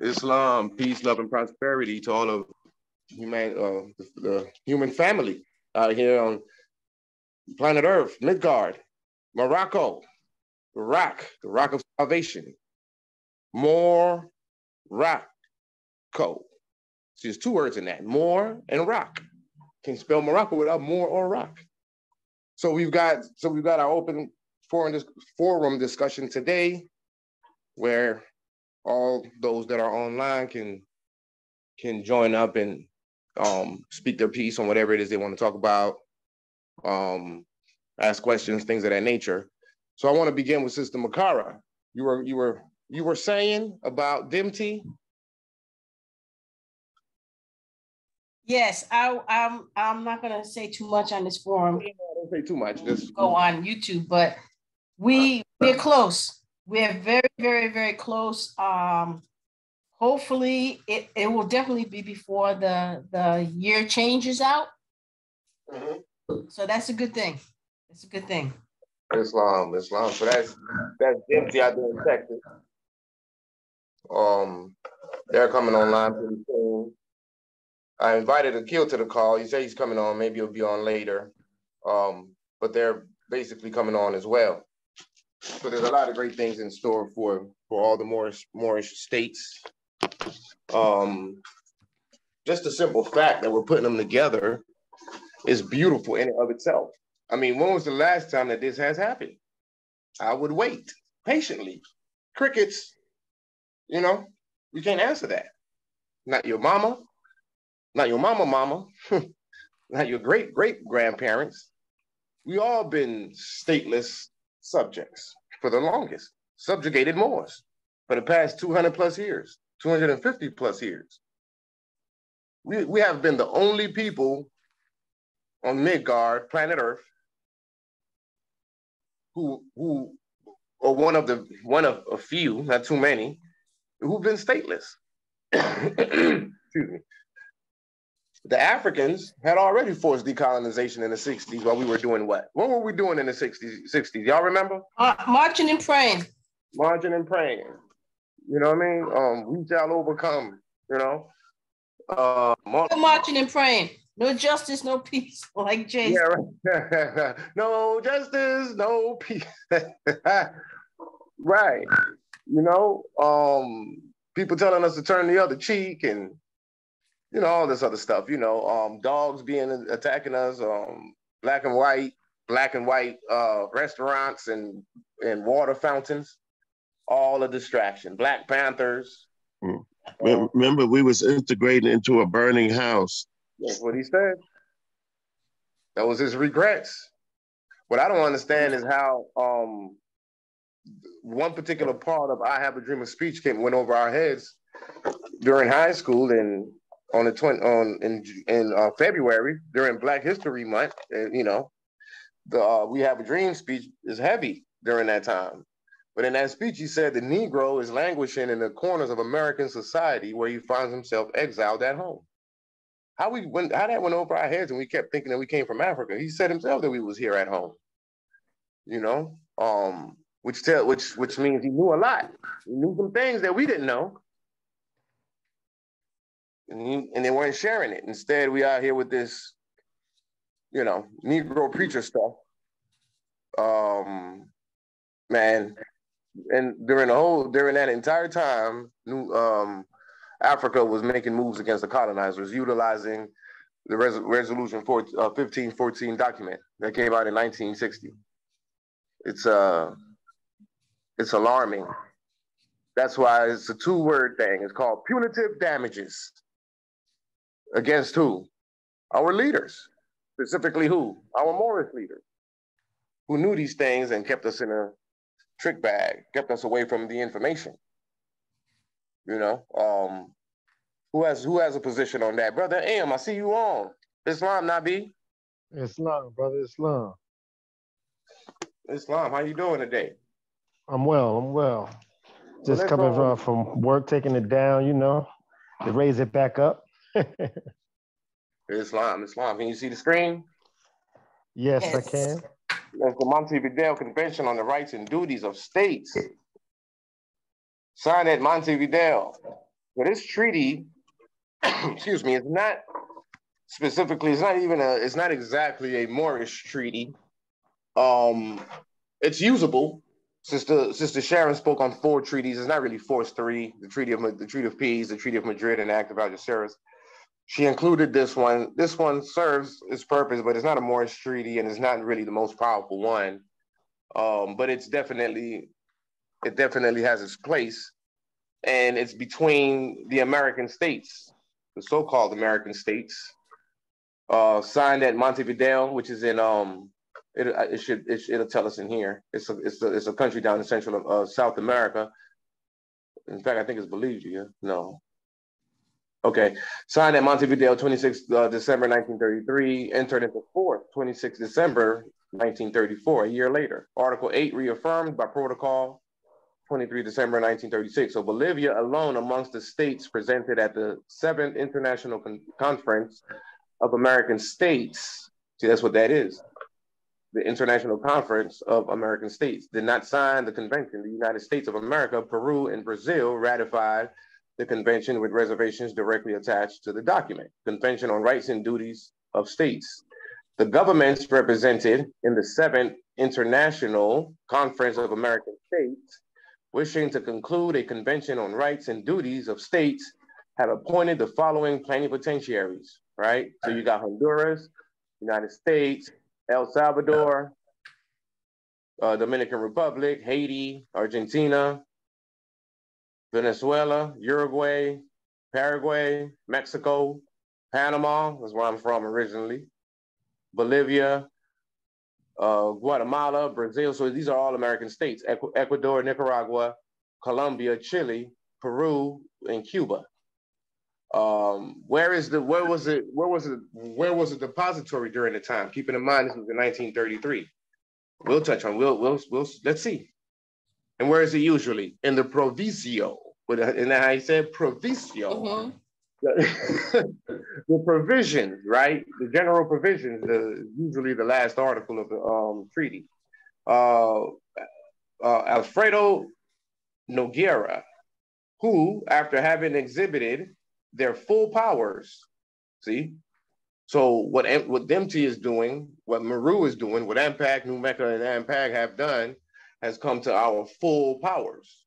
Islam, peace, love, and prosperity to all of the human family out here on planet Earth, Midgard, Morocco, the rock of salvation. More rock. See, there's two words in that, more and rock. Can't spell Morocco without more or rock. So we've got our open forum discussion today, where all those that are online can join up and speak their piece on whatever it is they want to talk about, ask questions, things of that nature. So I want to begin with Sister Makara. You were saying about DMT? Yes, I'm not gonna say too much on this forum. Don't say too much. Just go on YouTube, but we're close. We're very, very, very close. Hopefully it will definitely be before the year changes out. Mm-hmm. So that's a good thing. It's a good thing. Islam. So that's DMT out there in Texas. They're coming online pretty soon. I invited Akil to the call. He said he's coming on. Maybe he'll be on later. But they're basically coming on as well. So there's a lot of great things in store for all the Moorish states. Just the simple fact that we're putting them together is beautiful in and of itself. I mean, when was the last time that this has happened? I would wait patiently. Crickets, you can't answer that. Not your mama, not your mama, not your great-great-grandparents. We all been stateless subjects for the longest, subjugated Moors for the past 200 plus years, 250 plus years. We have been the only people on Midgard, planet Earth, who are one of a few, not too many, who've been stateless. Excuse me. The Africans had already forced decolonization in the 60s while we were doing what? What were we doing in the 60s? Y'all remember? Marching and praying. Marching and praying. You know what I mean? We shall overcome, Marching and praying. No justice, no peace, like Jay. Yeah, right. No justice, no peace. Right. People telling us to turn the other cheek and all this other stuff, dogs attacking us, black and white restaurants and water fountains, all a distraction. Black Panthers. Remember, we was integrating into a burning house. That's what he said. That was his regrets. What I don't understand is how one particular part of I Have a Dream of speech went over our heads during high school and in February during Black History Month. The We Have a Dream speech is heavy during that time. But in that speech, he said the Negro is languishing in the corners of American society where he finds himself exiled at home. How that went over our heads and we kept thinking that we came from Africa. He said himself that we was here at home. Which means he knew a lot. He knew some things that we didn't know. And they weren't sharing it. Instead, we out here with this, Negro preacher stuff. Man, and during that entire time, Africa was making moves against the colonizers, utilizing the Resolution 1514 document that came out in 1960. It's alarming. That's why it's a two-word thing. It's called punitive damages. Against who? Our leaders. Specifically who? Our Moorish leaders, who knew these things and kept us in a trick bag, kept us away from the information. Who has a position on that? Brother Am, I see you on. Islam, Nabi. Islam, brother Islam. Islam, how you doing today? I'm well. Just coming from work, taking it down, to raise it back up. Islam. Can you see the screen? Yes, I can. That's the Montevideo Convention on the Rights and Duties of States. signed at Montevideo. So this treaty, excuse me, it's not specifically, it's not exactly a Moorish treaty. It's usable. Sister Sharon spoke on 4 treaties. It's not really force 3, the Treaty of Peace, the Treaty of Madrid, and the Act of Algeciras. She included this one. This one serves its purpose, but it's not a Moorish treaty, and it's not really the most powerful one. But it definitely has its place, and it's between the American states, the so-called American states, signed at Montevideo, which is in it'll tell us in here. It's a country down in Central South America. In fact, I think it's Bolivia. No. Okay. Signed at Montevideo, 26 December 1933. Entered into force 26 December 1934. A year later. Article 8 reaffirmed by Protocol 23 December 1936. So Bolivia alone amongst the states presented at the 7th International Conference of American States. See, that's what that is. The International Conference of American States did not sign the convention. The United States of America, Peru, and Brazil ratified the convention with reservations directly attached to the document. Convention on Rights and Duties of States. The governments represented in the 7th International Conference of American States, wishing to conclude a convention on rights and duties of states, have appointed the following plenipotentiaries, right? So you got Honduras, United States, El Salvador, Dominican Republic, Haiti, Argentina, Venezuela, Uruguay, Paraguay, Mexico, Panama, that's where I'm from originally, Bolivia, Guatemala, Brazil. So these are all American states. Ecuador, Nicaragua, Colombia, Chile, Peru, and Cuba. Where was the depository during the time? Keeping in mind this was in 1933. We'll touch on. We'll let's see. And where is it usually? In the provicio. Isn't that how you said provicio? Mm-hmm. The provisions, right? The general provisions. Usually the last article of the treaty. Alfredo Nogueira, who, after having exhibited their full powers, see? So what DEMT is doing, what Meru is doing, what AMPAG, New Mecca, and AMPAG have done, has come to our full powers.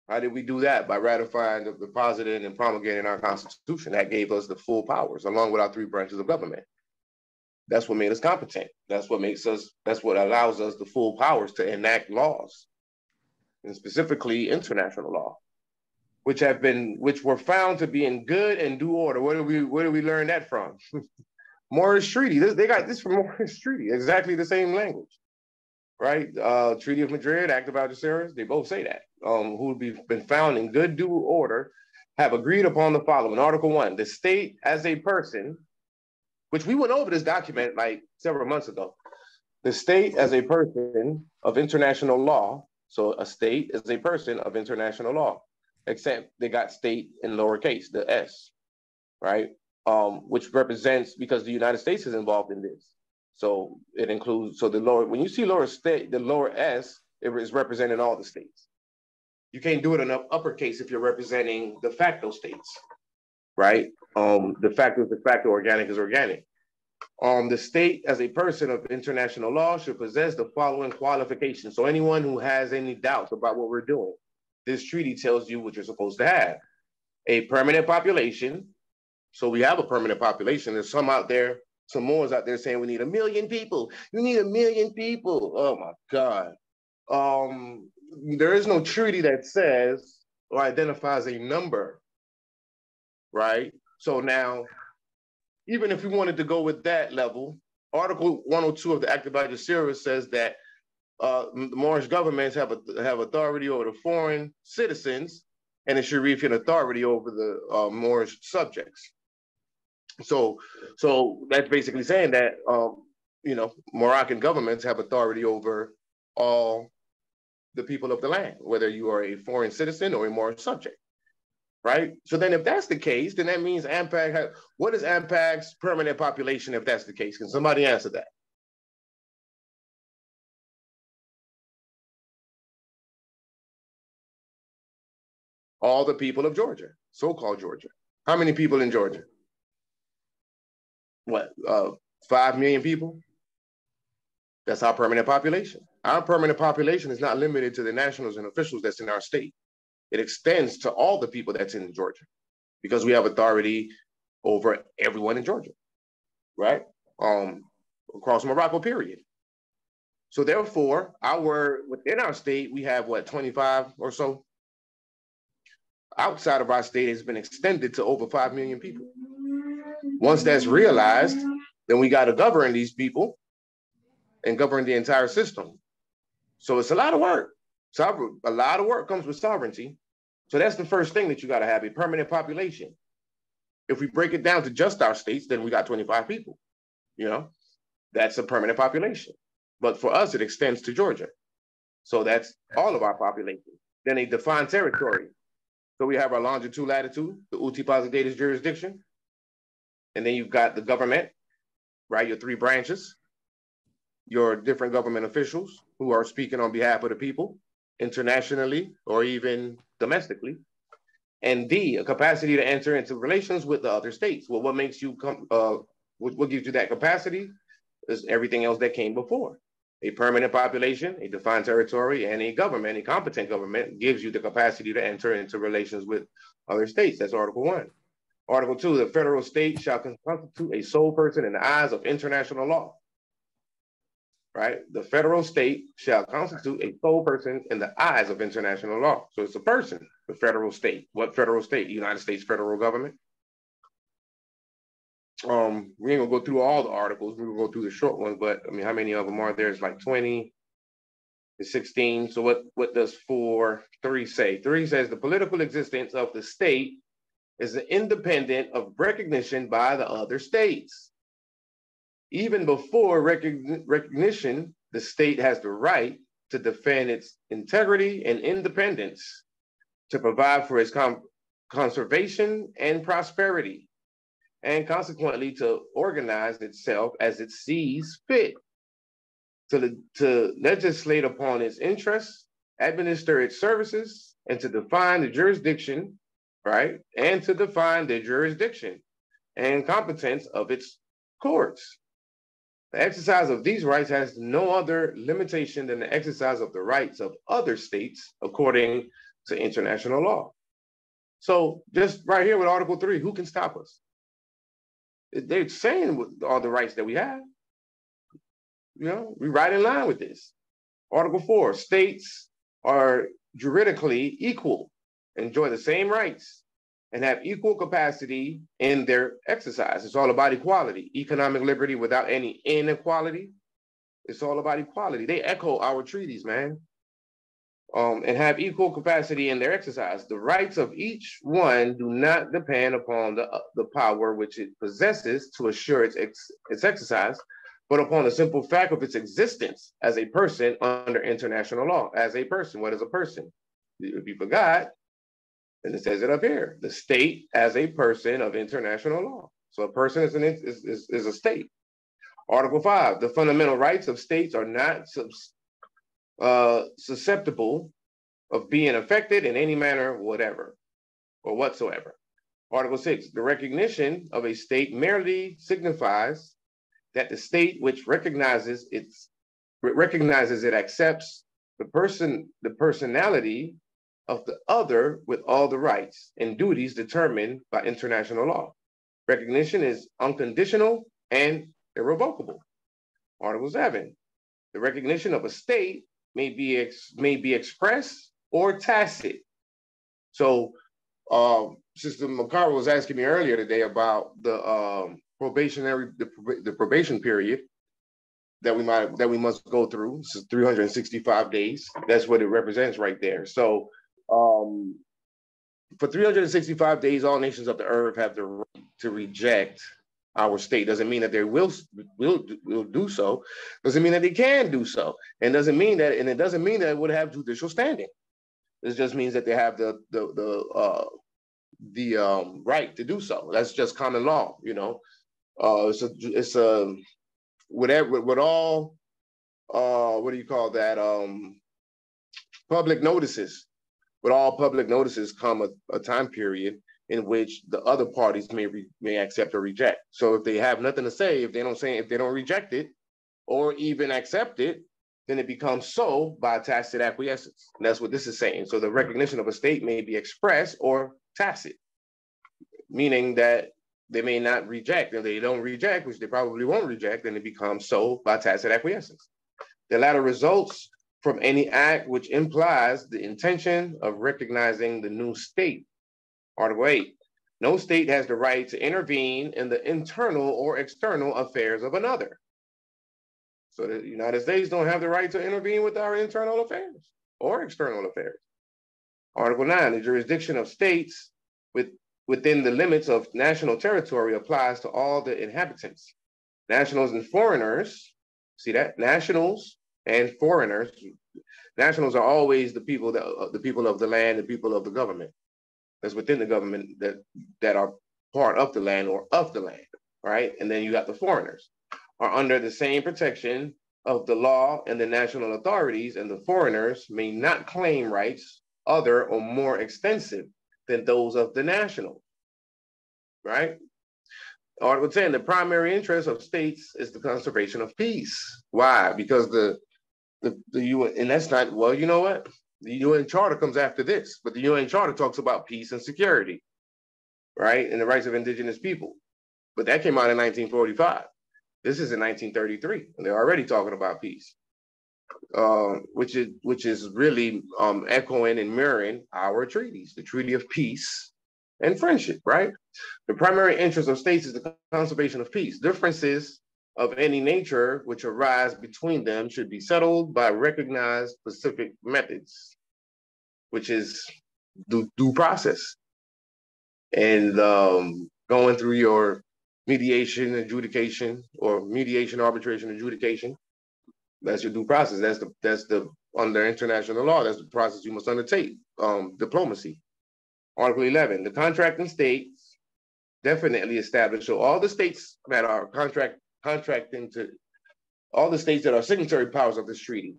How did we do that? By ratifying, depositing, and promulgating our Constitution. That gave us the full powers, along with our 3 branches of government. That's what made us competent. That's what allows us the full powers to enact laws, and specifically international law, which were found to be in good and due order. Where do we learn that from? Moorish Treaty. They got this from Moorish Treaty. Exactly the same language, right? Treaty of Madrid, Act of Algeciras. They both say that. Who have been found in good due order, have agreed upon the following. Article 1: the state as a person, which we went over this document like several months ago. The state as a person of international law. So a state is a person of international law, except they got state in lowercase, the S, right? Which represents, because the United States is involved in this. So it includes, so the lower, when you see lower state, the lower S, it is representing all the states. You can't do it in uppercase if you're representing de facto states, right? De facto is de facto, organic is organic. The state as a person of international law should possess the following qualifications. So anyone who has any doubts about what we're doing, this treaty tells you what you're supposed to have. A permanent population. So we have a permanent population. There's some out there, some Moors out there saying we need 1 million people. You need 1 million people. Oh my God. There is no treaty that says or identifies a number, right? So now, even if we wanted to go with that level, Article 102 of the Act of Algeciras says that the Moorish governments have authority over the foreign citizens, and the Sharifian authority over the Moorish subjects. So that's basically saying that Moroccan governments have authority over all the people of the land, whether you are a foreign citizen or a Moorish subject, right? So then if that's the case, then that means AMPAG what is AMPAG's permanent population if that's the case? Can somebody answer that? all the people of Georgia, so-called Georgia. How many people in Georgia? What, 5 million people? That's our permanent population. Our permanent population is not limited to the nationals and officials that's in our state. It extends to all the people that's in Georgia because we have authority over everyone in Georgia, right? Across Morocco, period. So therefore, within our state, we have what, 25 or so? Outside of our state, it's been extended to over 5 million people. Once that's realized, then we got to govern these people and govern the entire system. So it's a lot of work. A lot of work comes with sovereignty. So that's the first thing that you got to have, a permanent population. If we break it down to just our states, then we got 25 people. You know, that's a permanent population. But for us, it extends to Georgia. So that's all of our population. Then a defined territory. So we have our longitude, latitude, the uti posidetis jurisdiction. And then you've got the government, right? Your 3 branches, your different government officials who are speaking on behalf of the people internationally or even domestically. And D, a capacity to enter into relations with the other states. Well, what makes you what gives you that capacity is everything else that came before. A permanent population, a defined territory, and a government, a competent government gives you the capacity to enter into relations with other states. That's Article 1. Article 2, the federal state shall constitute a sole person in the eyes of international law. Right? The federal state shall constitute a sole person in the eyes of international law. So it's a person, the federal state. What federal state? The United States federal government. We ain't gonna go through all the articles. We're gonna go through the short ones, but I mean, how many of them are there? It's like 20, it's 16. So what does 4.3 say? 3 says the political existence of the state is independent of recognition by the other states. Even before recognition, the state has the right to defend its integrity and independence, to provide for its conservation and prosperity, and consequently to organize itself as it sees fit, to legislate upon its interests, administer its services, and to define the jurisdiction, right? And to define the jurisdiction and competence of its courts. The exercise of these rights has no other limitation than the exercise of the rights of other states according to international law. So just right here with Article 3, who can stop us? They're saying all the rights that we have. You know, we're right in line with this. Article 4, states are juridically equal, enjoy the same rights, and have equal capacity in their exercise. It's all about equality, economic liberty without any inequality. It's all about equality. They echo our treaties, man, and have equal capacity in their exercise. The rights of each one do not depend upon the power which it possesses to assure its exercise, but upon the simple fact of its existence as a person under international law. As a person, what is a person? If you forgot, and it says it up here, the state as a person of international law. So a person is a state. Article 5, the fundamental rights of states are not susceptible of being affected in any manner whatever or whatsoever. Article 6, the recognition of a state merely signifies that the state which recognizes it accepts the personality of the other with all the rights and duties determined by international law. Recognition is unconditional and irrevocable. Article 7, the recognition of a state may be expressed or tacit. So Sister Makara was asking me earlier today about the probation period that we must go through. This is 365 days. That's what it represents right there. So for 365 days, all nations of the earth have the right to reject our state. Doesn't mean that they will do so. Doesn't mean that they can do so. And it doesn't mean that it would have judicial standing. It just means that they have the right to do so. That's just common law, you know. It's a whatever with all what do you call that? Public notices With all public notices come a time period in which the other parties may accept or reject. So if they have nothing to say, if they don't reject it or even accept it, then it becomes so by tacit acquiescence. And that's what this is saying. So the recognition of a state may be express or tacit, meaning that they may not reject. If they don't reject, which they probably won't reject, then it becomes so by tacit acquiescence. The latter results from any act which implies the intention of recognizing the new state. Article 8, no state has the right to intervene in the internal or external affairs of another. So the United States don't have the right to intervene with our internal affairs or external affairs. Article 9, the jurisdiction of states within the limits of national territory applies to all the inhabitants. Nationals and foreigners, see that? Nationals and foreigners. Nationals are always the people of the land, the people of the government. That's within the government that are part of the land or of the land, right? And then you got the foreigners are under the same protection of the law and the national authorities, and the foreigners may not claim rights other or more extensive than those of the national, right? Article 10, the primary interest of states is the conservation of peace. Why? Because the UN, and that's not, well, you know what? The UN Charter comes after this, but the UN Charter talks about peace and security, right? And the rights of indigenous people. But that came out in 1945. This is in 1933, and they're already talking about peace, which is really echoing and mirroring our treaties, the Treaty of Peace and Friendship, right? The primary interest of states is the conservation of peace. Differences of any nature which arise between them should be settled by recognized specific methods, which is due process. And going through your mediation, adjudication, or mediation, arbitration, adjudication, that's your due process. That's the under international law, that's the process you must undertake, diplomacy. Article 11, the contracting states definitely establish, so all the states that are contracting to, all the states that are signatory powers of this treaty,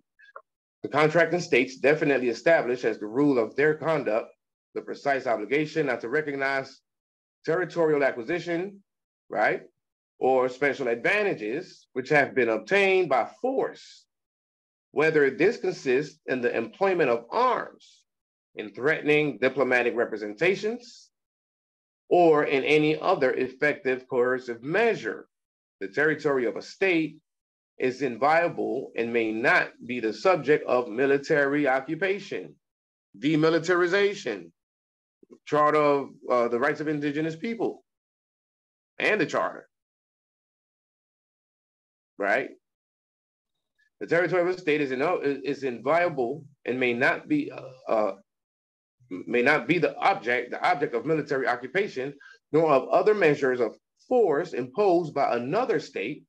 the contracting states definitely establish as the rule of their conduct the precise obligation not to recognize territorial acquisition, right, or special advantages which have been obtained by force, whether this consists in the employment of arms, in threatening diplomatic representations, or in any other effective coercive measure. The territory of a state is inviolable and may not be the subject of military occupation, demilitarization, Charter of the Rights of Indigenous People, and the Charter, right? The territory of a state is inviolable and may not be the object of military occupation, nor of other measures of force imposed by another state,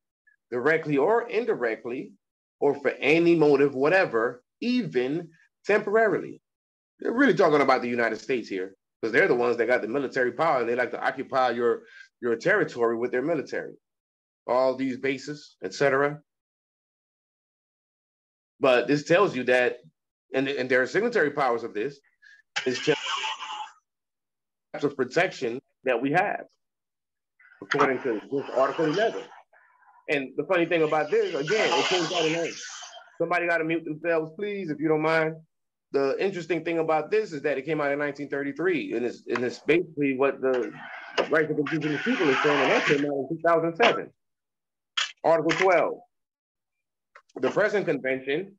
directly or indirectly, or for any motive whatever, even temporarily. They're really talking about the United States here, because they're the ones that got the military power, and they like to occupy your territory with their military, all these bases, etc. But this tells you that, and there are signatory powers of this, is just types of protection that we have, according to this Article 11. And the funny thing about this, again, it came out in somebody got to mute themselves, please, if you don't mind. The interesting thing about this is that it came out in 1933, and it's basically what the Rights of Indigenous People is saying, and that came out in 2007. Article 12, the present convention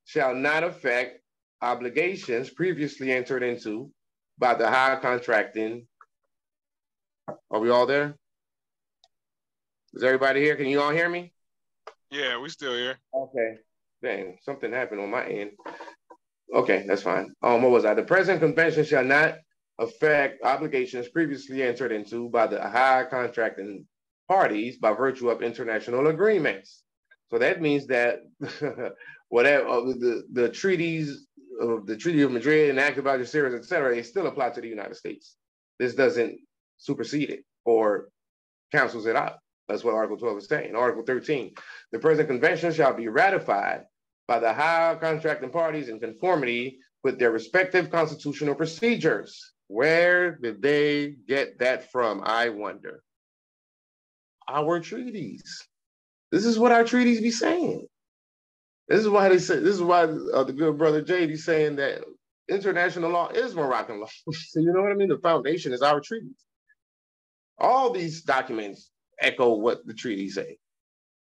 shall not affect obligations previously entered into by the higher contracting. Are we all there? Is everybody here? Can you all hear me? Yeah, we still here. Okay. Dang, something happened on my end. Okay, that's fine. What was I? The present convention shall not affect obligations previously entered into by the higher contracting parties by virtue of international agreements. So that means that whatever the treaties, the Treaty of Madrid and Act of Algeciras, et cetera, they still apply to the United States. This doesn't supersede it or cancels it out. That's what Article 12 is saying. Article 13, the present convention shall be ratified by the higher contracting parties in conformity with their respective constitutional procedures. Where did they get that from, I wonder? Our treaties. This is what our treaties be saying. This is why they say, this is why the good brother Jay is saying that international law is Moroccan law. So you know what I mean? The foundation is our treaties. All these documents echo what the treaties say.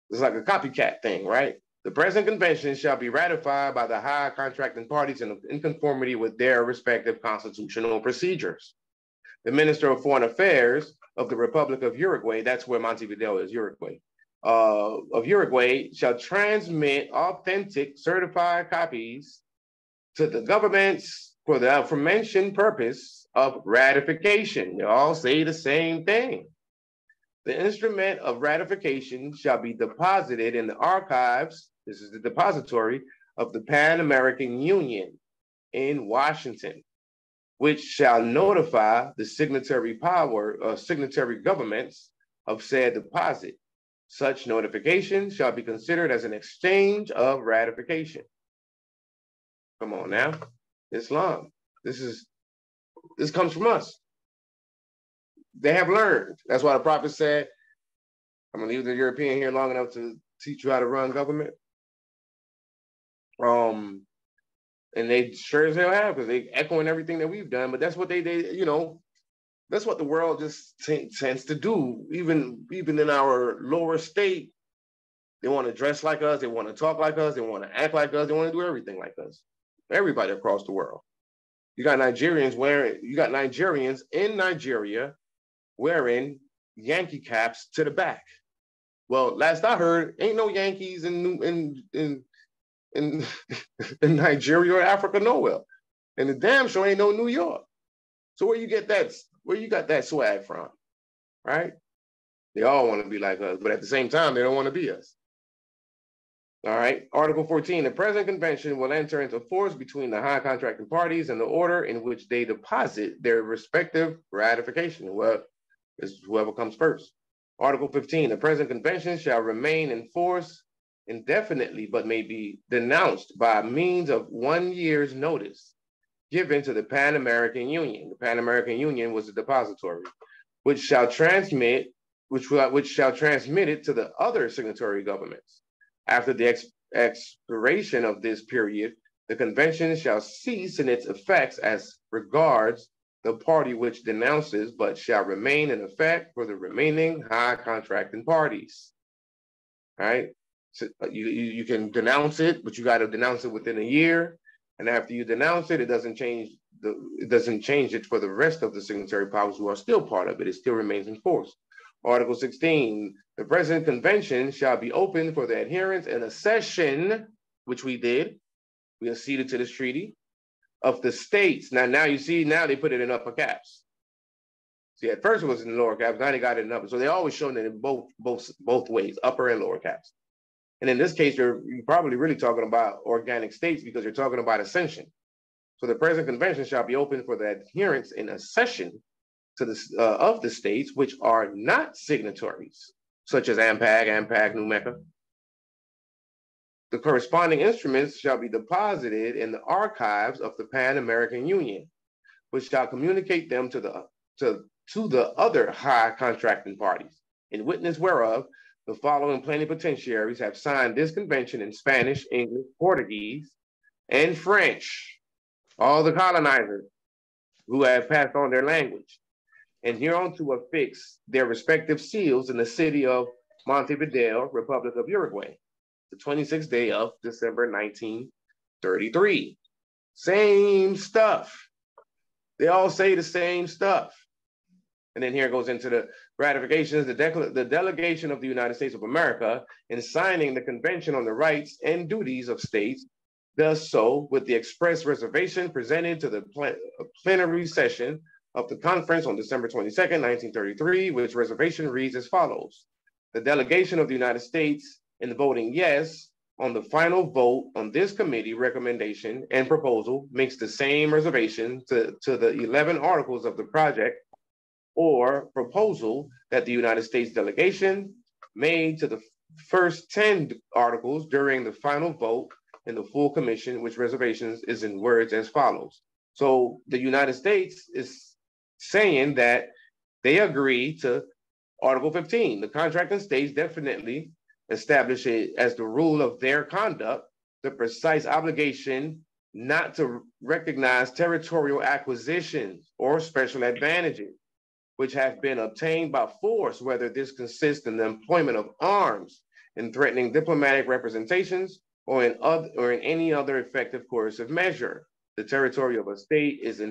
It's like a copycat thing, right? The present convention shall be ratified by the high contracting parties in conformity with their respective constitutional procedures. The Minister of Foreign Affairs of the Republic of Uruguay, that's where Montevideo is, Uruguay, of Uruguay shall transmit authentic certified copies to the governments for the aforementioned purpose of ratification. They all say the same thing. The instrument of ratification shall be deposited in the archives, this is the depository, of the Pan-American Union in Washington, which shall notify the signatory governments of said deposit. Such notification shall be considered as an exchange of ratification. Come on now, Islam. This comes from us. They have learned. That's why the prophet said, I'm gonna leave the European here long enough to teach you how to run government. And they sure as hell have, because they echoing everything that we've done, but that's what they you know, that's what the world just tends to do. Even in our lower state, they want to dress like us, they want to talk like us, they want to act like us, they want to do everything like us. Everybody across the world. You got Nigerians in Nigeria wearing Yankee caps to the back. Well, last I heard, ain't no Yankees in Nigeria or Africa nowhere. And the damn sure ain't no New York. So where you got that swag from, right? They all want to be like us, but at the same time, they don't want to be us. All right, Article 14, the present convention will enter into force between the high contracting parties and the order in which they deposit their respective ratification. Well, it's whoever comes first. Article 15, the present convention shall remain in force indefinitely, but may be denounced by means of 1 year's notice given to the Pan-American Union. The Pan-American Union was the depository, which shall transmit it to the other signatory governments. After the expiration of this period, the convention shall cease in its effects as regards the party which denounces, but shall remain in effect for the remaining high contracting parties. All right, so you can denounce it, but you got to denounce it within a year. And after you denounce it, it doesn't change it for the rest of the signatory powers who are still part of it. It still remains in force. Article 16, the present convention shall be open for the adherence and accession, which we did. We acceded to this treaty of the states. Now you see, now they put it in upper caps. See, at first it was in lower caps, now they got it in upper. So they always shown it in both ways, upper and lower caps. And in this case, you're probably really talking about organic states because you're talking about accession. So the present convention shall be open for the adherence and accession to of the states which are not signatories, such as AMPAG, New Mecca. The corresponding instruments shall be deposited in the archives of the Pan-American Union, which shall communicate them to the other high contracting parties. In witness whereof, the following plenipotentiaries have signed this convention in Spanish, English, Portuguese, and French. All the colonizers who have passed on their language, and hereunto affix their respective seals in the city of Montevideo, Republic of Uruguay, the 26th day of December 1933. Same stuff. They all say the same stuff. And then here it goes into the ratifications, the delegation of the United States of America in signing the Convention on the Rights and Duties of States does so with the express reservation presented to the plenary session of the conference on December 22nd, 1933, which reservation reads as follows. The delegation of the United States in voting yes on the final vote on this committee recommendation and proposal makes the same reservation to the 11 articles of the project or proposal that the United States delegation made to the first 10 articles during the final vote in the full commission, which reservations is in words as follows. So the United States is saying that they agree to Article 15. The contracting states definitely establish it as the rule of their conduct, the precise obligation not to recognize territorial acquisitions or special advantages which have been obtained by force, whether this consists in the employment of arms, in threatening diplomatic representations, or in any other effective coercive measure. The territory of a state is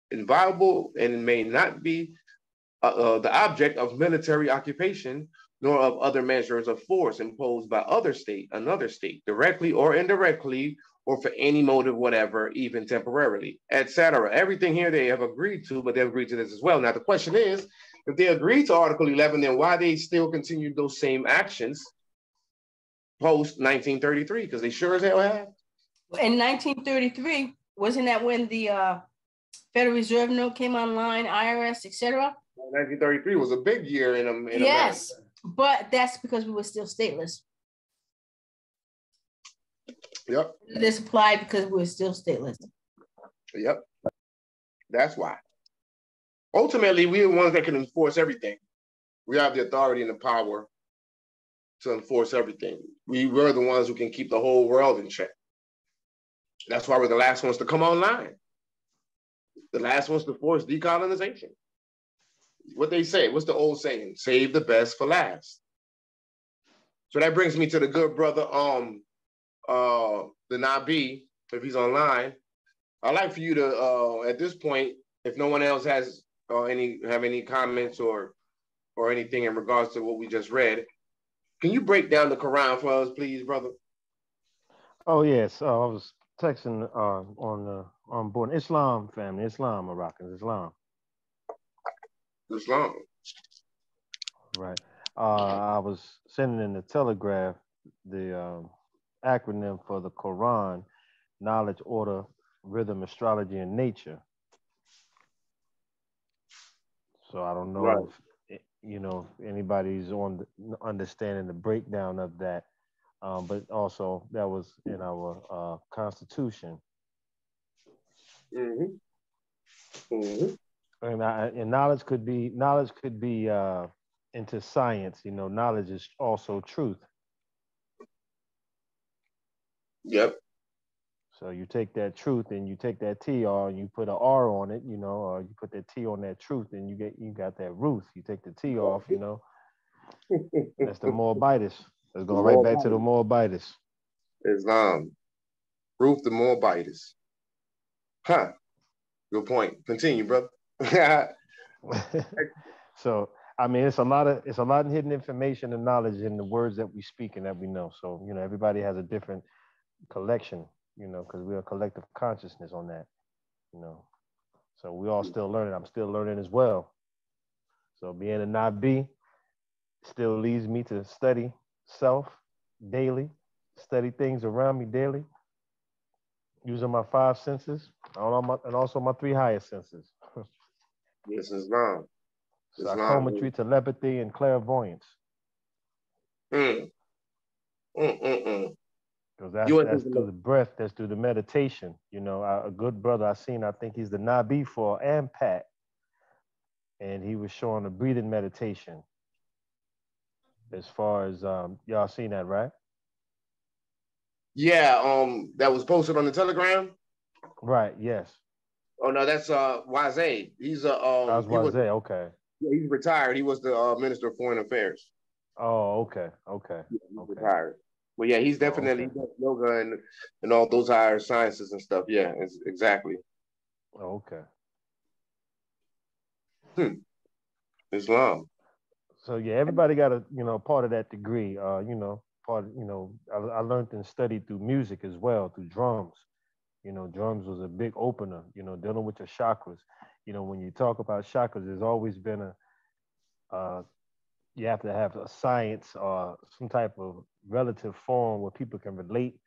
inviolable and may not be the object of military occupation, nor of other measures of force imposed by another state, directly or indirectly, or for any motive whatever, even temporarily, etc. Everything here they have agreed to, but they've agreed to this as well. Now, the question is, if they agreed to Article 11, then why they still continue those same actions post 1933? Because they sure as hell have. In 1933, wasn't that when the Federal Reserve note came online, IRS, etc.? 1933 was a big year in yes, America. But that's because we were still stateless. Yep. This applied because we were still stateless. Yep. That's why. Ultimately, we're the ones that can enforce everything. We have the authority and the power to enforce everything. We're the ones who can keep the whole world in check. That's why we're the last ones to come online. The last ones to force decolonization. What they say, what's the old saying? Save the best for last. So that brings me to the good brother, the Nabi, if he's online. I'd like for you to, at this point, if no one else has any comments or anything in regards to what we just read, can you break down the Quran for us, please, brother? Oh yes, I was texting on board Islam family, Islam Moroccans, Islam. Islam. Right. I was sending in the Telegraph the acronym for the Quran: knowledge, order, rhythm, astrology, and nature. So I don't know right. if if anybody's on understanding the breakdown of that, but also that was in our Constitution. Mm-hmm. Mm-hmm. And knowledge could be into science. Knowledge is also truth. Yep. So you take that truth and you take that TR and you put an R on it, or you put that T on that truth and you got that Ruth. You take the T off, That's the Moabites. Let's go right back to the Moabites. Islam. Ruth the Moabites. Huh. Good point. Continue, brother. So I mean, it's a lot of hidden information and knowledge in the words that we speak and that we know. So everybody has a different collection, because we're a collective consciousness on that, So we all still learning. I'm still learning as well. So being a Nabi still leads me to study self daily, study things around me daily, using my 5 senses and also my 3 higher senses. Yes, Islam. Psychometry, telepathy, and clairvoyance. Because that's through the breath, that's through the meditation. A good brother I think he's the Nabi for AMPAG. And he was showing a breathing meditation. As far as y'all seen that, right? Yeah, that was posted on the Telegram. Right. Yes. Oh no, that's Wazé. He's okay. Yeah, he's retired. He was the Minister of Foreign Affairs. Oh, okay. Yeah, he's retired. Well, yeah, he's definitely he does yoga and all those higher sciences and stuff. Yeah, exactly. Oh, okay. Islam. So yeah, everybody got a part of that degree. I learned and studied through music as well, through drums. Drums was a big opener. Dealing with your chakras. When you talk about chakras, there's always been you have to have a science or some type of relative form where people can relate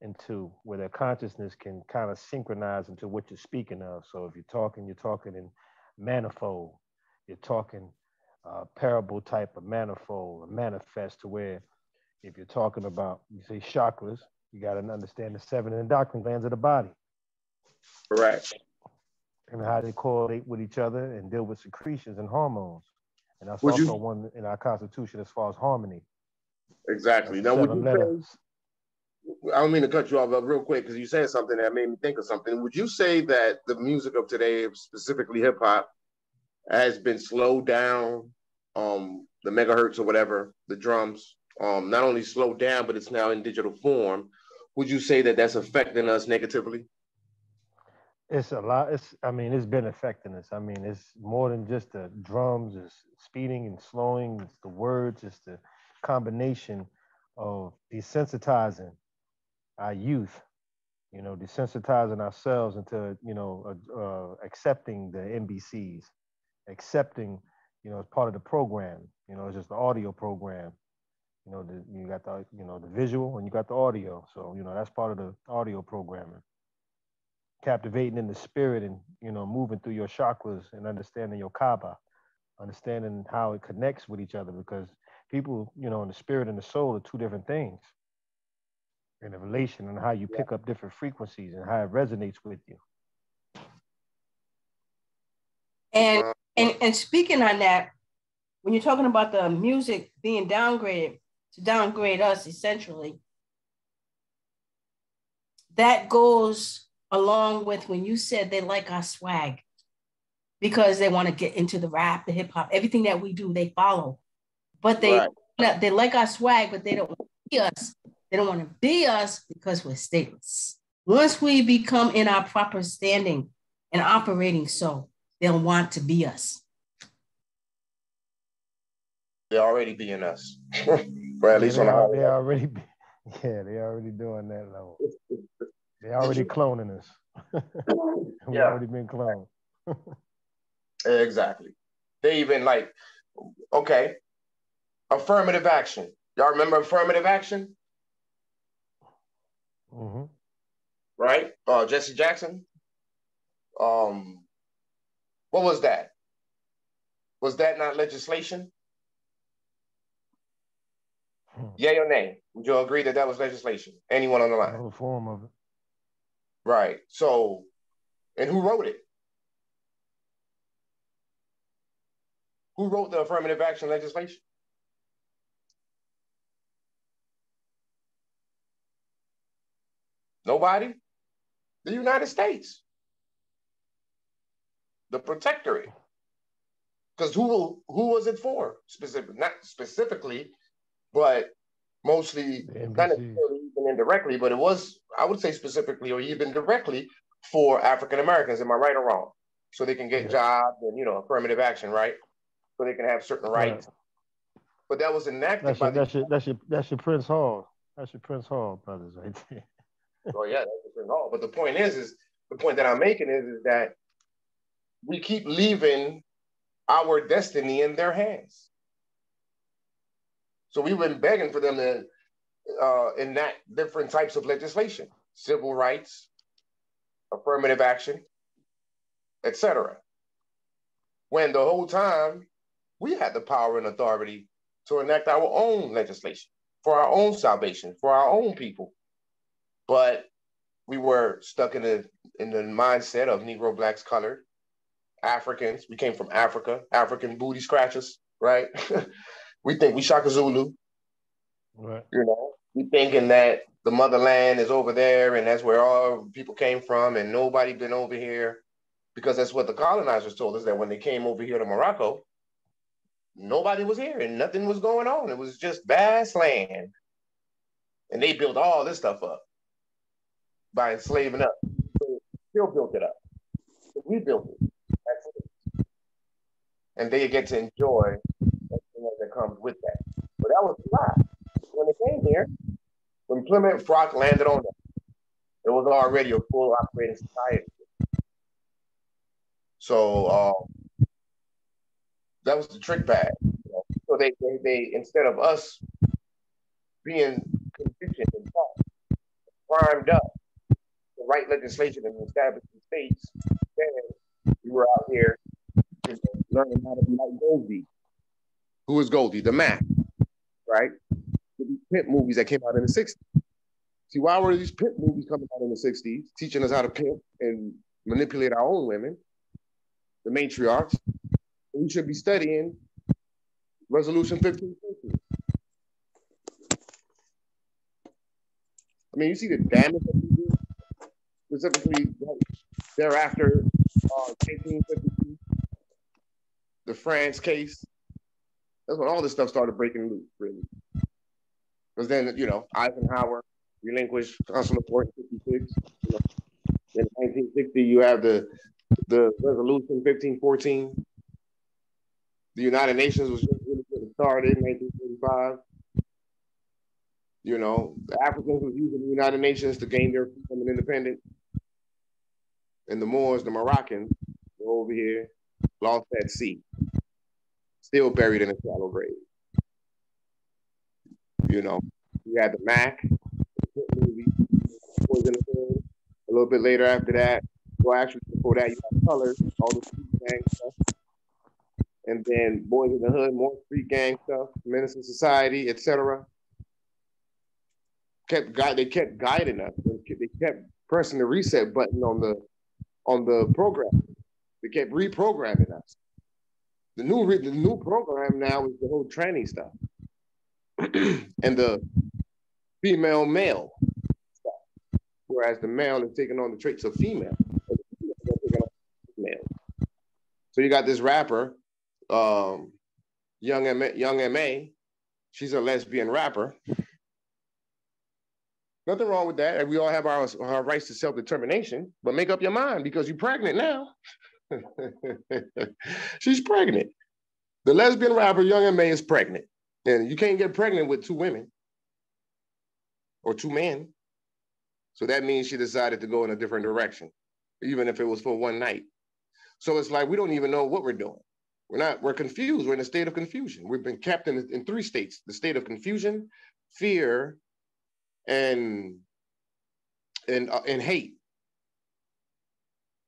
into, where their consciousness can kind of synchronize into what you're speaking of. So if you're talking in manifold. You're talking parable type of manifold, or manifest, to where if you're talking about, you say chakras, You got to understand the 7 endocrine glands of the body. Correct. And how they correlate with each other and deal with secretions and hormones. And that's Would also you, one in our Constitution as far as harmony. exactly. Now, would you say, I don't mean to cut you off real quick because you said something that made me think of something. Would you say that the music of today, specifically hip hop, has been slowed down? The megahertz or whatever, the drums, not only slowed down, but it's now in digital form. Would you say that that's affecting us negatively? It's a lot. It's been affecting us. I mean, it's more than just the drums, it's speeding and slowing, it's the words, it's the combination of desensitizing our youth, desensitizing ourselves into, accepting the NBCs, accepting, as part of the program, it's just the audio program. You got the visual and you got the audio. So, that's part of the audio programming. Captivating in the spirit and, moving through your chakras and understanding your Kaaba, understanding how it connects with each other, because people, in the spirit and the soul are two different things. And the relation and how you pick up different frequencies and how it resonates with you. And speaking on that, when you're talking about the music being downgraded to downgrade us, essentially, that goes along with when you said they like our swag because they want to get into the rap, the hip hop, everything that we do, they follow. But they like our swag, but they don't want to be us. They don't want to be us because we're stateless. Once we become in our proper standing and operating so, they'll want to be us. They're already being us. Or at least on the they already doing that level. They already cloning us. We've already been cloned. Exactly. They even affirmative action. Y'all remember affirmative action? Mm-hmm. Right? Jesse Jackson. What was that? Was that not legislation? Yay or nay? Would you agree that that was legislation? Anyone on the line? A form of it. Right. So, and who wrote it? Who wrote the affirmative action legislation? Nobody? The United States. The protectorate. Because who was it for? Not specifically, but mostly, not necessarily even indirectly, but it was, I would say specifically or even directly for African Americans. Am I right or wrong? So they can get jobs and, affirmative action, right? So they can have certain rights. But that was enacted by that's your Prince Hall. That's your Prince Hall brothers right there. Oh yeah, that's your Prince Hall. But the point is the point that I'm making is that we keep leaving our destiny in their hands. So we've been begging for them to enact different types of legislation, civil rights, affirmative action, etc. When the whole time we had the power and authority to enact our own legislation for our own salvation, for our own people. But we were stuck in the mindset of Negro, Blacks, colored, Africans. We came from Africa, African booty scratchers, right? We think we Shaka Zulu. Right. We thinking that the motherland is over there and that's where all people came from and nobody been over here, because that's what the colonizers told us, that when they came over here to Morocco, nobody was here and nothing was going on. It was just vast land. And they built all this stuff up by enslaving us. So still built it up. So we built it. And they get to enjoy everything that comes with that. But that was a lie. When they came here, when Plymouth Rock landed on them, it was already a full operating society. So that was the trick bag. So they instead of us being conditioned and taught, primed up to write legislation and establish the states, then we were out here learning how to be like Goldie. Who was Goldie? The Mac, right? The pimp movies that came out in the 60s. See, why were these pimp movies coming out in the 60s, teaching us how to pimp and manipulate our own women, the matriarchs? We should be studying Resolution 1550. I mean, you see the damage that we do, specifically thereafter, 1852, the France case. That's when all this stuff started breaking loose, really. Because then, Eisenhower relinquished consular port in 56. In 1960, you have the Resolution 1514. The United Nations was just really getting started in 1945. The Africans was using the United Nations to gain their freedom and independence. And the Moors, the Moroccans, were over here, lost at sea, still buried in a shallow grave. You had the Mac, the movie, Poison the Pill. A little bit later after that, well, actually before that, you had Colors, all the street gang stuff. And then Boys in the Hood, more street gang stuff, Menace to Society, etc. They kept guiding us. They kept pressing the reset button on the program. They kept reprogramming us. The new program now is the whole tranny stuff and the female male stuff, whereas the male is taking on the traits of female. So you got this rapper, Young M.A. She's a lesbian rapper. Nothing wrong with that. We all have our rights to self-determination, but make up your mind because you're pregnant now. She's pregnant. The lesbian rapper Young M.A. is pregnant. And you can't get pregnant with two women or two men. So that means she decided to go in a different direction, even if it was for one night. So it's like we don't even know what we're doing. We're confused. We're in a state of confusion. We've been kept in three states: the state of confusion, fear, and hate.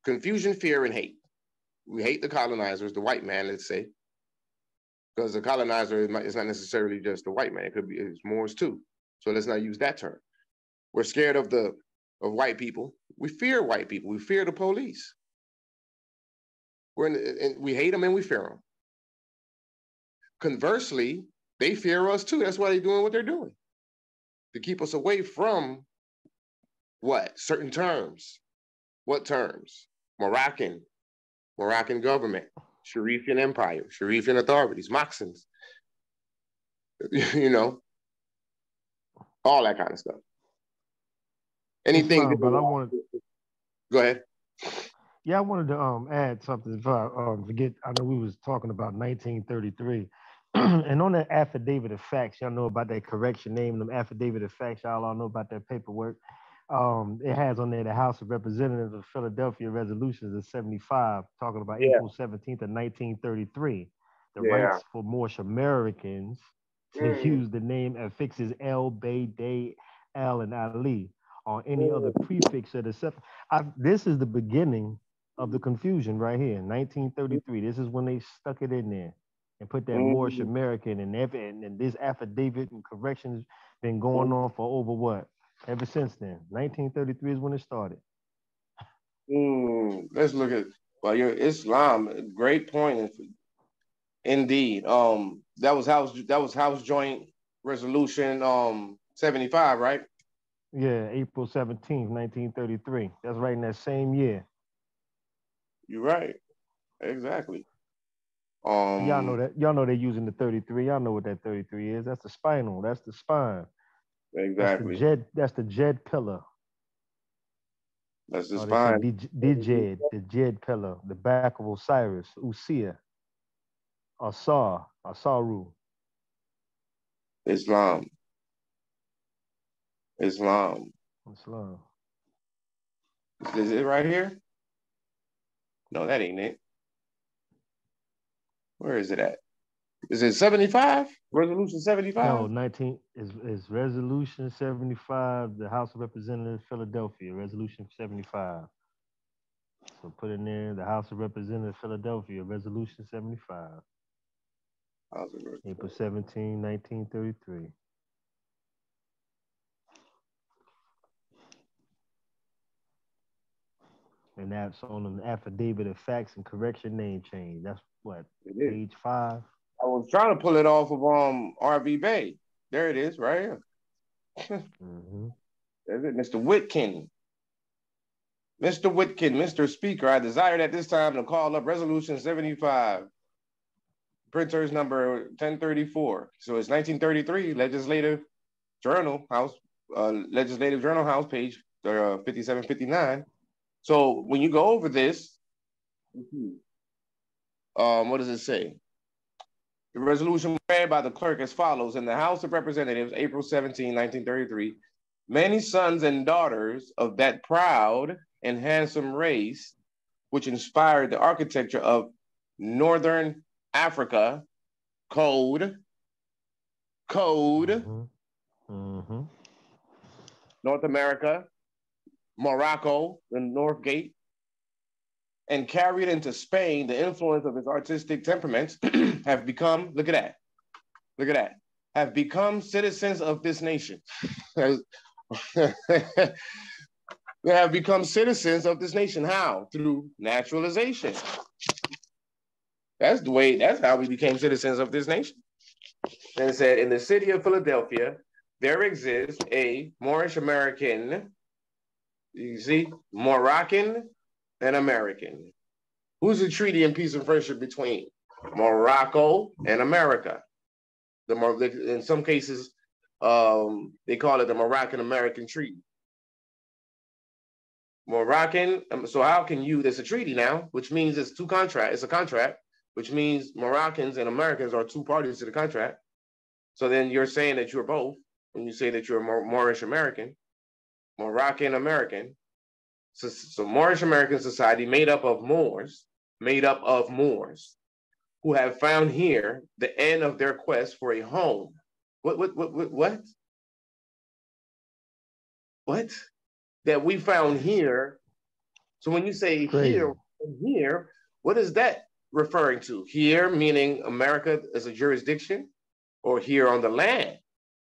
Confusion, fear, and hate. We hate the colonizers, the white man, let's say, because the colonizer is not necessarily just the white man. It could be it's Moors too. So let's not use that term. We're scared of white people. We fear white people. We fear the police. We hate them and we fear them. Conversely, they fear us too. That's why they're doing what they're doing, to keep us away from what? Certain terms. What terms? Moroccan government, Sharifian empire, Sharifian authorities, Maxims, all that kind of stuff. Anything. But I wanted. Go ahead. Yeah, I wanted to add something. If I forget, I know we was talking about 1933, and on that affidavit of facts, y'all know about that correction name, them affidavit of facts. Y'all all know about that paperwork. It has on there the House of Representatives of Philadelphia resolutions of 75, talking about April 17th of 1933, the rights for Moorish Americans to use the name affixes El, Bay, Day, Al, and Ali on any other prefix of the this is the beginning of the confusion right here. 1933. This is when they stuck it in there and put that Moorish American and this affidavit and corrections been going on for over what? Ever since then. 1933 is when it started. Let's look at your Islam. Great point. Indeed. That was House Joint Resolution 75, right? Yeah, April 17th, 1933. That's right in that same year. You're right. Exactly. Y'all know that. Y'all know they're using the 33. Y'all know what that 33 is. That's the spinal. That's the spine. Exactly. That's the Jed pillar. That's the spine. The Jed pillar, the back of Osiris, Usia, Asaru. Islam. Is it right here? No, that ain't it. Where is it at? Is it 75? Resolution 75? No, 19 is Resolution 75, the House of Representatives, Philadelphia, Resolution 75. So put in there the House of Representatives, Philadelphia, Resolution 75. April 17, 1933. And that's on an affidavit of facts and correction name change. That's what, It page 5? I was trying to pull it off of RV Bay. There it is, right here. Mm-hmm. There's it, Mr. Whitkin. Mr. Whitkin, Mr. Speaker, I desired at this time to call up Resolution 75, printer's number 1034. So it's 1933, Legislative Journal House, page 5759. So when you go over this, what does it say? The resolution read by the clerk as follows: in the House of Representatives, April 17, 1933, many sons and daughters of that proud and handsome race which inspired the architecture of Northern Africa, Code, Mm-hmm. Mm-hmm. North America, Morocco, the North Gate, and carried into Spain the influence of his artistic temperaments, have become, look at that, have become citizens of this nation. They have become citizens of this nation. How? Through naturalization. That's how we became citizens of this nation. And it said, in the city of Philadelphia, there exists a Moorish American, you see, Moroccan and American. Who's the treaty and peace and friendship between? Morocco and America. In some cases, they call it the Moroccan-American Treaty. Moroccan, so how can you, there's a treaty now, which means it's a contract, which means Moroccans and Americans are two parties to the contract. So then you're saying that you're both, when you say that you're a Moorish American, Moroccan American. So Moorish American society made up of Moors, who have found here the end of their quest for a home. What? What? That we found here. So when you say here, what is that referring to? Here meaning America as a jurisdiction, or here on the land,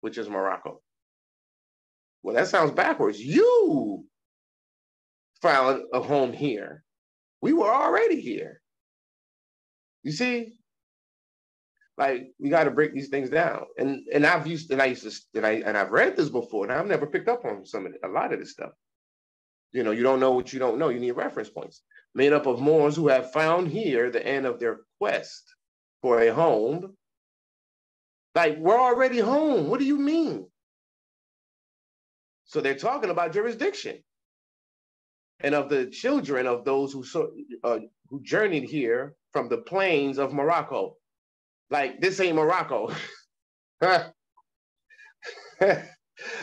which is Morocco? Well, that sounds backwards. You found a home here. We were already here. You see, like we got to break these things down. And I've read this before, and I've never picked up on a lot of this stuff. You know, you don't know what you don't know. You need reference points. Made up of Moors who have found here the end of their quest for a home. Like, we're already home. What do you mean? So they're talking about jurisdiction and of the children of those who journeyed here from the plains of Morocco. Like, this ain't Morocco.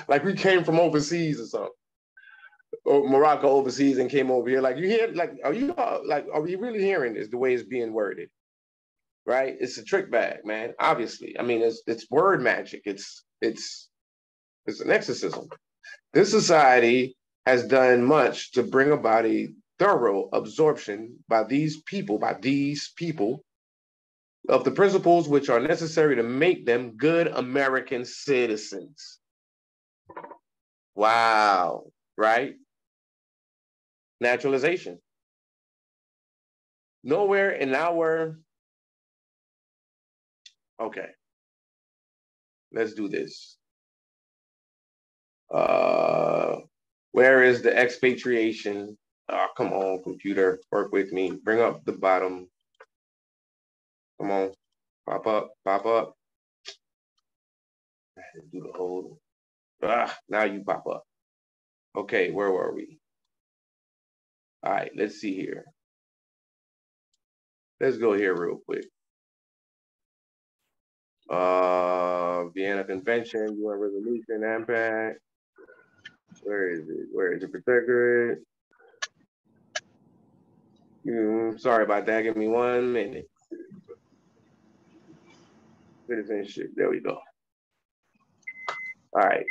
Like we came from overseas or something. Or Morocco overseas and came over here. Like, you hear, like, are we really hearing this the way it's being worded? Right? It's a trick bag, man. Obviously. I mean, it's word magic. It's an exorcism. This society has done much to bring about a thorough absorption by these people, of the principles which are necessary to make them good American citizens. Wow, right? Naturalization. Nowhere in our, okay, let's do this. Where is the expatriation? Oh, come on, computer, work with me. Bring up the bottom. Come on, pop up. Do the whole, now you pop up. Okay, where were we? All right, let's see here. Let's go here real quick. Vienna Convention, UN Resolution, AMPAG. Where is it? Where is the protectorate? Sorry about that. Give me 1 minute. Citizenship. There we go. All right.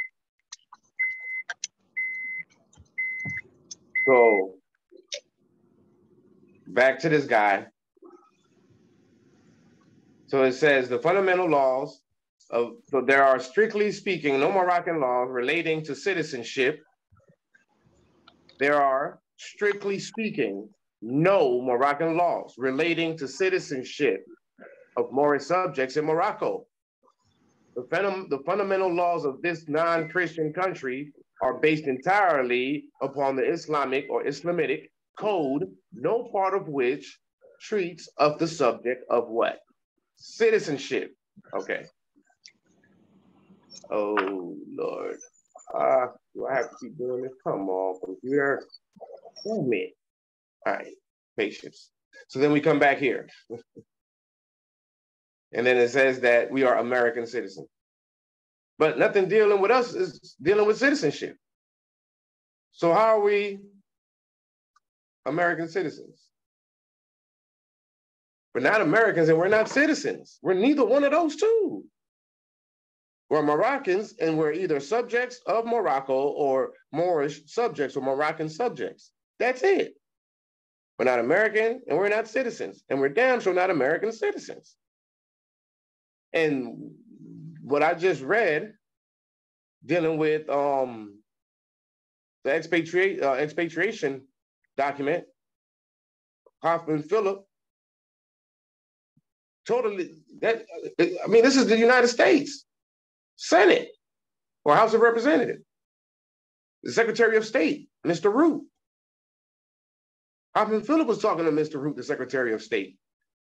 So back to this guy. So it says the fundamental laws of, so there are strictly speaking no Moroccan laws relating to citizenship. There are strictly speaking, no Moroccan laws relating to citizenship of Moorish subjects in Morocco. The fundamental laws of this non-Christian country are based entirely upon the Islamic or Islamitic code, no part of which treats of the subject of what? Citizenship. Okay. Oh, Lord. Do I have to keep doing this? Come on, computer. Damn it. All right, patience. So then we come back here. And then it says that we are American citizens. But nothing dealing with us is dealing with citizenship. So how are we American citizens? We're not Americans and we're not citizens. We're neither one of those two. We're Moroccans and we're either subjects of Morocco or Moorish subjects or Moroccan subjects. That's it. We're not American and we're not citizens. And we're damn sure not American citizens. And what I just read, dealing with the expatriation document, Hoffman Phillip, totally, I mean, this is the United States Senate or House of Representatives. The Secretary of State, Mr. Root. Hoffman Phillip was talking to Mr. Root, the Secretary of State.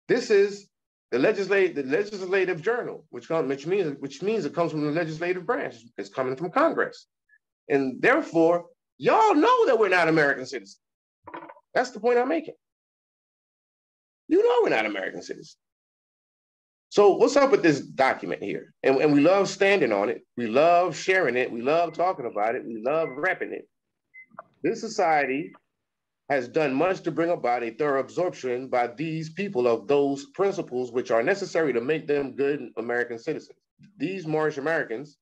This is the legislative journal, which means it comes from the legislative branch. It's coming from Congress. And therefore, y'all know that we're not American citizens. That's the point I'm making. You know we're not American citizens. So what's up with this document here? And we love standing on it. We love sharing it. We love talking about it. We love repping it. This society has done much to bring about a thorough absorption by these people of those principles which are necessary to make them good American citizens. These Moorish Americans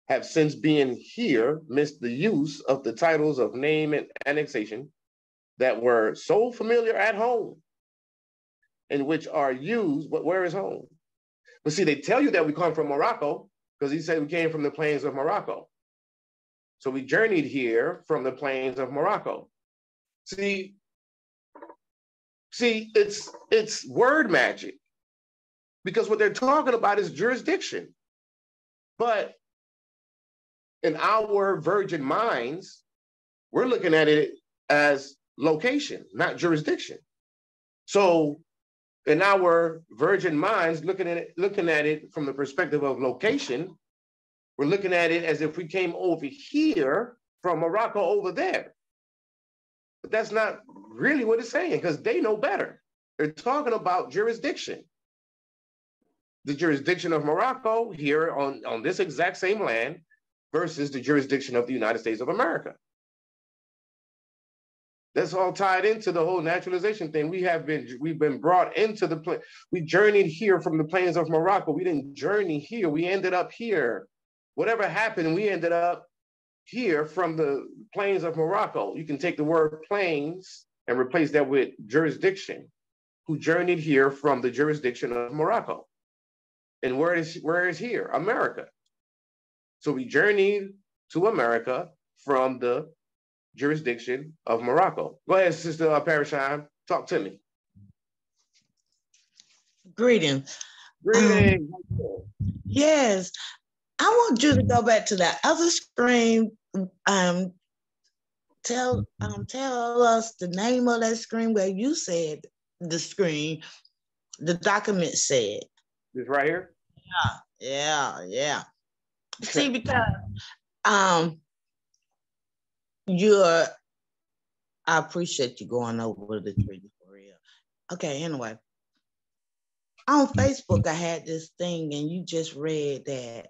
have since being here missed the use of the titles of name and annexation that were so familiar at home and which are used, but where is home? But see, they tell you that we come from Morocco because he said we came from the plains of Morocco. So we journeyed here from the plains of Morocco. See, it's word magic because what they're talking about is jurisdiction. But in our virgin minds, we're looking at it as location, not jurisdiction. So in our virgin minds, looking at it from the perspective of location, we're looking at it as if we came over here from Morocco over there. But that's not really what it's saying because they know better. They're talking about jurisdiction. The jurisdiction of Morocco here on this exact same land versus the jurisdiction of the United States of America. That's all tied into the whole naturalization thing. We've been brought into we journeyed here from the plains of Morocco. We didn't journey here. We ended up here. Whatever happened, we ended up here from the plains of Morocco. You can take the word plains and replace that with jurisdiction. Who journeyed here from the jurisdiction of Morocco. And where is here? America. So we journeyed to America from the jurisdiction of Morocco. Go ahead, Sister Parashine, talk to me. Greetings. Greetings. Yes, I want you to go back to that other screen. Tell us the name of that screen where you said the screen, the document said. This right here? Yeah. See, because I appreciate you going over the treaty for real. Okay, anyway. On Facebook, I had this thing, and you just read that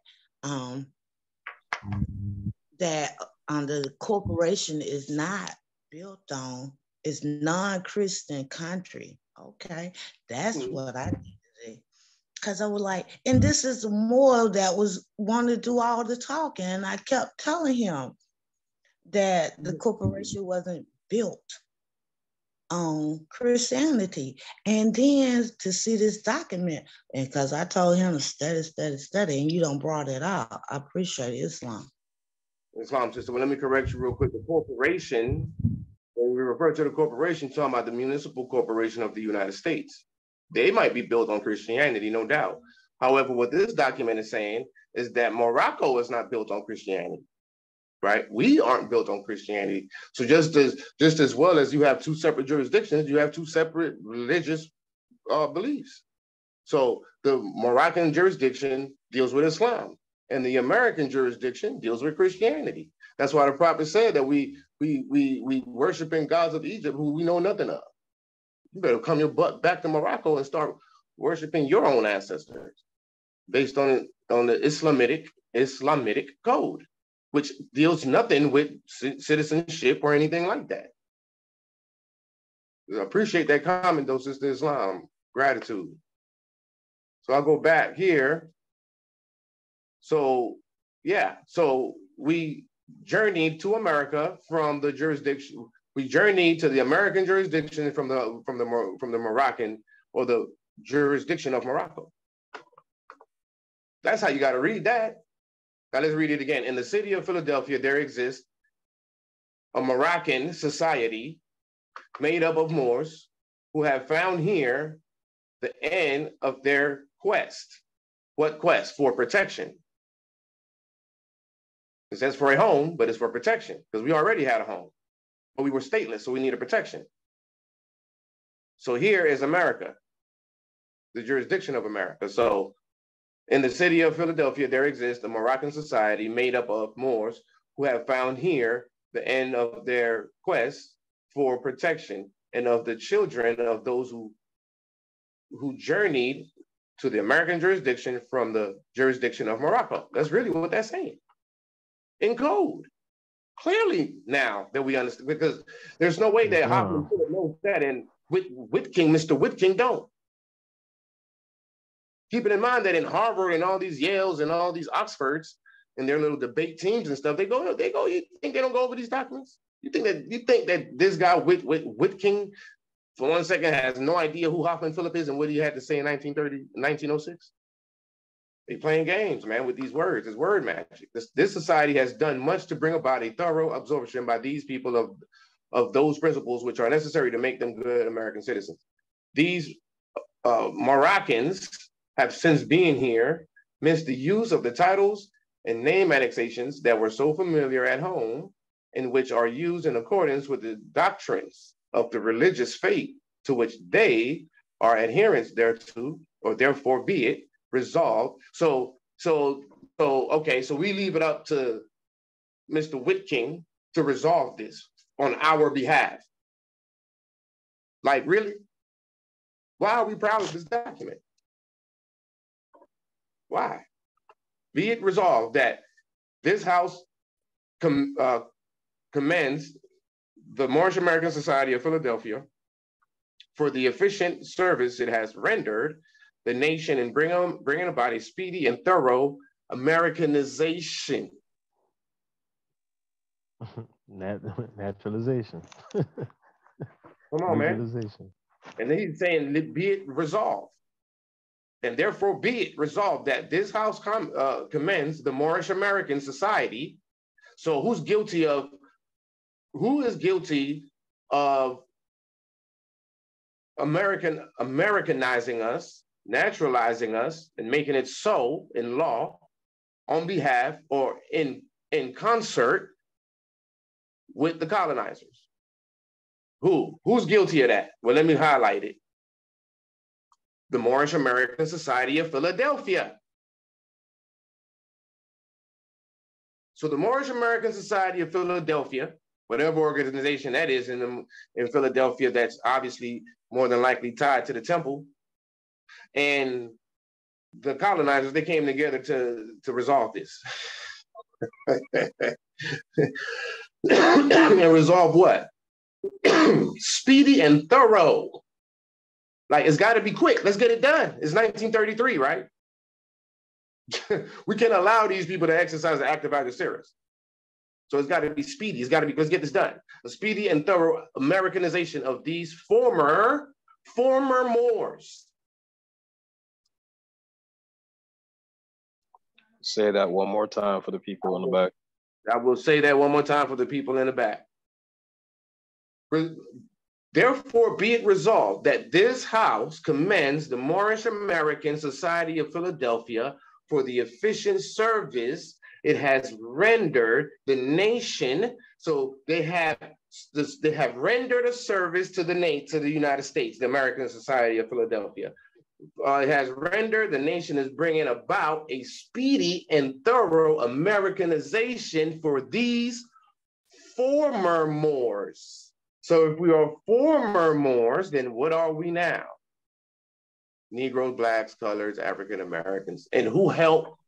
the corporation is not built on, it's non-Christian country. Okay, that's what I did today. Because I was like, and this is more that was wanting to do all the talking, and I kept telling him that the corporation wasn't built on Christianity. And then to see this document, and because I told him to study, and you don't brought it out. I appreciate Islam. Islam, sister. Well, let me correct you real quick. The corporation when we refer to the corporation, talking about the municipal corporation of the United States. They might be built on Christianity, no doubt. However, what this document is saying is that Morocco is not built on Christianity, right? We aren't built on Christianity. So just as well as you have two separate jurisdictions, you have two separate religious beliefs. So the Moroccan jurisdiction deals with Islam, and the American jurisdiction deals with Christianity. That's why the prophet said that we worshiping gods of Egypt who we know nothing of. You better come your butt back to Morocco and start worshiping your own ancestors based on the Islamic code, which deals nothing with citizenship or anything like that. I appreciate that comment though, Sister Islam. Gratitude. So I'll go back here. So yeah, so we journeyed to America from the jurisdiction. We journeyed to the American jurisdiction from the Moroccan or the jurisdiction of Morocco. That's how you got to read that. Now let's read it again. In the city of Philadelphia, there exists a Moroccan society made up of Moors who have found here the end of their quest. What quest? For protection. It says for a home, but it's for protection because we already had a home, but we were stateless, so we needed protection. So here is America, the jurisdiction of America. So in the city of Philadelphia, there exists a Moroccan society made up of Moors who have found here the end of their quest for protection and of the children of those who journeyed to the American jurisdiction from the jurisdiction of Morocco. That's really what that's saying in code. Clearly now that we understand, because there's no way that Hoffman could have known that and Mr. Whitking don't. Keeping in mind that in Harvard and all these Yales and all these Oxfords and their little debate teams and stuff, they go, you think they don't go over these documents? You think that this guy Whitking, for 1 second, has no idea who Hoffman Phillip is and what he had to say in 1906? They playing games, man, with these words. It's word magic. This society has done much to bring about a thorough absorption by these people of those principles which are necessary to make them good American citizens. These Moroccans have since being here missed the use of the titles and name annexations that were so familiar at home and which are used in accordance with the doctrines of the religious faith to which they are adherents thereto, or therefore be it resolved. So okay, so we leave it up to Mr. Whitking to resolve this on our behalf. Like, really? Why are we proud of this document? Why? Be it resolved that this house commends the Moorish American Society of Philadelphia for the efficient service it has rendered the nation in bringing about a speedy and thorough Americanization. Naturalization. Come on, man. And then he's saying, be it resolved. And therefore be it resolved that this house commends the Moorish American Society. So who is guilty of Americanizing us, naturalizing us, and making it so in law on behalf or in concert with the colonizers? Who's guilty of that? Well, let me highlight it. The Moorish American Society of Philadelphia. So the Moorish American Society of Philadelphia, whatever organization that is in Philadelphia, that's obviously more than likely tied to the temple, and the colonizers, they came together to resolve this. And resolve what? Speedy and thorough. Like, it's got to be quick. Let's get it done. It's 1933, right? We can't allow these people to exercise the active adversaries. So it's got to be speedy. It's got to be, let's get this done. A speedy and thorough Americanization of these former Moors. Say that one more time for the people in the back. I will say that one more time for the people in the back. Therefore, be it resolved that this House commends the Moorish American Society of Philadelphia for the efficient service it has rendered the nation. So they have rendered a service to the United States, the American Society of Philadelphia. It has rendered the nation is bringing about a speedy and thorough Americanization for these former Moors. So if we are former Moors, then what are we now? Negroes, blacks, colors, African Americans. And who helped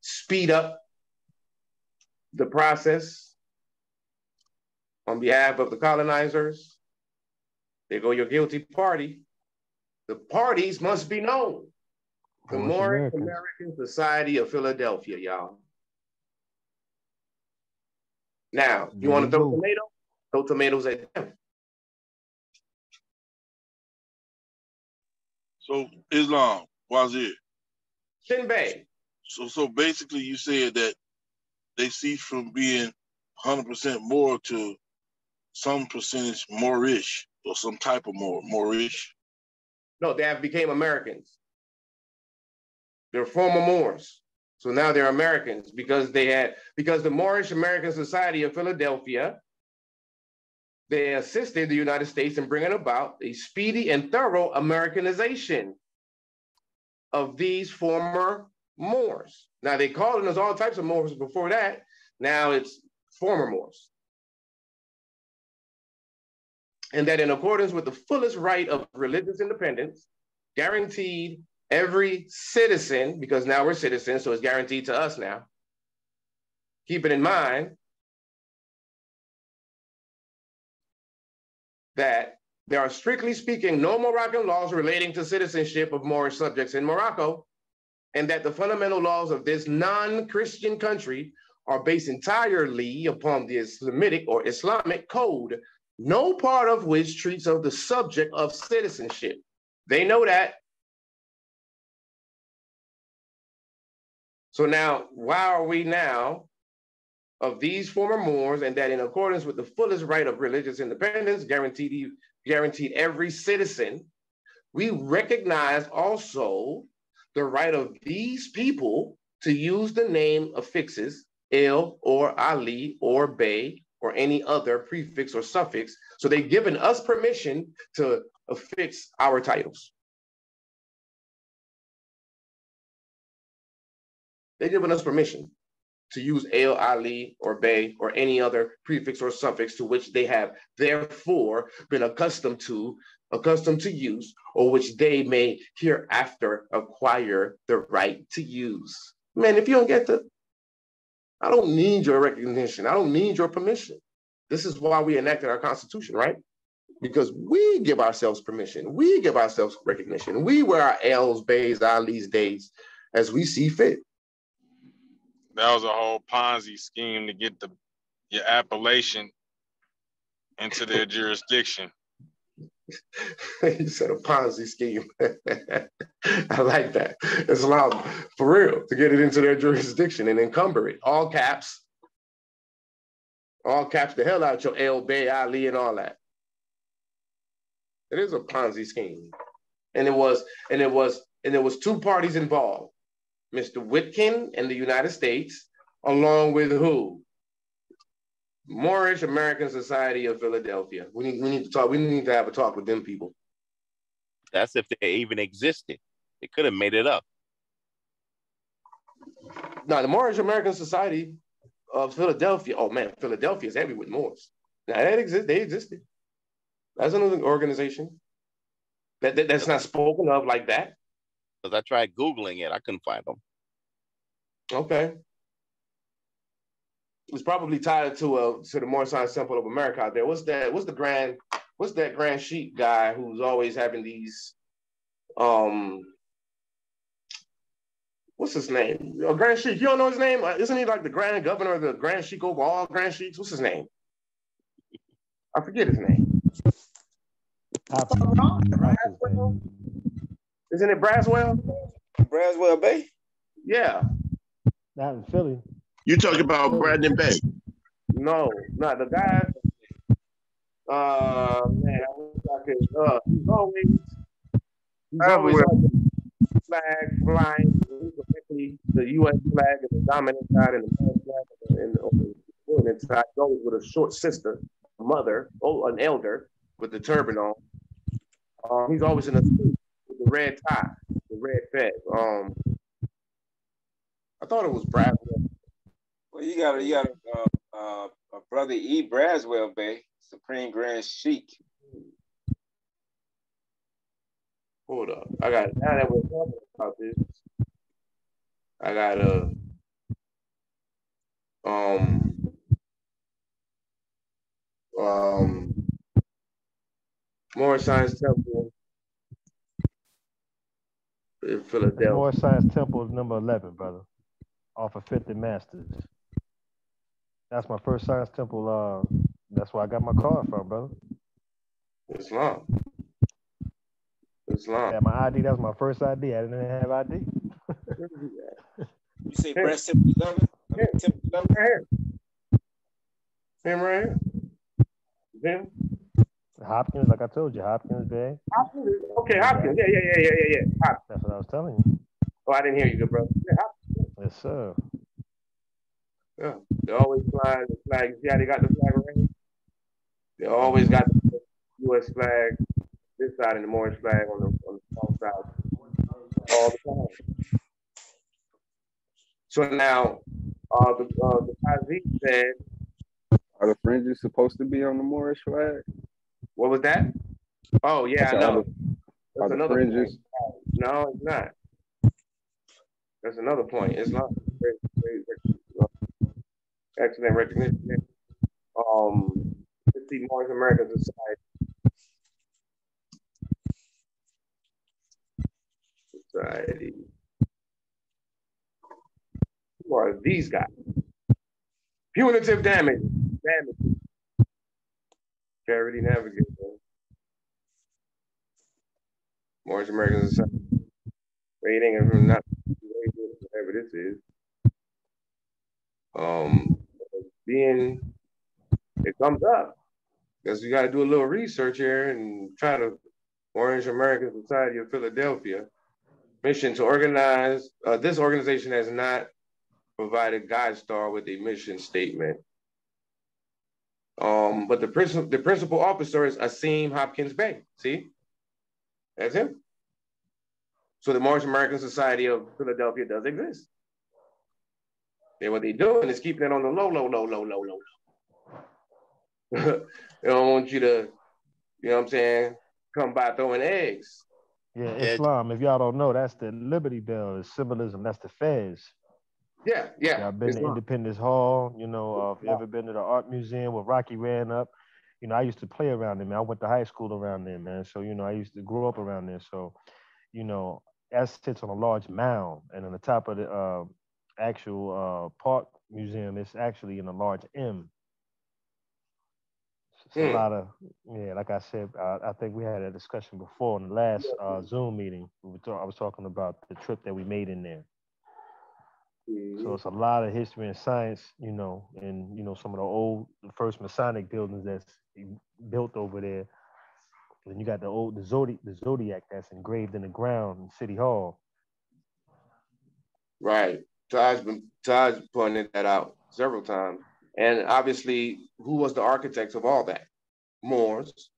speed up the process on behalf of the colonizers? There go your guilty party. The parties must be known. The Moorish American Society of Philadelphia, y'all. Now, you want to throw tomatoes? Throw tomatoes at them. So Islam, Wazir. Sinbad. So basically you said that they cease from being 100% Moor to some percentage Moorish or some type of Moorish. No, they have became Americans. They're former Moors. So now they're Americans because the Moorish American Society of Philadelphia, they assisted the United States in bringing about a speedy and thorough Americanization of these former Moors. Now they called us all types of Moors before that. Now it's former Moors. And that in accordance with the fullest right of religious independence, guaranteed every citizen, because now we're citizens, so it's guaranteed to us now. Keep it in mind that there are, strictly speaking, no Moroccan laws relating to citizenship of Moorish subjects in Morocco, and that the fundamental laws of this non-Christian country are based entirely upon the Islamic code, no part of which treats of the subject of citizenship. They know that. So now, why are we now of these former Moors, and that in accordance with the fullest right of religious independence guaranteed every citizen, we recognize also the right of these people to use the name affixes, El or Ali or Bey or any other prefix or suffix. So they've given us permission to affix our titles. They've given us permission to use El, Ali, or Bey, or any other prefix or suffix to which they have therefore been accustomed to use, or which they may hereafter acquire the right to use. Man, if you don't get I don't need your recognition. I don't need your permission. This is why we enacted our Constitution, right? Because we give ourselves permission. We give ourselves recognition. We wear our L's, Bays, Ali's days as we see fit. That was a whole Ponzi scheme to get your appellation into their jurisdiction. You said a Ponzi scheme. I like that. It's allowed for real to get it into their jurisdiction and encumber it. All caps. All caps the hell out your El, Bay, Ali, and all that. It is a Ponzi scheme. And it was two parties involved. Mr. Whitkin and the United States, along with who? Moorish American Society of Philadelphia. We need to talk. We need to have a talk with them people. That's if they even existed. They could have made it up. No, the Moorish American Society of Philadelphia. Oh man, Philadelphia is heavy with Moors. Now that exists. They existed. That's another organization. That's not spoken of like that. Because I tried Googling it, I couldn't find them. Okay. It's probably tied to the Moorish Temple of America out there. What's that Grand Sheik guy who's always having these what's his name? Grand Sheik. You don't know his name? Isn't he like the Grand Governor of the Grand Sheik over all Grand Sheiks? What's his name? I forget his name. Isn't it Braswell? Braswell Bay? Yeah. Not in Philly. You talking about Brandon Bay? No, not the guy. Man, I wish I could. He's always got the flag flying, the U.S. flag and the dominant side and the man flag and on the subordinate side goes with a short sister, a mother, an elder with the turban on. He's always in a suit with the red tie, the red fez. I thought it was Braswell. Well, you got a brother E. Braswell, Bay, Supreme Grand Sheik. Hold up, I got now that we're talking about this. I got Morris Science Temple in Philadelphia. Morris Science Temple is number 11, brother, off of 50 Masters. That's my first science temple. That's where I got my card from, brother. Islam. Yeah, my ID. That was my first ID. I didn't have ID. You say breast temple 11? Temple 11? Right here. Him right here. Him. Hopkins, like I told you, Hopkins, Bay. Hopkins. Okay, Hopkins. Yeah. Hopkins. That's what I was telling you. Oh, I didn't hear you, good brother. Yeah, Hopkins. Yes, sir. Yeah, they always flying the flag. Yeah, they got the flag around. They always got the U.S. flag this side and the Morris flag on the south side all the time. So now, the Qazi said, "Are the fringes supposed to be on the Moorish flag?" What was that? Oh yeah, I know. Are the fringes? Point. No, it's not. That's another point. It's not. Excellent recognition. Let's see, Morris American Society. Who are these guys? Punitive damage. Charity Navigator. Morris American Society. Rating and not whatever this is. It comes up because you got to do a little research here and try to Orange American Society of Philadelphia mission to organize. This organization has not provided GuideStar with a mission statement. But the principal officer is Asim Hopkins Bey. See, that's him. So the Morris American Society of Philadelphia does exist. And what they're doing is keeping it on the low. They don't want you to, you know what I'm saying, come by throwing eggs. Yeah, Islam, if y'all don't know, that's the Liberty Bell, the symbolism, that's the Fez. Yeah. I've been to Independence Hall, you know, if you ever been to the art museum where Rocky ran up, you know, I used to play around there, man. I went to high school around there, man. So, you know, I used to grow up around there. So, you know, that sits on a large mound, and on the top of the actual park museum, it's actually in a large M. It's a lot of, like I said, I think we had a discussion before in the last Zoom meeting. I was talking about the trip that we made in there. So it's a lot of history and science, you know, and, you know, some of the first Masonic buildings that's built over there. And you got the Zodiac that's engraved in the ground in City Hall. Right. Taj pointed that out several times. And obviously, who was the architects of all that? Moors.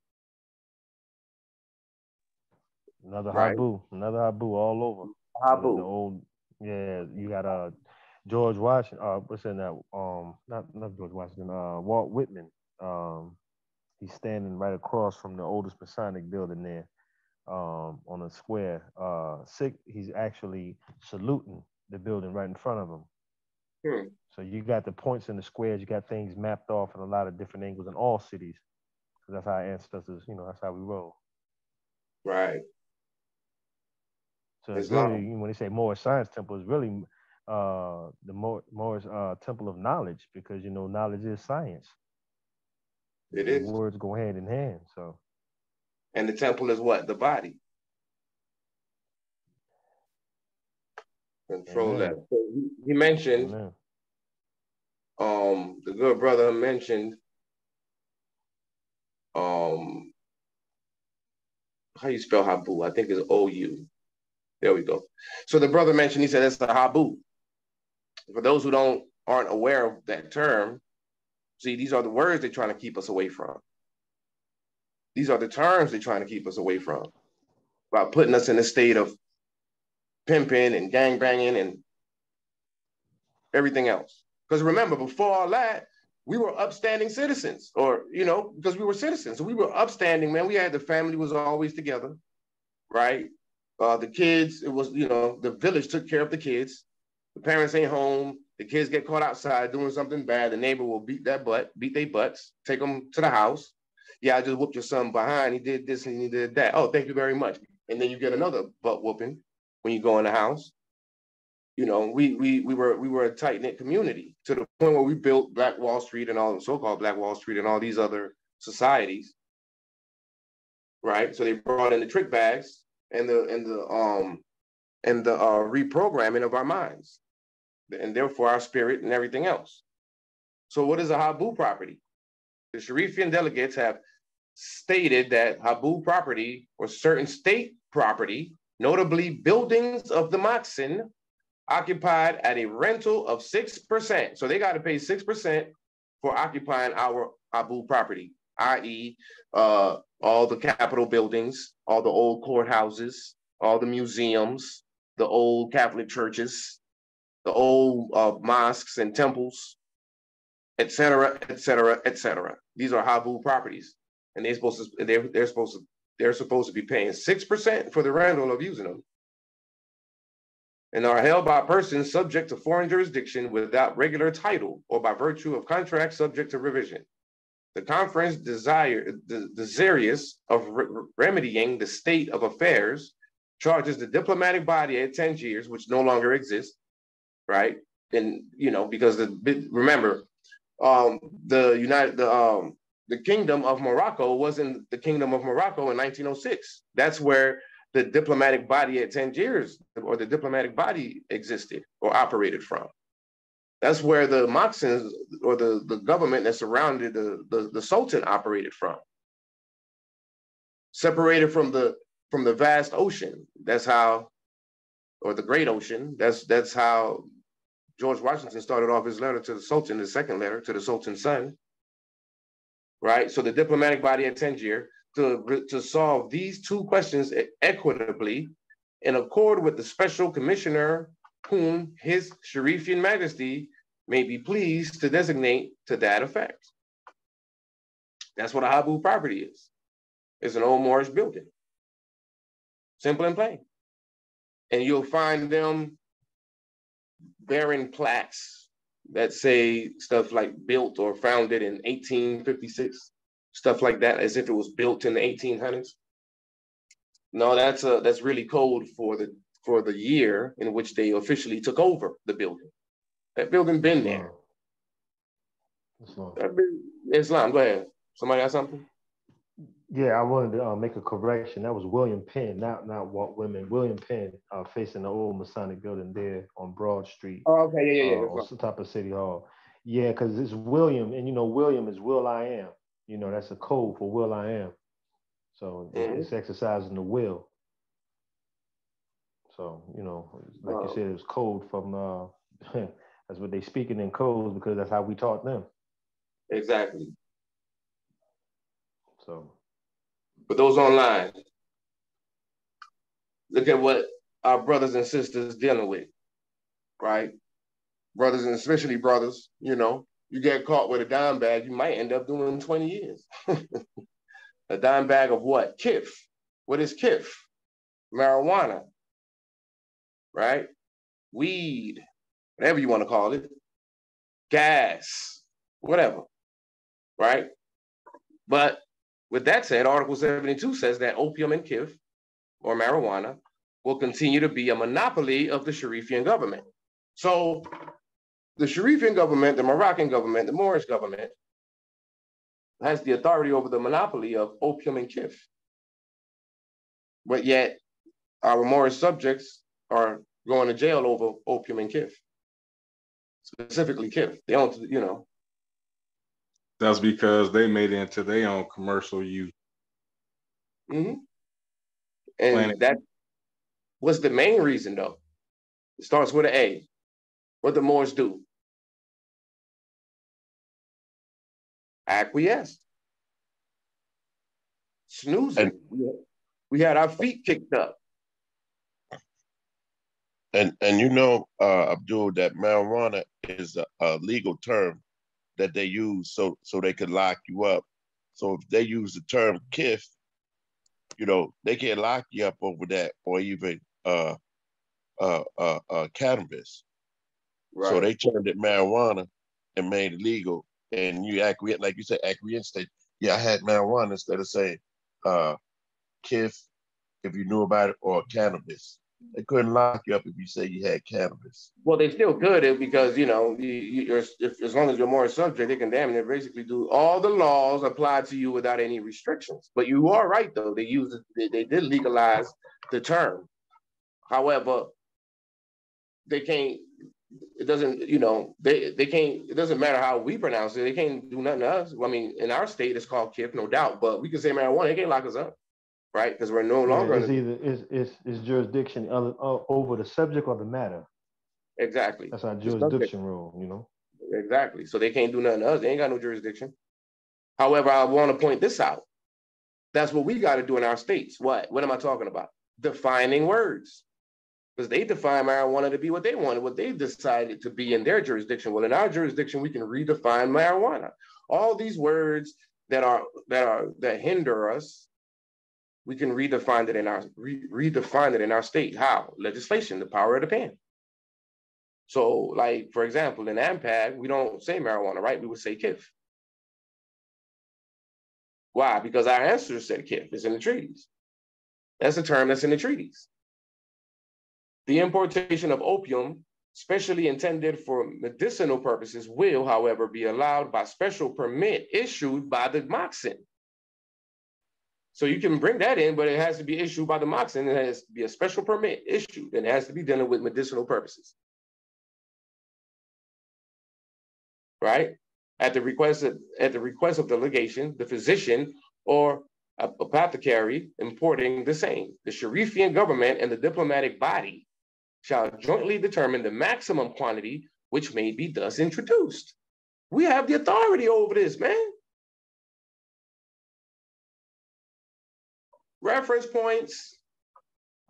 Another Habu all over. Habu. The old, you got George Washington, what's in that? Not George Washington, Walt Whitman. He's standing right across from the oldest Masonic building there, on a square. He's actually saluting the building right in front of him. So you got the points in the squares, you got things mapped off in a lot of different angles in all cities. That's how our ancestors, you know, that's how we roll. Right. So it's really, when they say Moorish Science Temple, it's really the Moorish Temple of Knowledge, because, you know, knowledge is science. It is. Words go hand in hand. So. And the temple is what? The body. Control that. So he mentioned, the good brother mentioned how you spell Habu? I think it's O-U. There we go. So the brother mentioned, he said it's a Habu. For those who aren't aware of that term, see, these are the words they're trying to keep us away from. These are the terms they're trying to keep us away from, by putting us in a state of pimping and gangbanging and everything else. Because remember, before all that, we were upstanding citizens, or, because we were citizens. So we were upstanding, man. We had, the family was always together, right? The kids, it was, the village took care of the kids. The parents ain't home. The kids get caught outside doing something bad. The neighbor will beat their butts, take them to the house. Yeah, I just whooped your son behind. He did this and he did that. Oh, thank you very much. And then you get another butt whooping when you go in the house. We were a tight-knit community, to the point where we built Black Wall Street and all, so-called Black Wall Street, and all these other societies, right? So they brought in the trick bags and the reprogramming of our minds, and therefore our spirit and everything else. So what is a Habu property? The Sharifian delegates have stated that Habu property, or certain state property, notably buildings of the Moxen, occupied at a rental of 6%. So they got to pay 6% for occupying our Habu property, i.e., all the Capitol buildings, all the old courthouses, all the museums, the old Catholic churches, the old mosques and temples, et cetera, et cetera, et cetera. These are Habu properties, and they're supposed to be paying 6% for the rental of using them, and are held by persons subject to foreign jurisdiction without regular title, or by virtue of contract subject to revision. The conference desirous of remedying the state of affairs charges the diplomatic body at 10 years, which no longer exists, right? And because remember, the Kingdom of Morocco wasn't the Kingdom of Morocco in 1906. That's where the diplomatic body at Tangiers, or the diplomatic body, existed or operated from. That's where the Moxens, or the government that surrounded the Sultan, operated from. Separated from the vast ocean. That's how, or the great ocean. That's how George Washington started off his letter to the Sultan, the second letter to the Sultan's son. Right? So the diplomatic body at Tangier, to solve these two questions equitably, in accord with the special commissioner whom His Sharifian Majesty may be pleased to designate to that effect. That's what a Habu property is. It's an old Moorish building. Simple and plain. And you'll find them bearing plaques that say stuff like built or founded in 1856, stuff like that, as if it was built in the 1800s. No, that's really code for the year in which they officially took over the building. That building been there. Islam, go ahead. Somebody got something? Yeah, I wanted to make a correction. That was William Penn, not Walt Whitman. William Penn, facing the old Masonic building there on Broad Street. Oh, okay, yeah. On some type of City Hall. Yeah, because it's William, and William is Will I Am. That's a code for Will I Am. So it's exercising the will. So, like you said, it was code from, that's what they speaking in codes, because that's how we taught them. Exactly. So. For those online, look at what our brothers and sisters dealing with, right? Brothers, and especially brothers, you get caught with a dime bag, you might end up doing 20 years. A dime bag of what? Kif. What is kif? Marijuana, right? Weed, whatever you want to call it. Gas, whatever, right? But with that said, Article 72 says that opium and kif, or marijuana, will continue to be a monopoly of the Sharifian government. So the Sharifian government, the Moroccan government, the Moorish government, has the authority over the monopoly of opium and kif. But yet, our Moorish subjects are going to jail over opium and kif. Specifically kif. They don't, That's because they made it into their own commercial use. Mm-hmm. And that was the main reason, though. It starts with an A. What the Moors do? Acquiesce. Snoozing. We had our feet kicked up. And you know, Abdul, that marijuana is a legal term that they use so they could lock you up. So if they use the term KIF, you know, they can lock you up over that, or even cannabis. Right. So they turned it marijuana and made it legal. And you acquiesce, like you said, acquiesce that, yeah, I had marijuana instead of saying KIF, if you knew about it, or cannabis. They couldn't lock you up if you say you had cannabis. Well, they still could, because, you know, as long as you're more subject, they can damn near basically do all the laws apply to you without any restrictions. But you are right, though. They did legalize the term. However, they can't, it doesn't, you know, they can't, it doesn't matter how we pronounce it. They can't do nothing to us. I mean, in our state, it's called KIF, no doubt, but we can say marijuana, they can't lock us up, right? Because we're no longer. It's either, it's jurisdiction over the subject or the matter. Exactly. That's our jurisdiction rule, you know? Exactly. So they can't do nothing to us. They ain't got no jurisdiction. However, I want to point this out. That's what we got to do in our states. What am I talking about? Defining words. Because they define marijuana to be what they wanted, what they decided to be in their jurisdiction. Well, in our jurisdiction, we can redefine marijuana. All these words that hinder us, we can redefine it in our state. How? Legislation, the power of the pen. So, like, for example, in AMPAG, we don't say marijuana, right? We would say KIF. Why? Because our ancestors said KIF. It's in the treaties. That's a term that's in the treaties. The importation of opium, specially intended for medicinal purposes, will, however, be allowed by special permit issued by the Moxin. So you can bring that in, but it has to be issued by the Moxin. It has to be a special permit issued, and it has to be dealing with medicinal purposes. Right? At the request of the legation, the physician or apothecary importing the same, the Sharifian government and the diplomatic body shall jointly determine the maximum quantity which may be thus introduced. We have the authority over this, man. Reference points.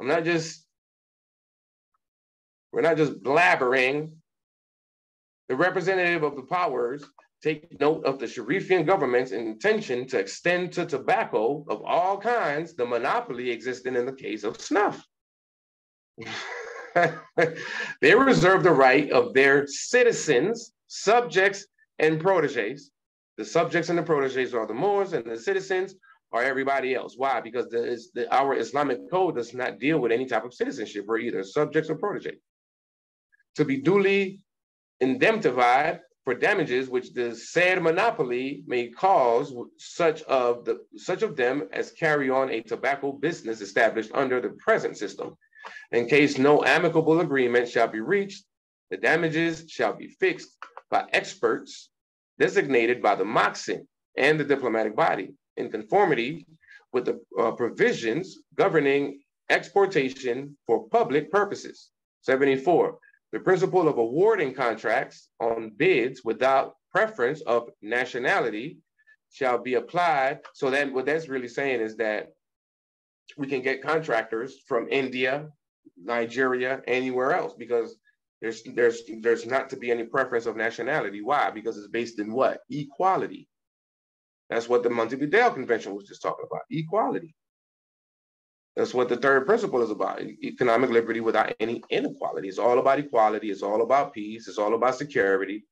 We're not just blabbering. The representative of the powers take note of the Sharifian government's intention to extend to tobacco of all kinds the monopoly existing in the case of snuff. They reserve the right of their citizens, subjects, and proteges. The subjects and the proteges are the Moors, and the citizens are everybody else. Why? Because our Islamic code does not deal with any type of citizenship. We're either subjects or proteges. To be duly indemnified for damages which the said monopoly may cause such of them as carry on a tobacco business established under the present system. In case no amicable agreement shall be reached, the damages shall be fixed by experts designated by the Moxin and the diplomatic body in conformity with the provisions governing exportation for public purposes. 74. The principle of awarding contracts on bids without preference of nationality shall be applied. So that what that's really saying is that we can get contractors from India, Nigeria, anywhere else, because there's not to be any preference of nationality. Why? Because it's based in what? Equality. That's what the Montevideo Convention was just talking about, equality. That's what the third principle is about, economic liberty without any inequality. It's all about equality. It's all about peace. It's all about security.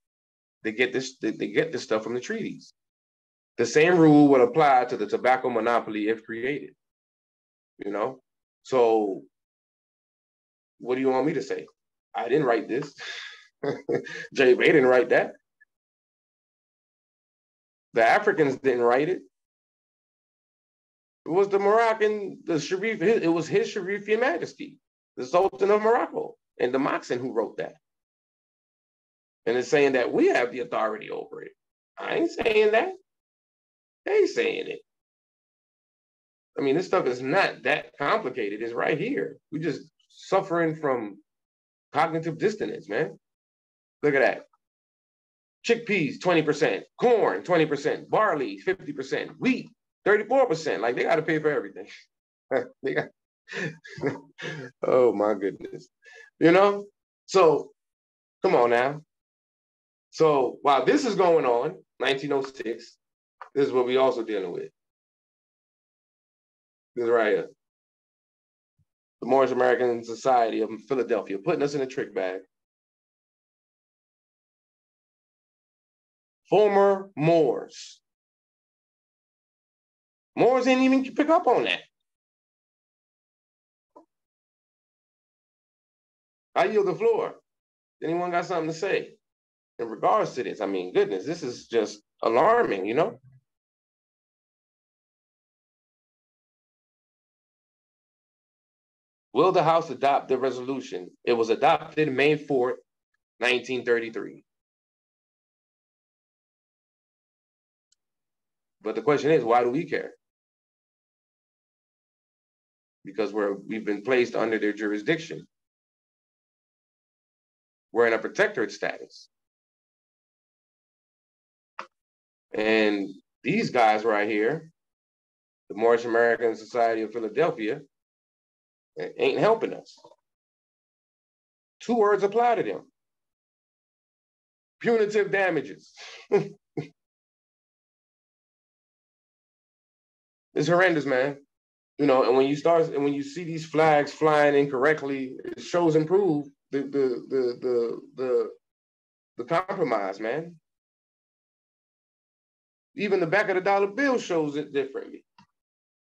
They get this stuff from the treaties. The same rule would apply to the tobacco monopoly if created, you know? So what do you want me to say? I didn't write this. Jay Bay didn't write that. The Africans didn't write it. It was the Moroccan, the Sharif, it was his Sharifian Majesty, the Sultan of Morocco, and the Moxin who wrote that. And it's saying that we have the authority over it. I ain't saying that. They saying it. I mean, this stuff is not that complicated. It's right here. We just suffering from cognitive dissonance, man. Look at that. Chickpeas, 20%. Corn, 20%. Barley, 50%. Wheat, 34%. Like, they got to pay for everything. They got... Oh, my goodness. You know? So, come on now. So, while this is going on, 1906, this is what we also dealing with. This is right here. The Moorish American Society of Philadelphia, putting us in a trick bag. Former Moors. Moors didn't even pick up on that. I yield the floor. Anyone got something to say in regards to this? I mean, goodness, this is just alarming, you know? Will the House adopt the resolution? It was adopted May 4th, 1933. But the question is, why do we care? Because we've been placed under their jurisdiction. We're in a protectorate status. And these guys right here, the Moorish American Society of Philadelphia, ain't helping us. Two words apply to them. Punitive damages. It's horrendous, man. You know, and when you see these flags flying incorrectly, it shows and proves the compromise, man. Even the back of the dollar bill shows it differently.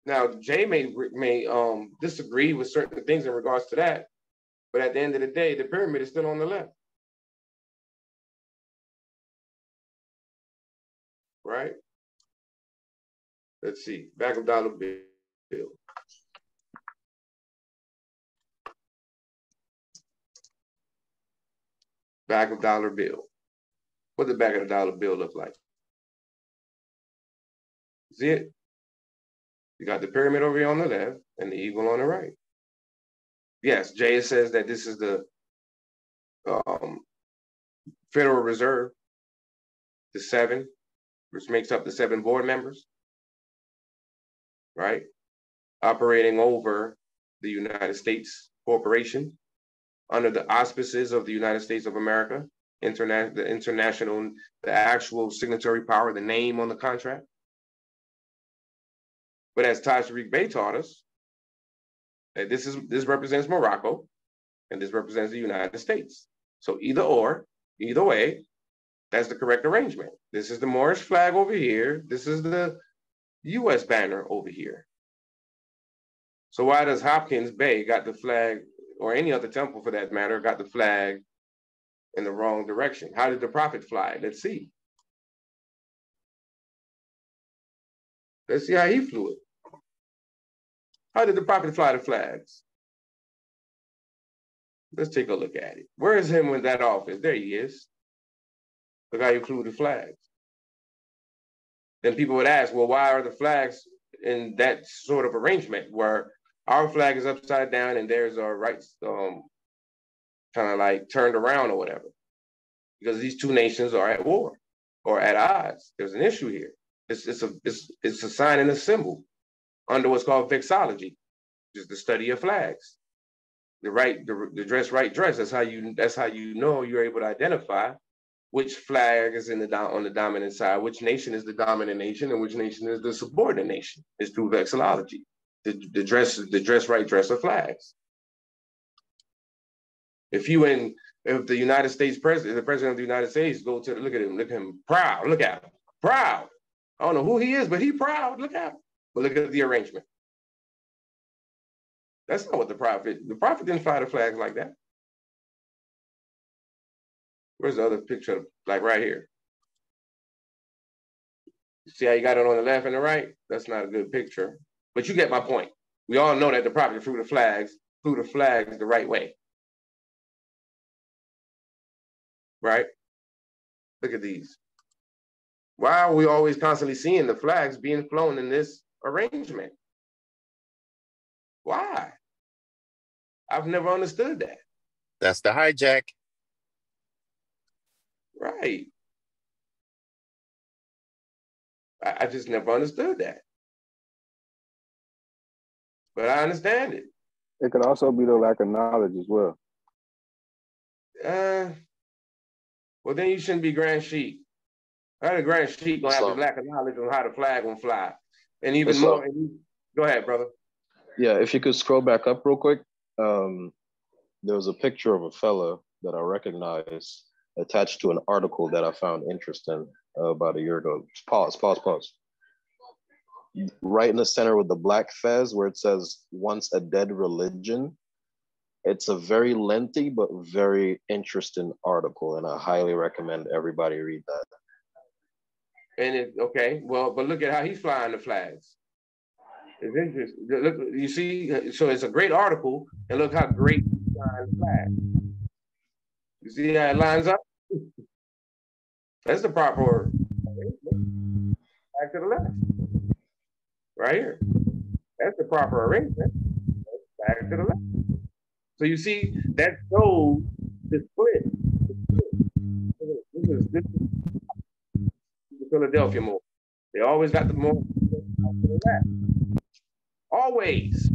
Now, Jay may disagree with certain things in regards to that, but at the end of the day, the pyramid is still on the left. Right? Let's see, back of dollar bill. Back of dollar bill. What the back of the dollar bill look like? See it? You got the pyramid over here on the left and the eagle on the right. Yes, Jay says that this is the Federal Reserve, the 7, which makes up the 7 board members, right? Operating over the United States corporation under the auspices of the United States of America, the actual signatory power, the name on the contract. But as Tashriq Bey taught us, that this represents Morocco and this represents the United States. So either way, that's the correct arrangement. This is the Moorish flag over here. This is the US banner over here. So why does Hopkins Bay got the flag, or any other temple for that matter, got the flag in the wrong direction? How did the prophet fly? Let's see. Let's see how he flew it. How did the prophet fly the flags? Let's take a look at it. Where is him in that office? There he is. Look how he flew the flags. Then people would ask, well, why are the flags in that sort of arrangement where our flag is upside down and theirs are right, kind of like turned around or whatever? Because these two nations are at war or at odds. There's an issue here. It's a sign and a symbol under what's called vexillology, which is the study of flags. The dress right dress. That's how you know you're able to identify which flag is on the dominant side, which nation is the dominant nation, and which nation is the subordinate nation. It's through vexillology. The dress right dress of flags. If the United States president, the president of the United States, look at him, proud, look at him, proud. I don't know who he is, but he proud, look at him. But look at the arrangement. That's not what the prophet didn't fly the flags like that. Where's the other picture? Like right here. See how you got it on the left and the right? That's not a good picture. But you get my point. We all know that the prophet flew the flags the right way. Right? Look at these. Why are we always constantly seeing the flags being flown in this arrangement? Why? I've never understood that. That's the hijack. Right. I just never understood that. But I understand it. It could also be the lack of knowledge as well. Well, then you shouldn't be Grand Sheik. How the Grand Sheik gonna have the lack of knowledge on how the flag gonna fly? And even more, go ahead, brother. Yeah, if you could scroll back up real quick. There was a picture of a fella that I recognize attached to an article that I found interesting about a year ago. Pause. Right in the center with the black fez where it says, once a dead religion. It's a very lengthy, but very interesting article. And I highly recommend everybody read that. And okay, well, but look at how he's flying the flags. It's interesting. Look, you see, so it's a great article, and look how great he's flying the flag. You see how it lines up? That's the proper arrangement. Back to the left. Right here. That's the proper arrangement. Back to the left. So you see, that shows the split. This is the Philadelphia more. They always got the more to the left. Always.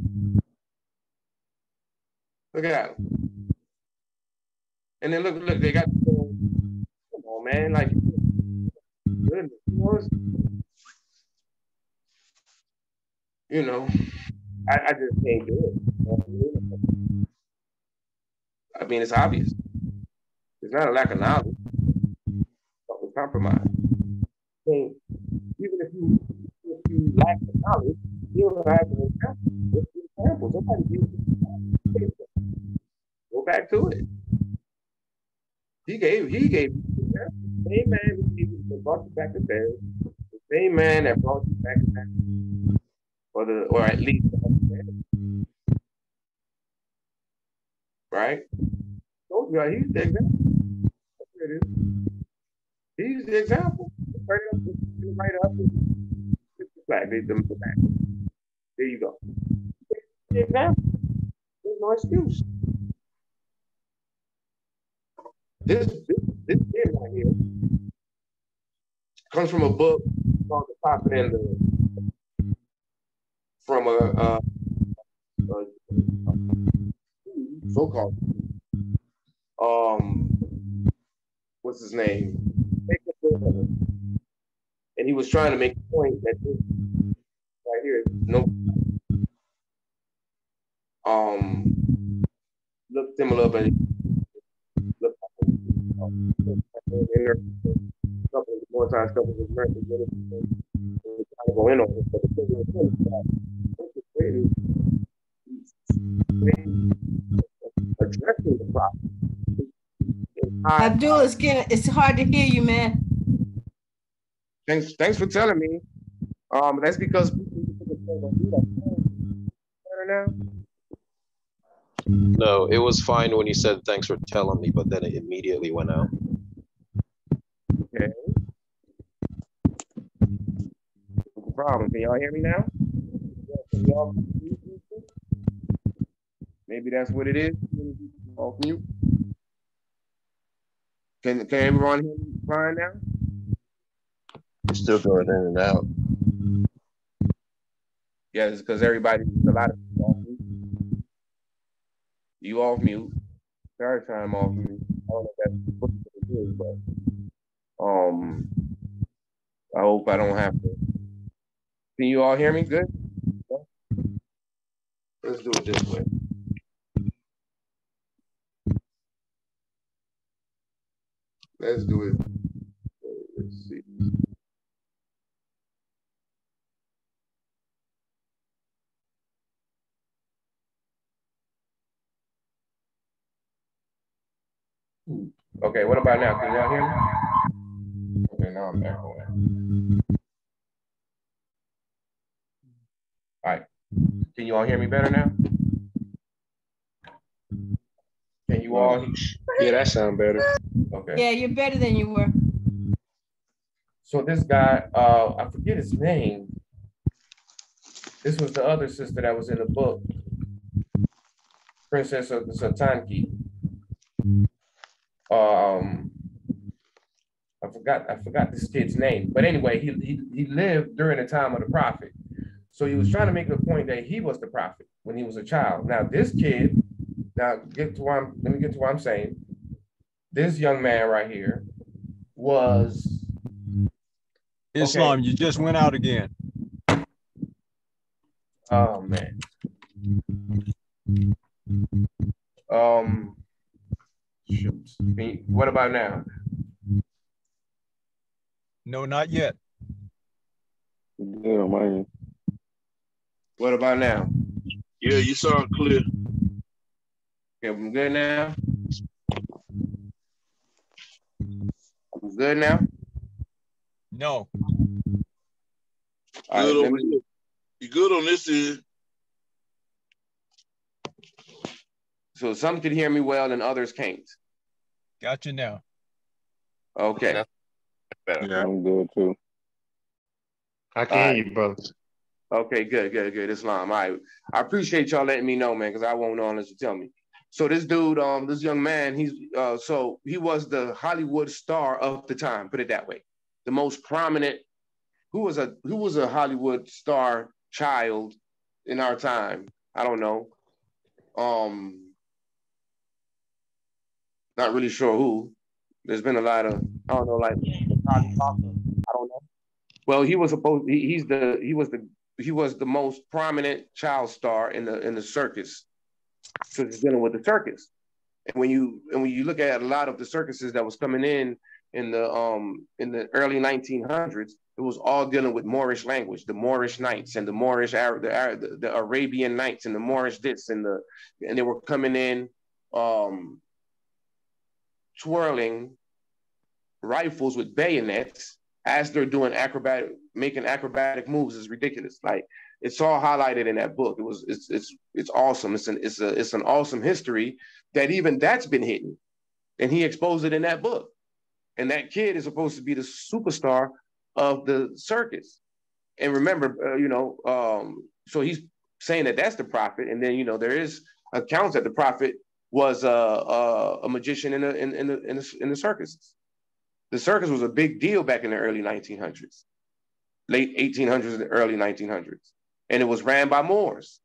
Look at them. And then look, they got, come on, man, like, goodness, you know, I just can't do it. I mean, it's obvious. It's not a lack of knowledge, but it's compromise. I mean, even if you lack the knowledge, you don't have an example. Somebody gives you an example. Go back to it. He gave the same man who brought you back to bed, the same man that brought you back to bed, or at least right? Told you, he's the example. There it is. He's the example. Right up, the flag. There you go. The example. There's no excuse. This kid right here comes from a book called The Propaganda, from a so-called what's his name? And he was trying to make a point that this right here is no look similar, but look more times stuff with American to go in on it. But the thing is addressing the problem. Abdul, it's hard to hear you, man. Thanks for telling me. That's because better now. No, it was fine when you said thanks for telling me, but then it immediately went out. Okay. No problem. Can y'all hear me now? Maybe that's what it is. Off mute. Can everyone hear me fine now? You're still going in and out. Yeah, it's because everybody's a lot of people off mute. You off mute. Third time off mute. I don't know if that's what it is, but I hope I don't have to. Can you all hear me good? Let's do it this way. Let's do it. Let's see. Okay, what about now? Can y'all hear me? Okay, now I'm back on. All right. Can you all hear me better now? Can you all? Yeah, that sounds better. Okay. Yeah, you're better than you were. So this guy, I forget his name. This was the other sister that was in the book, Princess of the Satanki. I forgot this kid's name, but anyway, he lived during the time of the prophet. So he was trying to make the point that he was the prophet when he was a child. Now this kid, let me get to what I'm saying. This young man right here was Islam. Okay. You just went out again. Oh man. Shoot. What about now? No, not yet. Good on my end. What about now? Yeah, you sound clear. Okay, I'm good now. I'm good now. No. Good over here. You good on this end? So some could hear me well and others can't. Gotcha now. Okay. That's better. Yeah, I'm good too. I can hear you, brother. Okay, good. Islam. All right. I appreciate y'all letting me know, man, because I won't know unless you tell me. So this dude, this young man, so he was the Hollywood star of the time, put it that way. The most prominent, who was a Hollywood star child in our time? I don't know. Not really sure who. There's been a lot of, I don't know, like I don't know. Well, he was the most prominent child star in the circus. So he's dealing with the circus. And when you look at a lot of the circuses that was coming in the early 1900s, it was all dealing with Moorish language, the Moorish Knights and the Moorish the Arabian Knights and the Moorish this and they were coming in twirling rifles with bayonets as they're making acrobatic moves is ridiculous. Like it's all highlighted in that book. It's awesome. It's an awesome history that even that's been hidden, and he exposed it in that book. And that kid is supposed to be the superstar of the circus. And remember, so he's saying that that's the prophet, and then there is accounts that the prophet was a magician in the circuses. The circus was a big deal back in the early 1900s, late 1800s and early 1900s. And it was ran by Moors.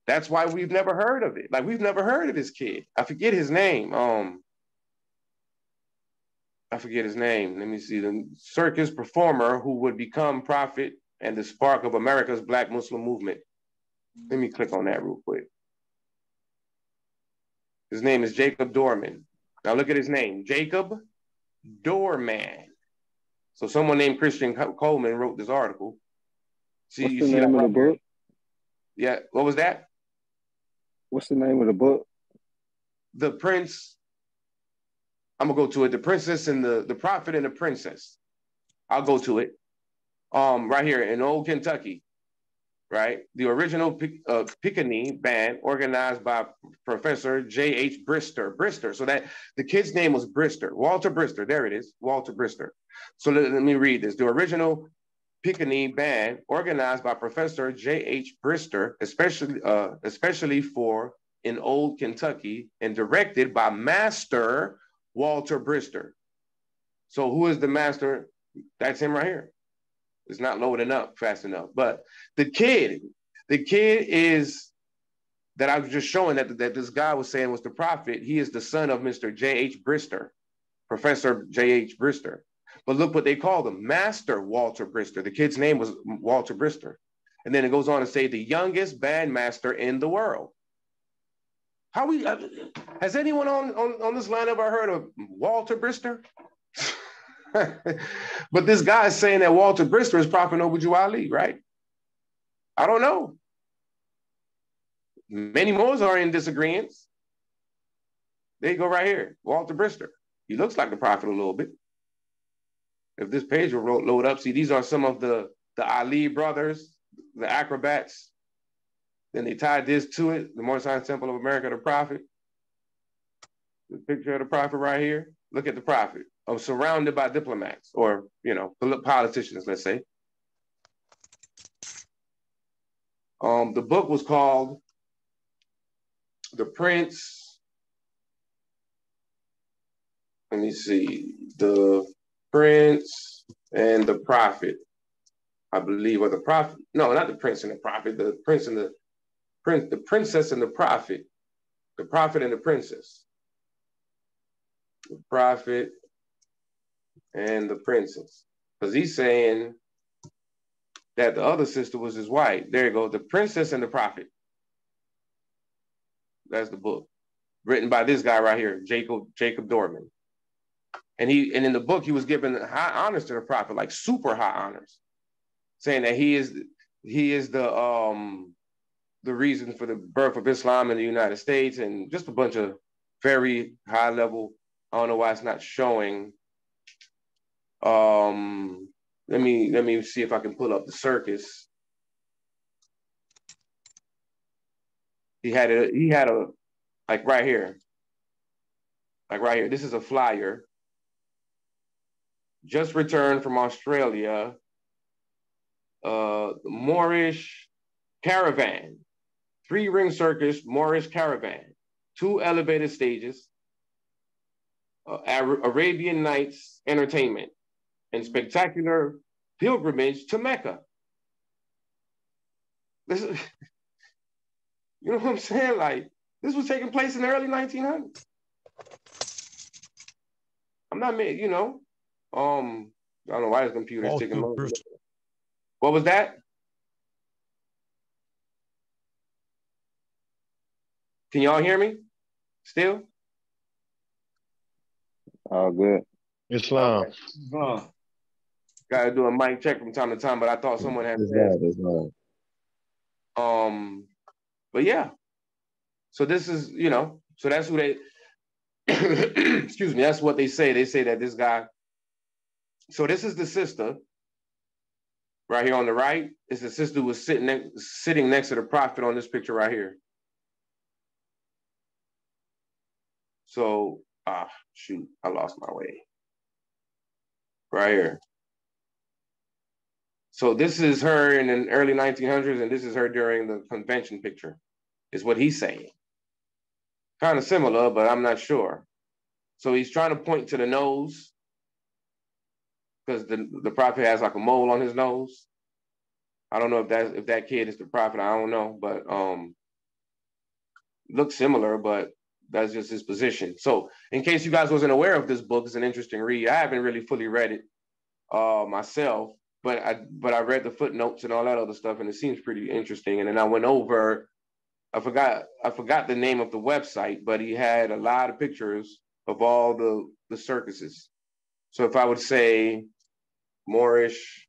That's why we've never heard of it. Like, we've never heard of this kid. I forget his name. Let me see. The circus performer who would become prophet and the spark of America's Black Muslim movement. Let me click on that real quick. His name is Jacob Dorman. Now look at his name, Jacob Dorman. So someone named Christian Coleman wrote this article. What's the name of the book? Yeah, what was that? What's the name of the book? The Prince. I'm gonna go to it. The Princess and the Prophet and the Princess. I'll go to it. Right here in Old Kentucky, right? The original Pickaninny band organized by Professor J.H. Brister. So that the kid's name was Brister, Walter Brister. There it is, Walter Brister. So let me read this. The original Pickaninny band organized by Professor J.H. Brister, especially for in Old Kentucky, and directed by Master Walter Brister. So who is the master? That's him right here. It's not loading up fast enough. But the kid is that I was just showing that this guy was saying was the prophet. He is the son of Mr. J.H. Brister, Professor J.H. Brister. But look what they called him, Master Walter Brister. The kid's name was Walter Brister. And then it goes on to say the youngest bandmaster in the world. Has anyone on this line ever heard of Walter Brister? But this guy is saying that Walter Brister is Prophet Nobuju Ali, right? I don't know. Many more are in disagreement. There you go right here, Walter Brister. He looks like the prophet a little bit. If this page will load up, see, these are some of the Ali brothers, the acrobats. Then they tied this to it, the Moorish Temple of America, the prophet. The picture of the prophet right here. Look at the prophet. surrounded by diplomats or, politicians, let's say. The book was called The Prince. Let me see. The Prince and the Prophet, I believe, or the Prophet. No, not the Prince and the Prophet. The Prince and the Princess and the Prophet. The Prophet and the Princess. The Prophet and the Princess. Because he's saying that the other sister was his wife. There you go. The Princess and the Prophet. That's the book. Written by this guy right here, Jacob Dorman. And in the book, he was given high honors to the Prophet, like super high honors, saying that he is the reason for the birth of Islam in the United States, and just a bunch of very high level. I don't know why it's not showing. Let me see if I can pull up the circus. He had a like right here. This is a flyer. Just returned from Australia. The Moorish Caravan. 3-ring circus, Moorish Caravan. 2 elevated stages. Arabian Nights entertainment. And spectacular pilgrimage to Mecca. This is, you know what I'm saying? Like, this was taking place in the early 1900s. I'm not, I don't know why this computer is taking long. What was that? Can y'all hear me? Still? All good. Islam. Okay. Gotta do a mic check from time to time, but I thought someone had said. But yeah. So this is, so that's who they excuse me, that's what they say. They say that this guy. So this is the sister. Right here on the right is the sister who was sitting next to the Prophet on this picture right here. So, shoot, I lost my way. Right here. So this is her in the early 1900s, and this is her during the convention picture, is what he's saying. Kind of similar, but I'm not sure. So he's trying to point to the nose, because the Prophet has like a mole on his nose. I don't know if that kid is the Prophet. I don't know, but looks similar, but that's just his position. So in case you guys wasn't aware of this book, it's an interesting read. I haven't really fully read it myself, but I read the footnotes and all that other stuff, and it seems pretty interesting. And then I went over, I forgot the name of the website, but he had a lot of pictures of all the circuses. So if I would say Moorish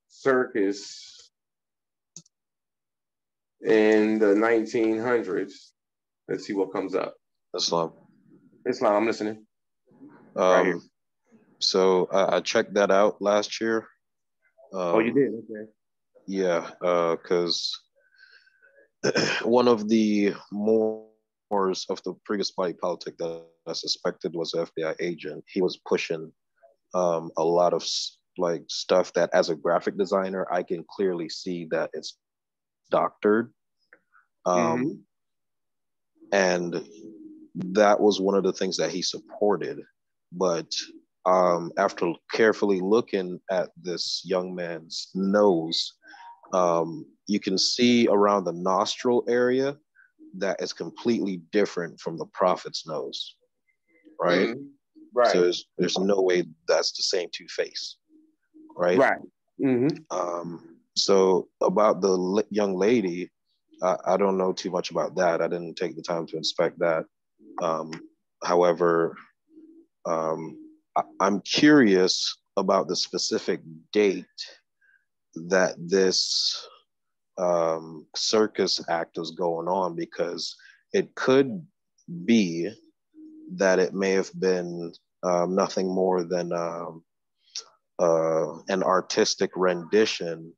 circus in the 1900s, let's see what comes up. Islam, I'm listening. Right here. So I checked that out last year. Oh, you did? Okay. Yeah, because one of the Moors of the previous body politic that I suspected was an FBI agent, he was pushing a lot of like stuff that as a graphic designer, I can clearly see that it's doctored. And that was one of the things that he supported. But after carefully looking at this young man's nose, you can see around the nostril area that is completely different from the Prophet's nose, right? Right. So there's no way that's the same two-face, right? Right. So about the young lady, I don't know too much about that. I didn't take the time to inspect that. However, I'm curious about the specific date that this circus act is going on, because it could be that it may have been nothing more than an artistic rendition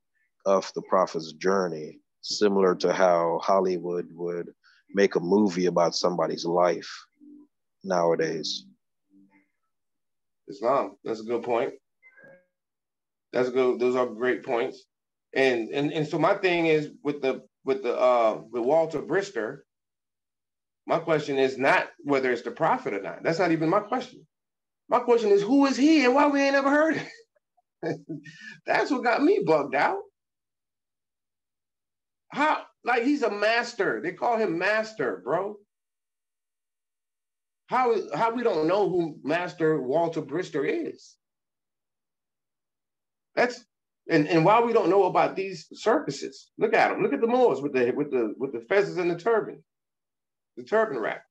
of the Prophet's journey, similar to how Hollywood would make a movie about somebody's life nowadays. Islam. That's a good point. That's good. Those are great points. And so my thing is with Walter Brister, my question is not whether it's the prophet or not. That's not even my question. My question is who is he and why we ain't ever heard it? That's what got me bugged out. How, like, he's a master. They call him master, bro. How we don't know who Master Walter Brister is? That's and why we don't know about these circuses. Look at them. Look at the Moors with the fezzes and the turban wrap,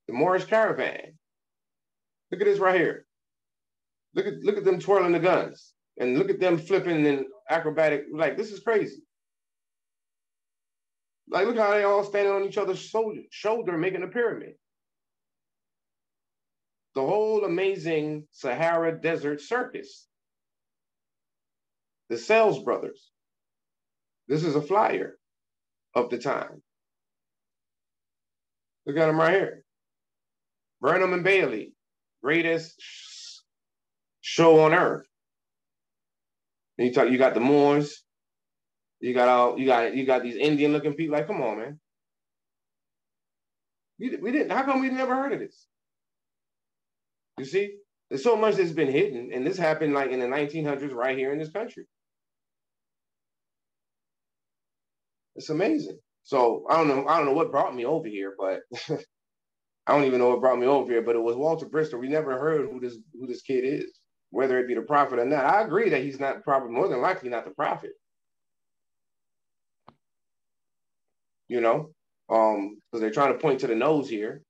the Moorish caravan. Look at this right here. Look at them twirling the guns, and look at them flipping and acrobatic. Like, this is crazy. Like, look how they all standing on each other's shoulder making a pyramid. The whole amazing Sahara Desert Circus. The Sales Brothers. This is a flyer of the time. Look at them right here. Burnham and Bailey, greatest show on earth. And you got the Moors. You got these Indian looking people. Like, come on, man. We didn't. How come we never heard of this? You see, there's so much that's been hidden, and this happened like in the 1900s right here in this country. It's amazing. So I don't know what brought me over here, but I don't even know what brought me over here. But it was Walter Brister. We never heard who this kid is, whether it be the prophet or not. I agree that he's not the prophet. More than likely, not the prophet. You know, because they're trying to point to the nose here,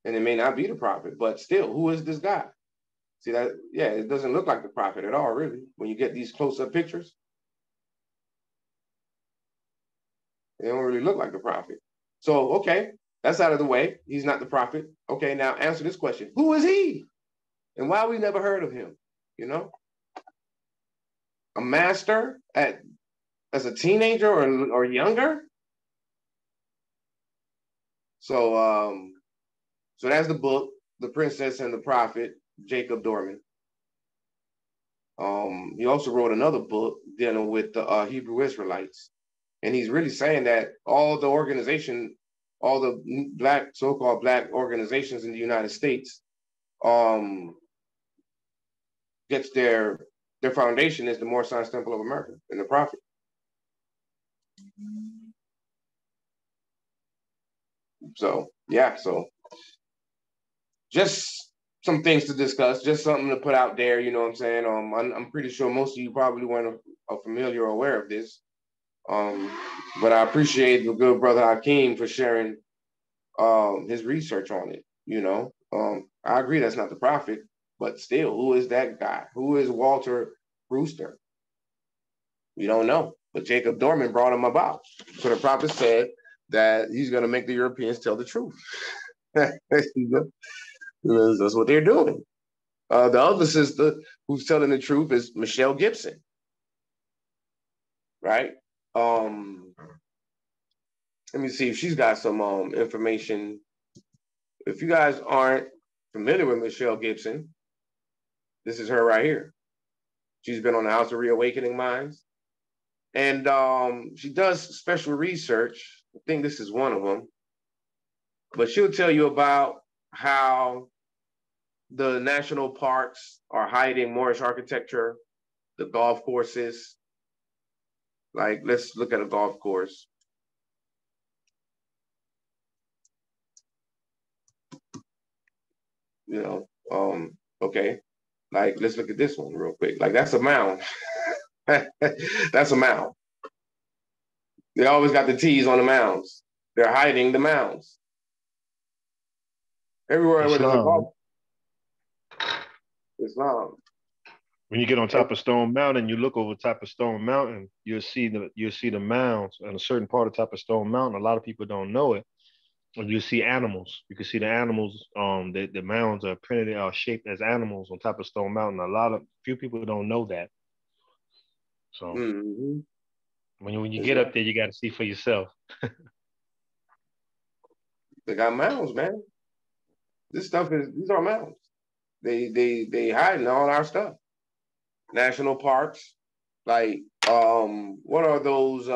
and it may not be the prophet. But still, who is this guy? See that? Yeah, it doesn't look like the prophet at all, really. When you get these close-up pictures, they don't really look like the prophet. So, okay, that's out of the way. He's not the prophet. Okay, now answer this question. Who is he? And why we never heard of him? You know? A master as a teenager or younger? So so that's the book, The Princess and the Prophet, Jacob Dorman. He also wrote another book dealing with the Hebrew Israelites. And he's really saying that all the so-called black organizations in the United States, gets their foundation is the Moorish Science Temple of America and the Prophet. So yeah, so just some things to discuss, just something to put out there. You know what I'm saying? I'm pretty sure most of you probably weren't familiar or aware of this. But I appreciate the good brother Hakeem for sharing his research on it. You know, I agree that's not the prophet, but still, who is that guy? Who is Walter Brewster? We don't know, but Jacob Dorman brought him about. So the prophet said that he's going to make the Europeans tell the truth. That's what they're doing. The other sister who's telling the truth is Michelle Gibson, right? Let me see if she's got some information. If you guys aren't familiar with Michelle Gibson, this is her right here. She's been on the House of Reawakening Minds. And she does special research. I think this is one of them. But she'll tell you about how the national parks are hiding Moorish architecture, the golf courses. Like, let's look at a golf course. You know, okay. Like, let's look at this one real quick. Like, that's a mound. That's a mound. They always got the T's on the mounds. They're hiding the mounds. Everywhere where there's a golf. Islam. When you get on top of Stone Mountain, you look over top of Stone Mountain, you'll see the mounds on a certain part of top of Stone Mountain. A lot of people don't know it. You see animals. You can see the animals. The mounds are printed, shaped as animals on top of Stone Mountain. Few people don't know that. So when you get up there, you got to see for yourself. They got mounds, man. These are mountains. They hiding all our stuff. National parks, like what are those?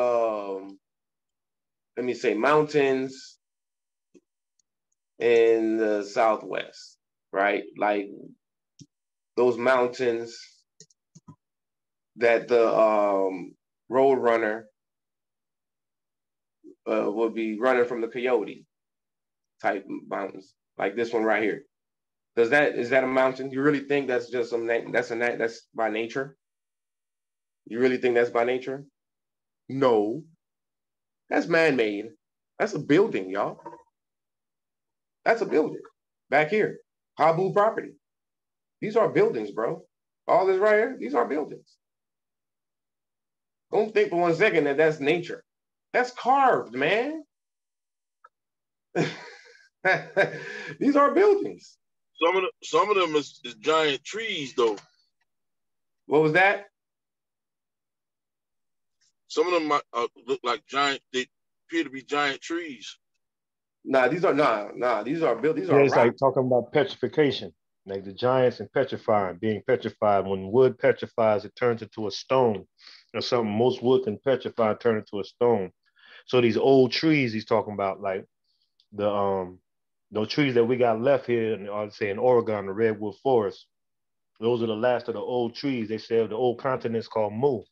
Let me say mountains in the Southwest, right? Like those mountains that the road runner would be running from the coyote type mountains, like this one right here. Is that a mountain? You really think that's just that's by nature? You really think that's by nature? No, that's man-made. That's a building, y'all. That's a building back here, Habu property. These are buildings, bro. All this right here, these are buildings. Don't think for 1 second that that's nature. That's carved, man. These are buildings. Some of them is giant trees, though. What was that? Some of them look like giant. They appear to be giant trees. These are These are built. These are it's like talking about petrification, like the giants and petrifying, being petrified. When wood petrifies, it turns into a stone or something. Most wood can petrify and turn into a stone. So these old trees he's talking about, like those trees that we got left here, I'd say in Oregon, the redwood forest. Those are the last of the old trees. They say the old continent's called Mu,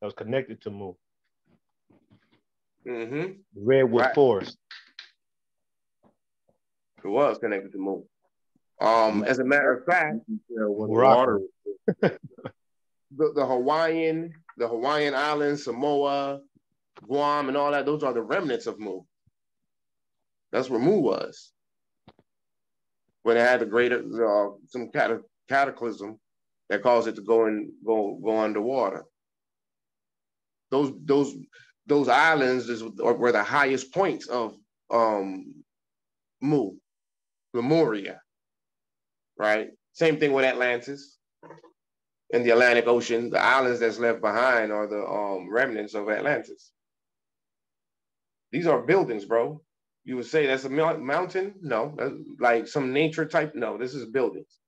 that was connected to Mu. Mm-hmm. Redwood forest. It was connected to Mu. As a matter of fact, water. the Hawaiian Islands, Samoa, Guam, and all that, those are the remnants of Mu. That's where Mu was. When it had the greater some cataclysm that caused it to go underwater. Those islands were the highest points of Mu, Lemuria, right? Same thing with Atlantis. In the Atlantic Ocean, the islands that's left behind are the remnants of Atlantis. These are buildings, bro. You would say that's a mountain? No, that's like some nature type. No, this is buildings.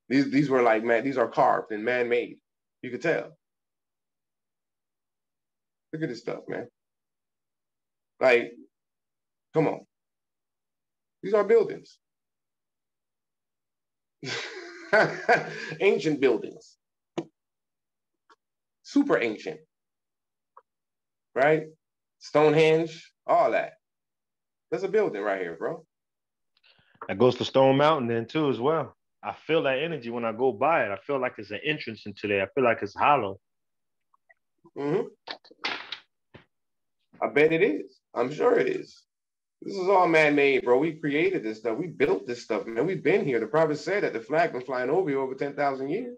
These were like, man, these are carved and man-made. You could tell. Look at this stuff, man. Like, come on. These are buildings. Ancient buildings. Super ancient. Right? Stonehenge, all that. There's a building right here, bro. That goes to Stone Mountain then too as well. I feel that energy when I go by it. I feel like it's an entrance into there. I feel like it's hollow. Mm-hmm. I bet it is. I'm sure it is. This is all man-made, bro. We created this stuff. We built this stuff, man. We've been here. The prophet said that the flag been flying over you over 10,000 years.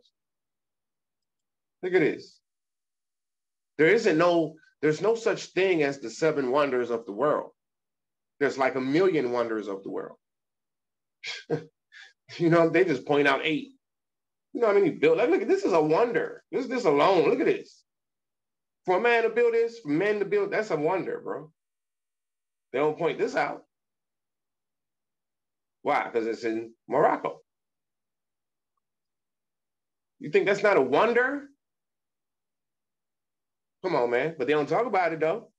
Look at this. There's no such thing as the 7 wonders of the world. There's like 1 million wonders of the world. You know, they just point out 8. You know what I mean? Built. Like, look at this is a wonder. This alone. Look at this. For a man to build this, for men to build, that's a wonder, bro. They don't point this out. Why? Because it's in Morocco. You think that's not a wonder? Come on, man. But they don't talk about it, though.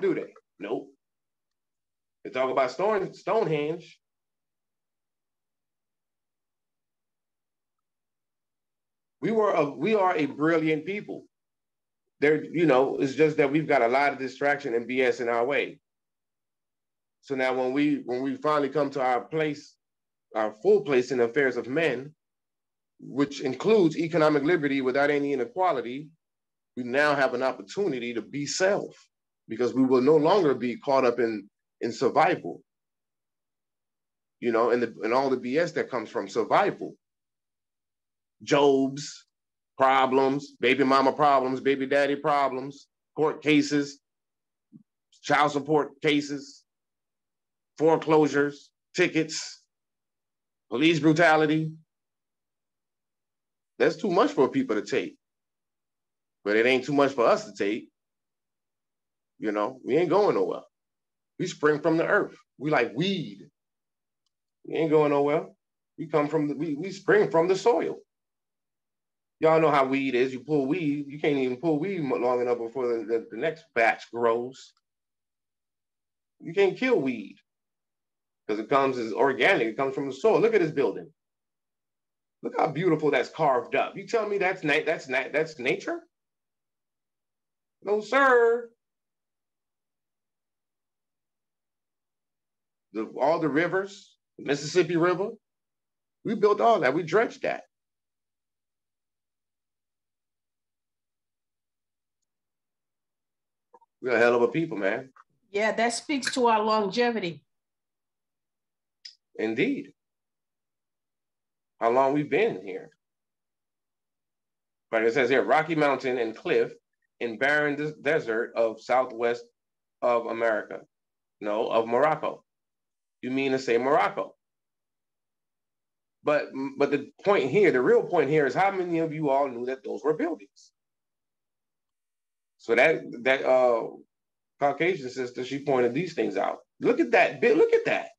Do they? Nope. They talk about Stonehenge. We are a brilliant people. There, you know, it's just that we've got a lot of distraction and BS in our way. So now when we finally come to our place, our full place in the affairs of men, which includes economic liberty without any inequality, we now have an opportunity to be self, because we will no longer be caught up in survival, you know, and all the BS that comes from survival. Jobs, problems, baby mama problems, baby daddy problems, court cases, child support cases, foreclosures, tickets, police brutality. That's too much for people to take. But it ain't too much for us to take. You know, we ain't going nowhere. We spring from the earth. We like weed. You ain't going nowhere. We come from we spring from the soil. Y'all know how weed is. You pull weed, you can't even pull weed long enough before the next batch grows. You can't kill weed because it comes as organic. It comes from the soil. Look at this building. Look how beautiful that's carved up. You tell me that's nature? No, sir. All the rivers, the Mississippi River, we built all that. We dredged that. We're a hell of a people, man. Yeah, that speaks to our longevity. Indeed. How long we've been here. Like it says here, Rocky Mountain and cliff in barren desert of southwest of America. No, of Morocco. You mean to say Morocco. But the point here, the real point here is how many of you all knew that those were buildings? So that Caucasian sister, she pointed these things out. Look at that bit. Look at that.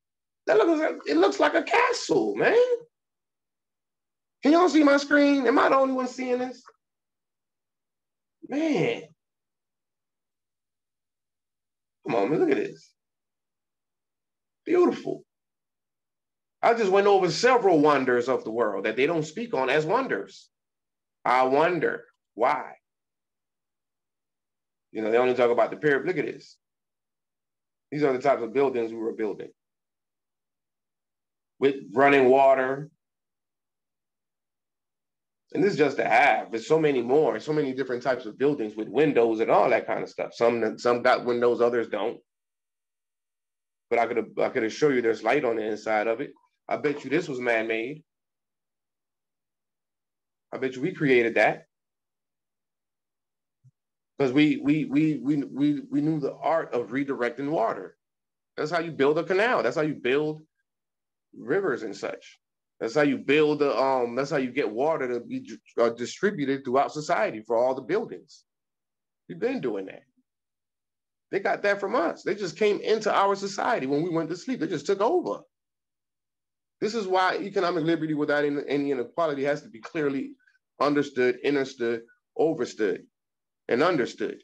It looks like a castle, man. Can y'all see my screen? Am I the only one seeing this? Man. Come on, man, look at this. Beautiful. I just went over several wonders of the world that they don't speak on as wonders. I wonder why. You know, they only talk about the pyramid. Look at this. These are the types of buildings we were building. With running water. And this is just a half. There's so many more, so many different types of buildings with windows and all that kind of stuff. Some got windows, others don't. But I could assure you there's light on the inside of it. I bet you this was man-made. I bet you we created that. Because we knew the art of redirecting water. That's how you build a canal. That's how you build rivers and such. That's how you build that's how you get water to be distributed throughout society for all the buildings. We've been doing that. They got that from us. They just came into our society when we went to sleep. They just took over. This is why economic liberty without any inequality has to be clearly understood, overstood, and understood.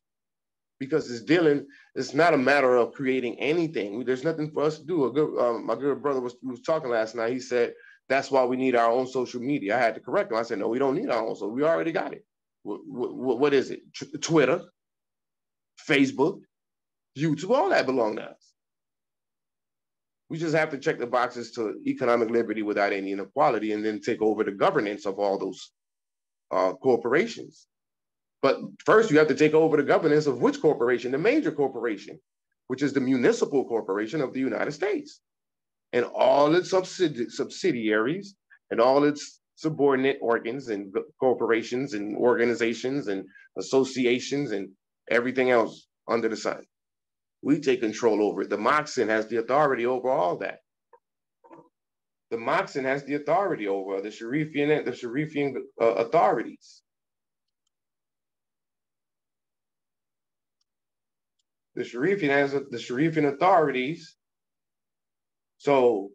Because it's not a matter of creating anything. There's nothing for us to do. My good brother was talking last night. He said, that's why we need our own social media. I had to correct him. I said, no, we don't need our own. So we already got it. What is it? Twitter, Facebook, YouTube, all that belong to us. We just have to check the boxes to economic liberty without any inequality and then take over the governance of all those corporations. But first, you have to take over the governance of which corporation? The major corporation, which is the municipal corporation of the United States. And all its subsidiaries and all its subordinate organs and corporations and organizations and associations and everything else under the sun. We take control over it. The Moxen has the authority over all that. The Moxen has the authority over the Sharifian authorities. The Sharifian has the Sharifian authorities. So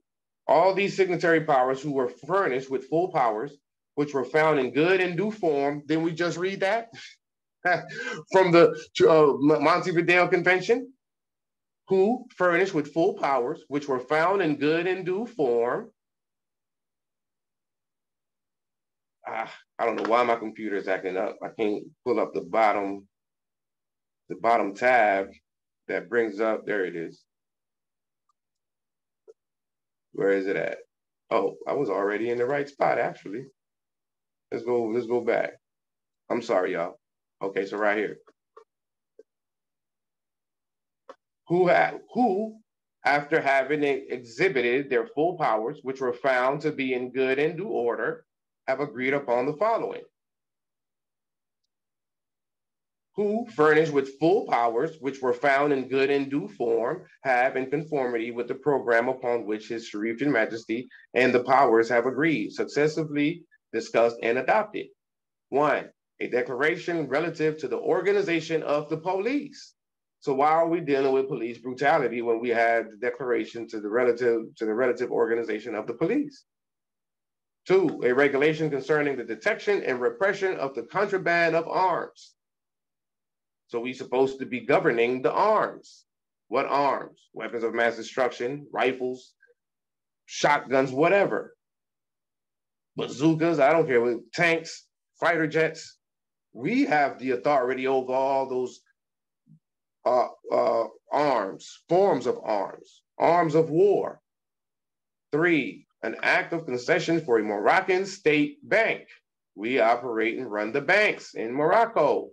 all these signatory powers who were furnished with full powers, which were found in good and due form, didn't we just read that? From the Montevideo Convention? Who furnished with full powers, which were found in good and due form. I don't know why my computer is acting up. I can't pull up the bottom tab that brings up, there it is. Where is it at? Oh, I was already in the right spot, actually. Let's go back. I'm sorry, y'all. Okay, so right here. Who, after having exhibited their full powers, which were found to be in good and due order, have agreed upon the following. Who, furnished with full powers, which were found in good and due form, have, in conformity with the program upon which His Sharifian Majesty and the powers have agreed, successively discussed and adopted. 1, a declaration relative to the organization of the police. So why are we dealing with police brutality when we had the declaration to the relative organization of the police? 2, a regulation concerning the detection and repression of the contraband of arms. So we're supposed to be governing the arms. What arms? Weapons of mass destruction, rifles, shotguns, whatever. Bazookas, I don't care, with tanks, fighter jets. We have the authority over all those arms, forms of arms of war. 3, an act of concession for a Moroccan state bank. We operate and run the banks in Morocco.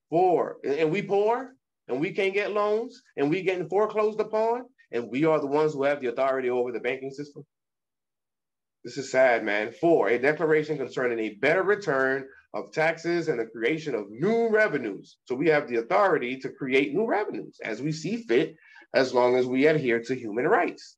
4, and we poor, and we can't get loans, and we getting foreclosed upon, and we are the ones who have the authority over the banking system. This is sad, man. 4, a declaration concerning a better return of taxes and the creation of new revenues. So we have the authority to create new revenues as we see fit, as long as we adhere to human rights.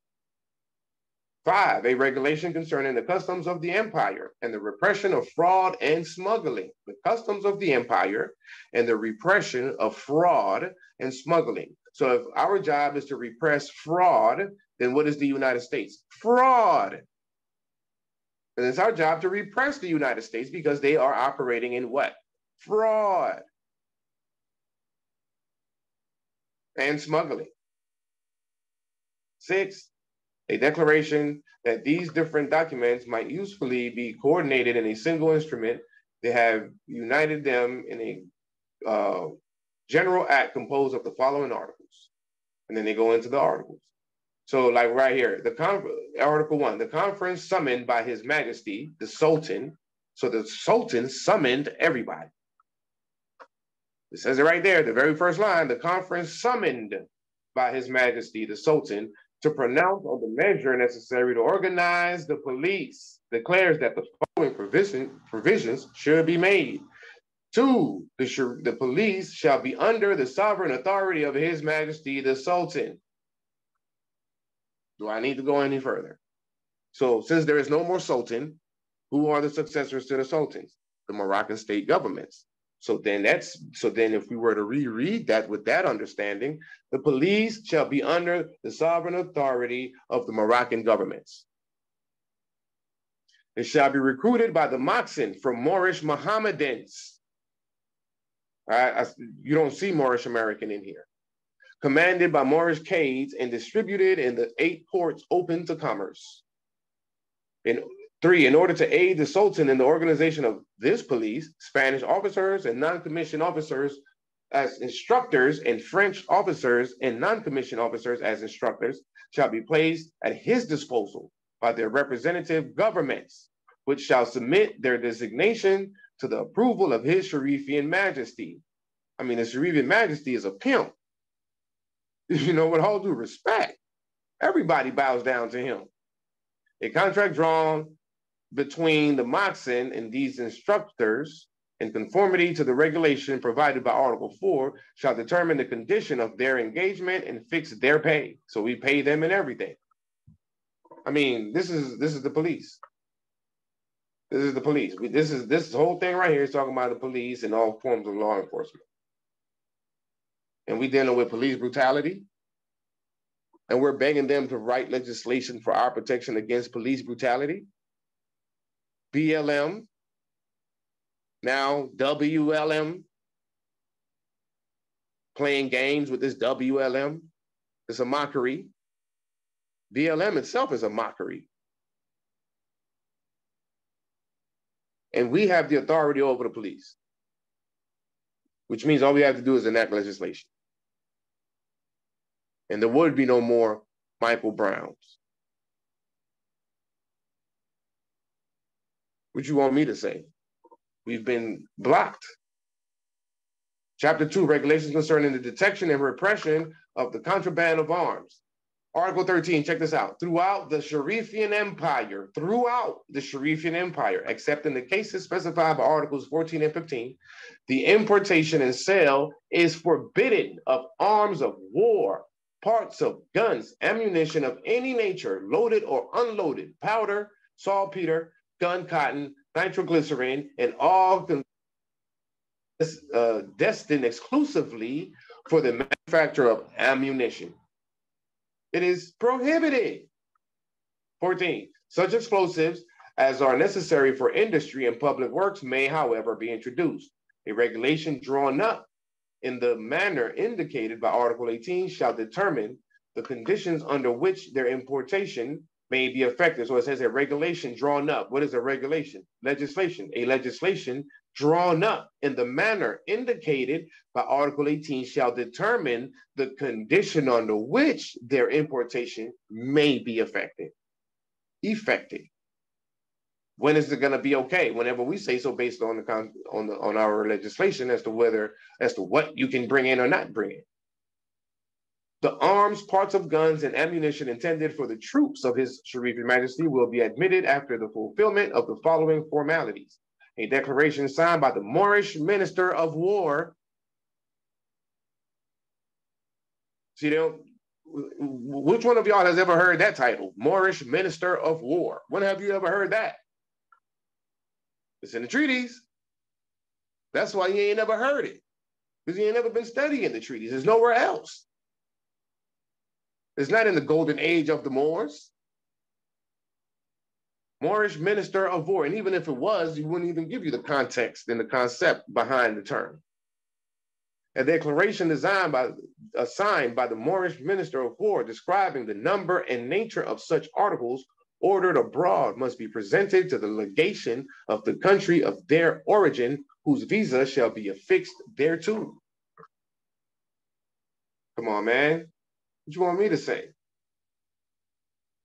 5, a regulation concerning the customs of the empire and the repression of fraud and smuggling. The customs of the empire and the repression of fraud and smuggling. So if our job is to repress fraud, then what is the United States? Fraud. And it's our job to repress the United States because they are operating in what? Fraud and smuggling. 6, a declaration that these different documents might usefully be coordinated in a single instrument. They have united them in a general act composed of the following articles. And then they go into the articles. So like right here, Article 1, the conference summoned by His Majesty, the Sultan. So the Sultan summoned everybody. It says it right there, the very first line, the conference summoned by His Majesty, the Sultan, to pronounce on the measure necessary to organize the police, declares that the following provisions should be made. 2, the police shall be under the sovereign authority of His Majesty, the Sultan. Do I need to go any further? So since there is no more Sultan, who are the successors to the Sultans? The Moroccan state governments. So then if we were to reread that with that understanding, the police shall be under the sovereign authority of the Moroccan governments. It shall be recruited by the Moxen from Moorish Mohammedans. You don't see Moorish American in here. Commanded by Moorish Cades and distributed in the 8 ports open to commerce. 3, in order to aid the Sultan in the organization of this police, Spanish officers and non-commissioned officers as instructors and French officers and non-commissioned officers as instructors shall be placed at his disposal by their representative governments, which shall submit their designation to the approval of His Sharifian Majesty. I mean, the Sharifian Majesty is a pimp. You know, with all due respect, everybody bows down to him. A contract drawn between the Moxen and these instructors in conformity to the regulation provided by Article 4 shall determine the condition of their engagement and fix their pay. So we pay them and everything. I mean, this is the police. This is the police. This whole thing right here is talking about the police and all forms of law enforcement. And we dealing with police brutality. And we're begging them to write legislation for our protection against police brutality. BLM, now WLM, playing games with this WLM. It's a mockery. BLM itself is a mockery. And we have the authority over the police, which means all we have to do is enact legislation. And there would be no more Michael Browns. What you want me to say? We've been blocked. Chapter 2, regulations concerning the detection and repression of the contraband of arms. Article 13, check this out. Throughout the Sharifian Empire, except in the cases specified by Articles 14 and 15, the importation and sale is forbidden of arms of war, parts of guns, ammunition of any nature, loaded or unloaded, powder, saltpeter, gun cotton, nitroglycerin, and all destined exclusively for the manufacture of ammunition. It is prohibited. 14, such explosives as are necessary for industry and public works may, however, be introduced. A regulation drawn up in the manner indicated by Article 18 shall determine the conditions under which their importation may be effective. So it says a regulation drawn up. What is a regulation? Legislation. A legislation drawn up in the manner indicated by Article 18 shall determine the condition under which their importation may be effective. When is it going to be okay? Whenever we say so, based on on our legislation as to what you can bring in or not bring in. The arms, parts of guns, and ammunition intended for the troops of His Sharif Majesty will be admitted after the fulfillment of the following formalities. A declaration signed by the Moorish Minister of War. See, which one of y'all has ever heard that title? Moorish Minister of War. When have you ever heard that? It's in the treaties. That's why you ain't never heard it. Because you ain't never been studying the treaties. It's nowhere else. It's not in the golden age of the Moors. Moorish Minister of War. And even if it was, he wouldn't even give you the context and the concept behind the term. A declaration assigned by the Moorish Minister of War describing the number and nature of such articles ordered abroad must be presented to the legation of the country of their origin, whose visa shall be affixed thereto. Come on, man. What you want me to say?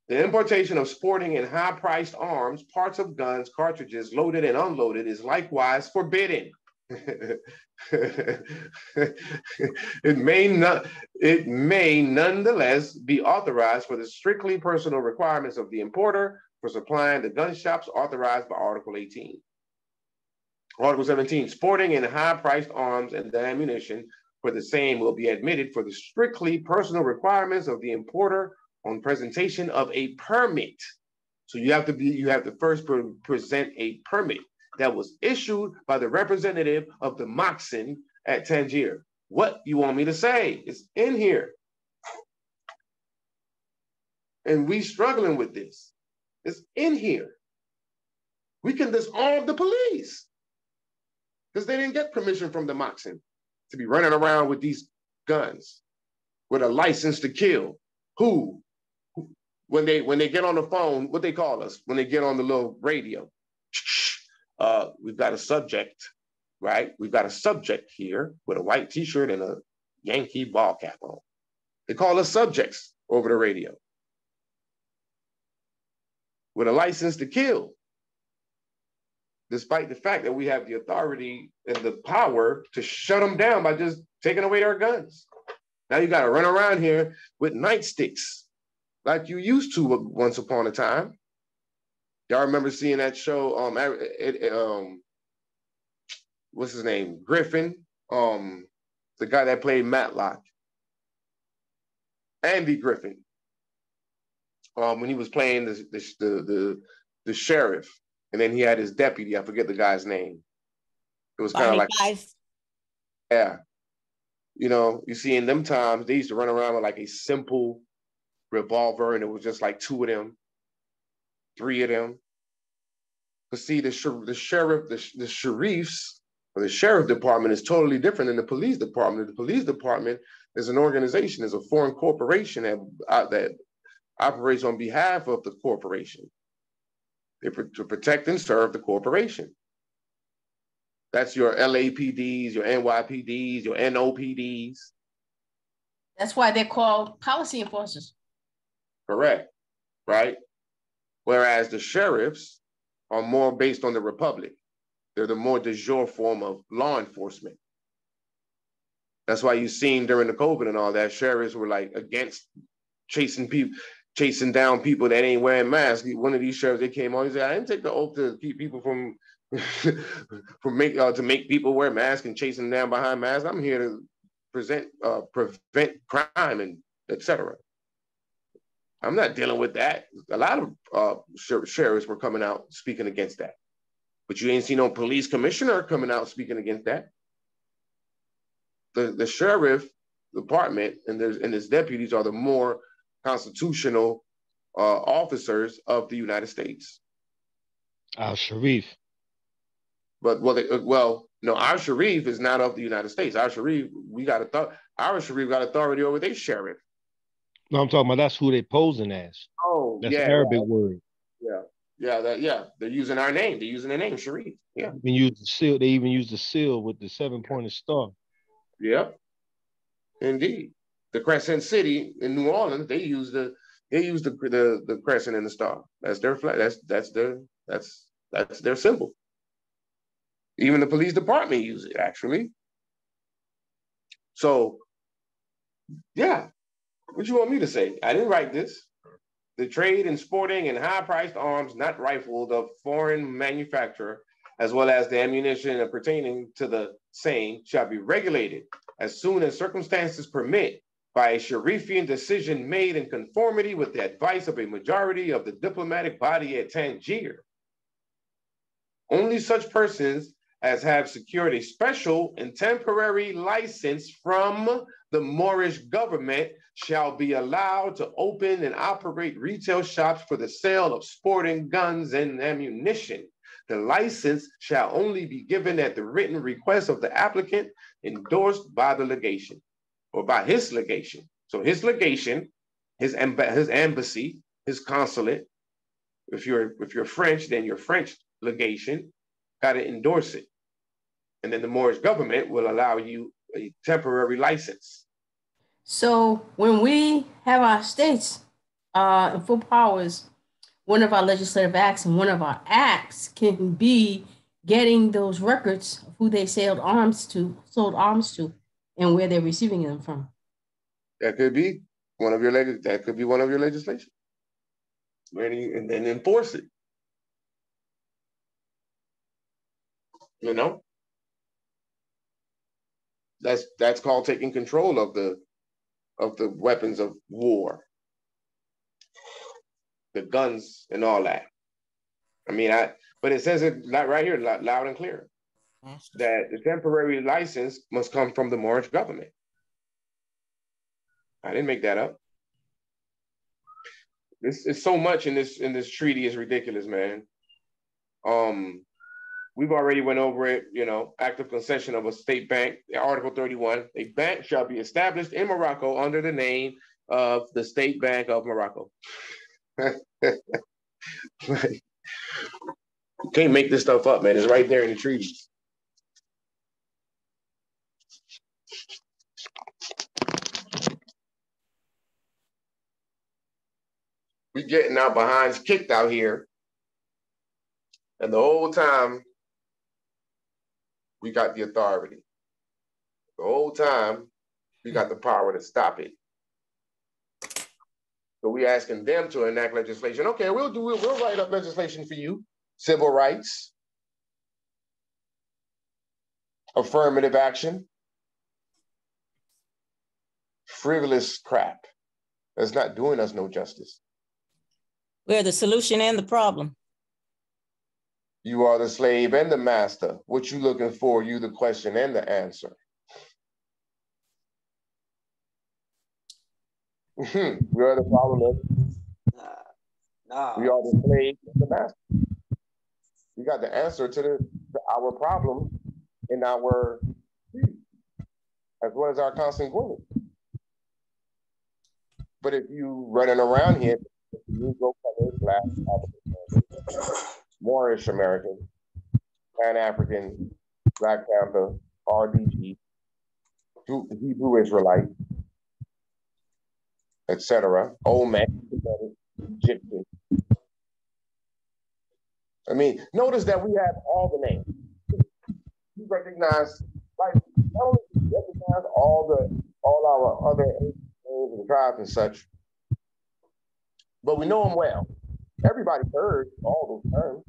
The importation of sporting and high-priced arms, parts of guns, cartridges, loaded and unloaded, is likewise forbidden. It may nonetheless be authorized for the strictly personal requirements of the importer for supplying the gun shops authorized by Article 18. Article 17, sporting and high-priced arms and the ammunition for the same will be admitted for the strictly personal requirements of the importer on presentation of a permit. So you have to first present a permit that was issued by the representative of the Moxen at Tangier. What you want me to say? It's in here. And we struggling with this. It's in here. We can disarm the police because they didn't get permission from the Moxen to be running around with these guns with a license to kill. Who? When they get on the phone, what they call us, when they get on the little radio, we've got a subject, right? We've got a subject here with a white t-shirt and a Yankee ball cap on. They call us subjects over the radio with a license to kill, despite the fact that we have the authority and the power to shut them down by just taking away their guns. Now you got to run around here with nightsticks like you used to once upon a time. Y'all remember seeing that show? What's his name? Griffin, the guy that played Matlock, Andy Griffin. When he was playing the sheriff, and then he had his deputy. I forget the guy's name. It was kind of like, yeah, you know, you see in them times they used to run around with like a simple revolver, and it was just like 2 of them, 3 of them. But see, the sheriff, the sheriffs, or the sheriff department is totally different than the police department. The police department is an organization, is a foreign corporation that operates on behalf of the corporation. They to protect and serve the corporation. That's your LAPDs, your NYPDs, your NOPDs. That's why they're called policy enforcers. Correct, right? Whereas the sheriffs are more based on the republic. They're the more de jure form of law enforcement. That's why you've seen during the COVID and all that, sheriffs were like against chasing down people that ain't wearing masks. One of these sheriffs, they came on, he said, I didn't take the oath to keep people from to make people wear masks and chasing them down behind masks. I'm here to prevent crime and etc. I'm not dealing with that. A lot of sheriffs were coming out speaking against that. But you ain't seen no police commissioner coming out speaking against that. The sheriff department and his deputies are the more constitutional officers of the United States. Al-Sharif. But no, our Sharif is not of the United States. Our Sharif, our Sharif got authority over their sheriff. No, I'm talking about that's who they posing as. Oh, that's yeah, the Arabic word. Yeah. They're using our name. They're using the name Sharif. Yeah. They use the seal. They even use the seal with the 7-pointed star. Yep. Indeed. The Crescent City in New Orleans, they use the crescent and the star. That's their flag. That's their symbol. Even the police department use it, actually. So, yeah. What you want me to say? I didn't write this. The trade in sporting and high-priced arms not rifled of foreign manufacturer, as well as the ammunition pertaining to the same, shall be regulated as soon as circumstances permit by a Sharifian decision made in conformity with the advice of a majority of the diplomatic body at Tangier. Only such persons as have secured a special and temporary license from the Moorish government shall be allowed to open and operate retail shops for the sale of sporting guns and ammunition. The license shall only be given at the written request of the applicant, endorsed by the legation or by his legation. So his legation, his embassy, his consulate. If you're French, then your French legation got to endorse it, and then the Moorish government will allow you a temporary license. So when we have our states in full powers, one of our legislative acts and one of our acts can be getting those records of who they sold arms to, and where they're receiving them from. That could be one of your legislation. And then enforce it. You know, that's called taking control of the weapons of war, the guns and all that. I mean, but it says it right here, loud and clear, that the temporary license must come from the Moorish government. I didn't make that up. This is so much in this treaty is ridiculous, man. We've already went over it, you know, active concession of a state bank, Article 31. A bank shall be established in Morocco under the name of the State Bank of Morocco. Like, you can't make this stuff up, man. It's right there in the treaties. We getting our behinds kicked out here. And the whole time, we got the authority. The whole time, we got the power to stop it. So we asking them to enact legislation. Okay, we'll write up legislation for you. Civil rights, affirmative action, frivolous crap. That's not doing us no justice. We're the solution and the problem. You are the slave and the master. What you looking for, you the question and the answer. We are the problem. We are the slave and the master. We got the answer to our problem in our as well as our consanguinity. But if you running around here, Negro colors, Black, Moorish American, Pan-African, Black Panther, RDG, Hebrew Israelite, etc., Old Man, Egyptian. I mean, notice that we have all the names. You recognize, like, not only do you recognize all our other names and tribes and such, but we know them well. Everybody heard all those terms.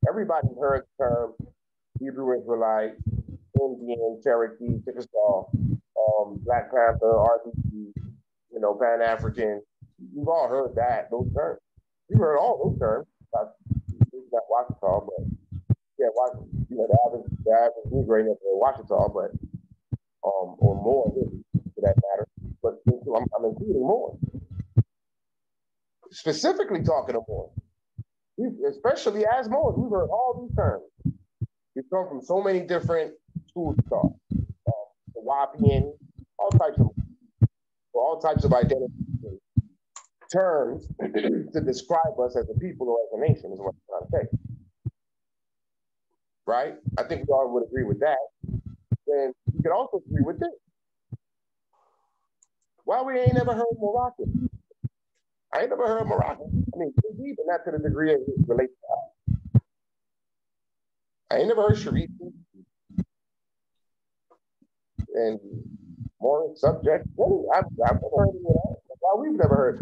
Everybody heard the term Hebrew Israelite, Indian, Cherokee, Chickasaw, Black Panther, RDC, you know, Pan-African. You've all heard those terms. You heard all those terms. Not Washita, but yeah, you know, the average Negro in Washita, but or more really. But that matter, but I'm including Moors. Specifically talking to Moors. Especially as Moors, we've heard all these terms. We've come from so many different schools of thought. The Wapian, all types of identity terms to describe us as a people or as a nation is what I'm trying to say. Right? I think we all would agree with that. Then we could also agree with this. Why we ain't never heard Moroccan? I ain't never heard Moroccan. I mean, deep, but not to the degree it relates to us. I ain't never heard Sharif. And more subject. I've never heard of that. Why we've never heard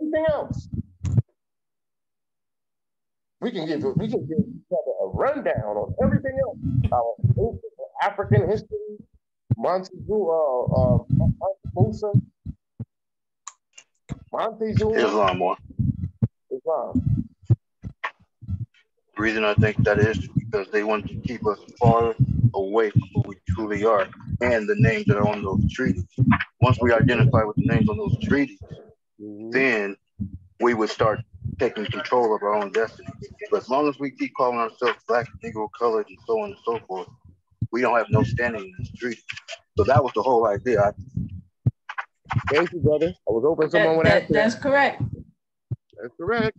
everything else. We can give each other a rundown on everything else. Our African history, Montezuma, Islam. The reason I think that is because they want to keep us far away from who we truly are and the names that are on those treaties. Once we identify with the names on those treaties, then we would start taking control of our own destiny. But as long as we keep calling ourselves Black, Negro, colored, and so on and so forth, we don't have no standing in this treaty. So that was the whole idea. Thank you, brother. I was hoping someone would ask that. That's correct. That's correct.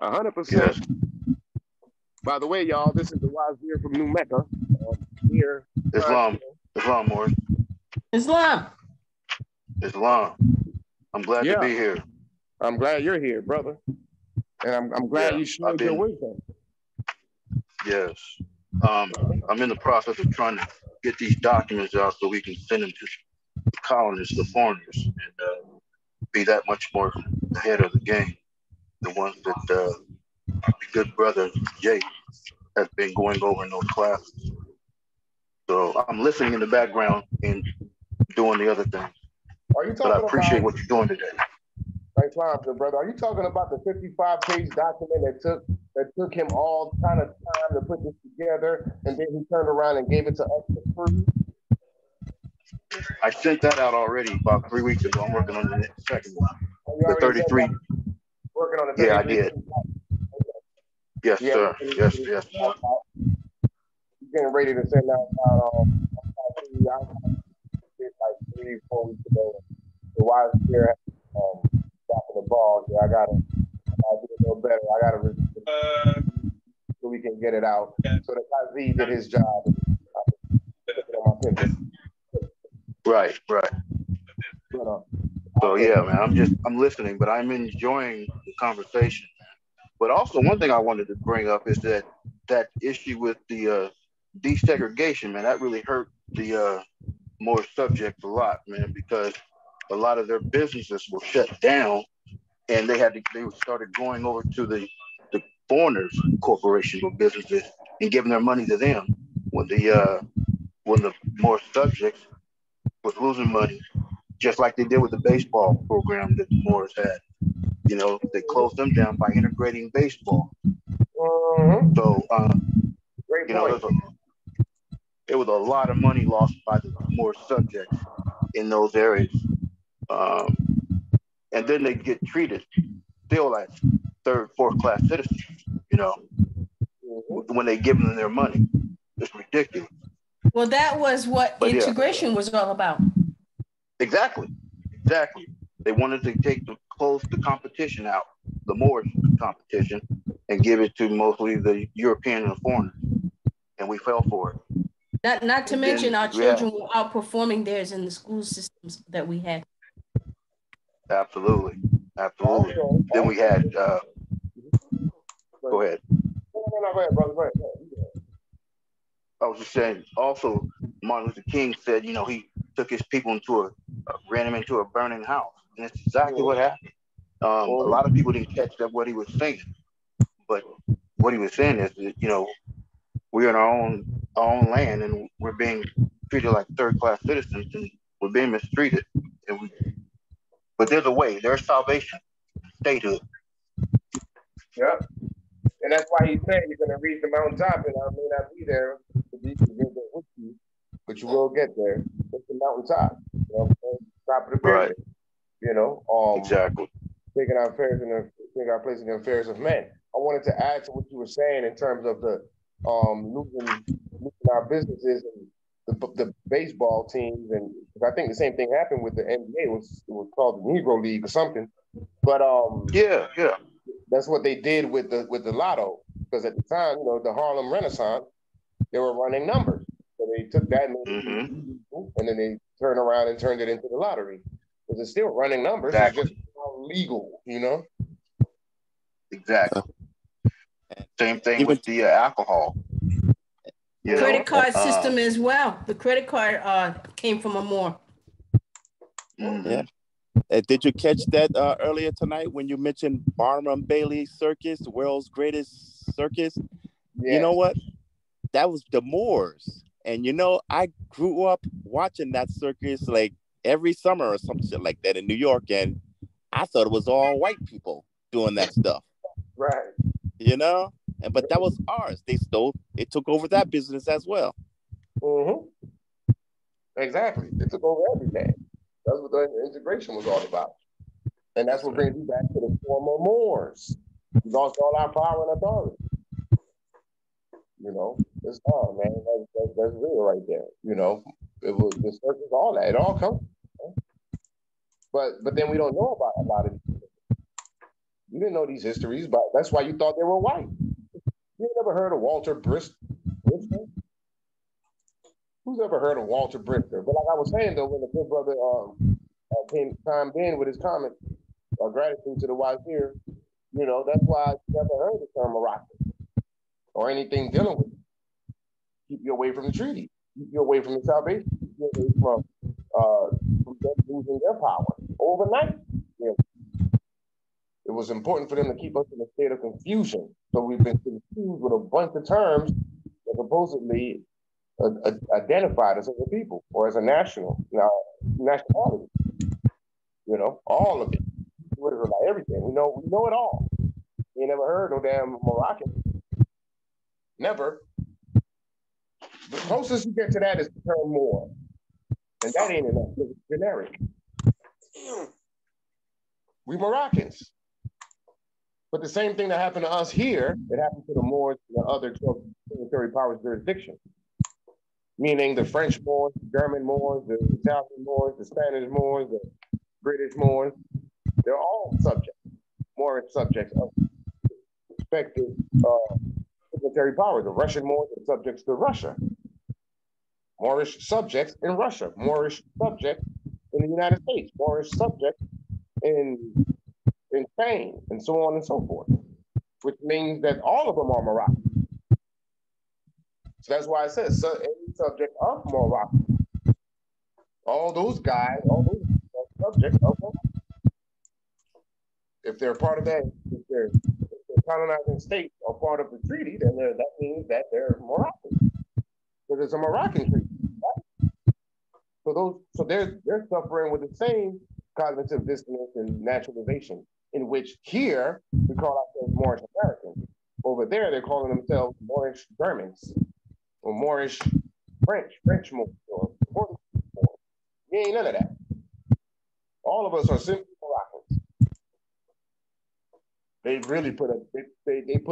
100%. By the way, y'all, this is the Wazir from New Mecca. Here. Islam, Morris. Islam. I'm glad to be here. I'm glad you're here, brother. And I'm glad you showed your wisdom. Yes. I'm in the process of trying to get these documents out so we can send them to the colonists, the foreigners, and be that much more ahead of the game. The ones that my good brother Jake has been going over in those classes. So I'm listening in the background and doing the other things. But I appreciate what you're doing today. Thanks, brother. Are you talking about the 55-page document that took him all kind of time to put this together, and then he turned around and gave it to us for free? I sent that out already about 3 weeks ago. I'm working on the second one. The 33. Working on the 33. Yeah, I did. Yes, sir. Yes. Getting ready to send out like 3-4 weeks ago. The wise here dropping the ball. Yeah, I gotta do a little better. I gotta so we can get it out. So the Kazi did his job. Right. So yeah, man, I'm listening, but I'm enjoying the conversation. But also one thing I wanted to bring up is that issue with the desegregation, man, that really hurt the Moor subjects a lot, man, because a lot of their businesses were shut down and they started going over to the foreigners corporation or businesses and giving their money to them when the Moor subjects was losing money, just like they did with the baseball program that the Moors had. You know, they closed them down by integrating baseball. So, you know, there was a lot of money lost by the Moor subjects in those areas. And then they get treated still as third, fourth class citizens, you know, when they give them their money. It's ridiculous. Well, that was what integration was all about. Exactly. They wanted to close the competition out, the Moorish competition, and give it to mostly the European and foreigners. And we fell for it. Not to mention our children were outperforming theirs in the school systems that we had. Absolutely. Then we had, go ahead. No, go ahead, brother. Go ahead. I was just saying, also, Martin Luther King said, you know, he took his people ran them into a burning house. And that's exactly what happened. A lot of people didn't catch that what he was saying. But what he was saying is that, you know, we're in our own land and we're being treated like third-class citizens and we're being mistreated. But there's a way. There's salvation. Statehood. Yep. And that's why he said you're going to reach the mountaintop, and I may not be there to be with you, but you will get there. It's the mountaintop. You know what I'm saying? Top of the pyramid. Right. You know, exactly. Taking our affairs and taking our place in the affairs of men. I wanted to add to what you were saying in terms of the losing our businesses and the baseball teams, and I think the same thing happened with the NBA. It was called the Negro League or something. But yeah, that's what they did with the lotto, because at the time, you know, the Harlem Renaissance, they were running numbers. So they took that and then they turned around and turned it into the lottery. Because it's still running numbers. Exactly. It's just legal, you know? Exactly. Same thing with the alcohol. You know? Credit card system as well. The credit card came from a more. Yeah. Did you catch that earlier tonight when you mentioned Barnum Bailey Circus, the world's greatest circus? Yes. You know what? That was the Moors. And, you know, I grew up watching that circus like every summer or some shit like that in New York. And I thought it was all white people doing that stuff. Right. You know? But that was ours. They took over that business as well. Mm-hmm. Exactly. They took over everything. That's what the integration was all about. And that's what brings you back to the former Moors. We lost all our power and authority. You know, it's hard, man. That's real right there. You know, it was the circus, all that. It all comes. You know? But then we don't know about a lot of these things. You didn't know these histories, but that's why you thought they were white. You never heard of Walter Brister? Who's ever heard of Walter Brister? But like I was saying, though, when the good brother chimed in with his comment, gratitude to the wazir, you know, that's why I never heard the term Moroccan or anything dealing with it. Keep you away from the treaty. Keep you away from the salvation. Keep you away from them losing their power overnight. You know, it was important for them to keep us in a state of confusion. So we've been confused with a bunch of terms that supposedly identified us as a people or as a nationality. You know, all of it. Like everything. We know it all. You ain't never heard no damn Moroccan. Never. The closest you get to that is the term Moor. And that ain't enough. It's generic. We Moroccans. But the same thing that happened to us here, it happened to the Moors and the other 12 military powers jurisdiction. Meaning the French Moors, the German Moors, the Italian Moors, the Spanish Moors, the British Moors. They're all subjects, Moorish subjects of respective military powers. The Russian Moors are subjects to Russia. Moorish subjects in Russia. Moorish subjects in the United States. Moorish subjects in Spain, and so on and so forth. Which means that all of them are Moroccan. So that's why I said any subject of Morocco. All those guys, all those subjects of Morocco. If they're part of that, if they're colonizing states or part of the treaty, then that means that they're Moroccan. Because it's a Moroccan treaty. Right? So they're suffering with the same cognitive dissonance and naturalization, in which here we call ourselves Moorish Americans. Over there, they're calling themselves Moorish Germans or Moorish French Moors or Portuguese Moors. We ain't none of that. All of us are simply Moroccans. They really they did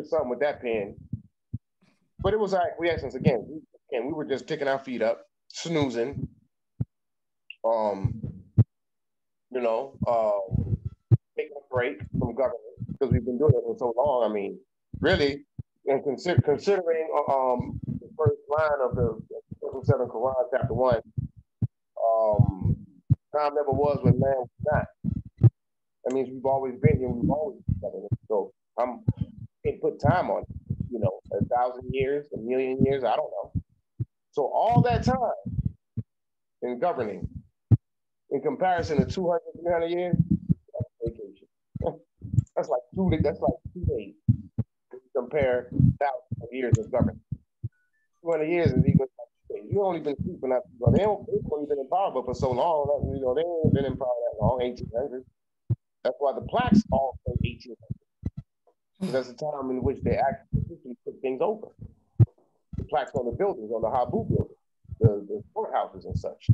something with that pen. But it was our reactions again. We were just picking our feet up, snoozing. Taking a break from government because we've been doing it for so long. I mean, really, and considering the first line of the 7 Quran, chapter 1, time never was when man was not. That means we've always been here. We've always been together. So can't put time on it. 1,000 years, 1,000,000 years, I don't know. So all that time in governing, in comparison to 200, 300 years, that's vacation. That's like 2 days. Compare thousands of years of government. 200 years is equal to 2 days. You've only been sleeping up. They've only been in power for so long. They ain't been in power that long, 1800s. That's why the plaques all say 1800s. Because that's the time in which they actually put things over. The plaques on the buildings, on the Habu building. the courthouses and such.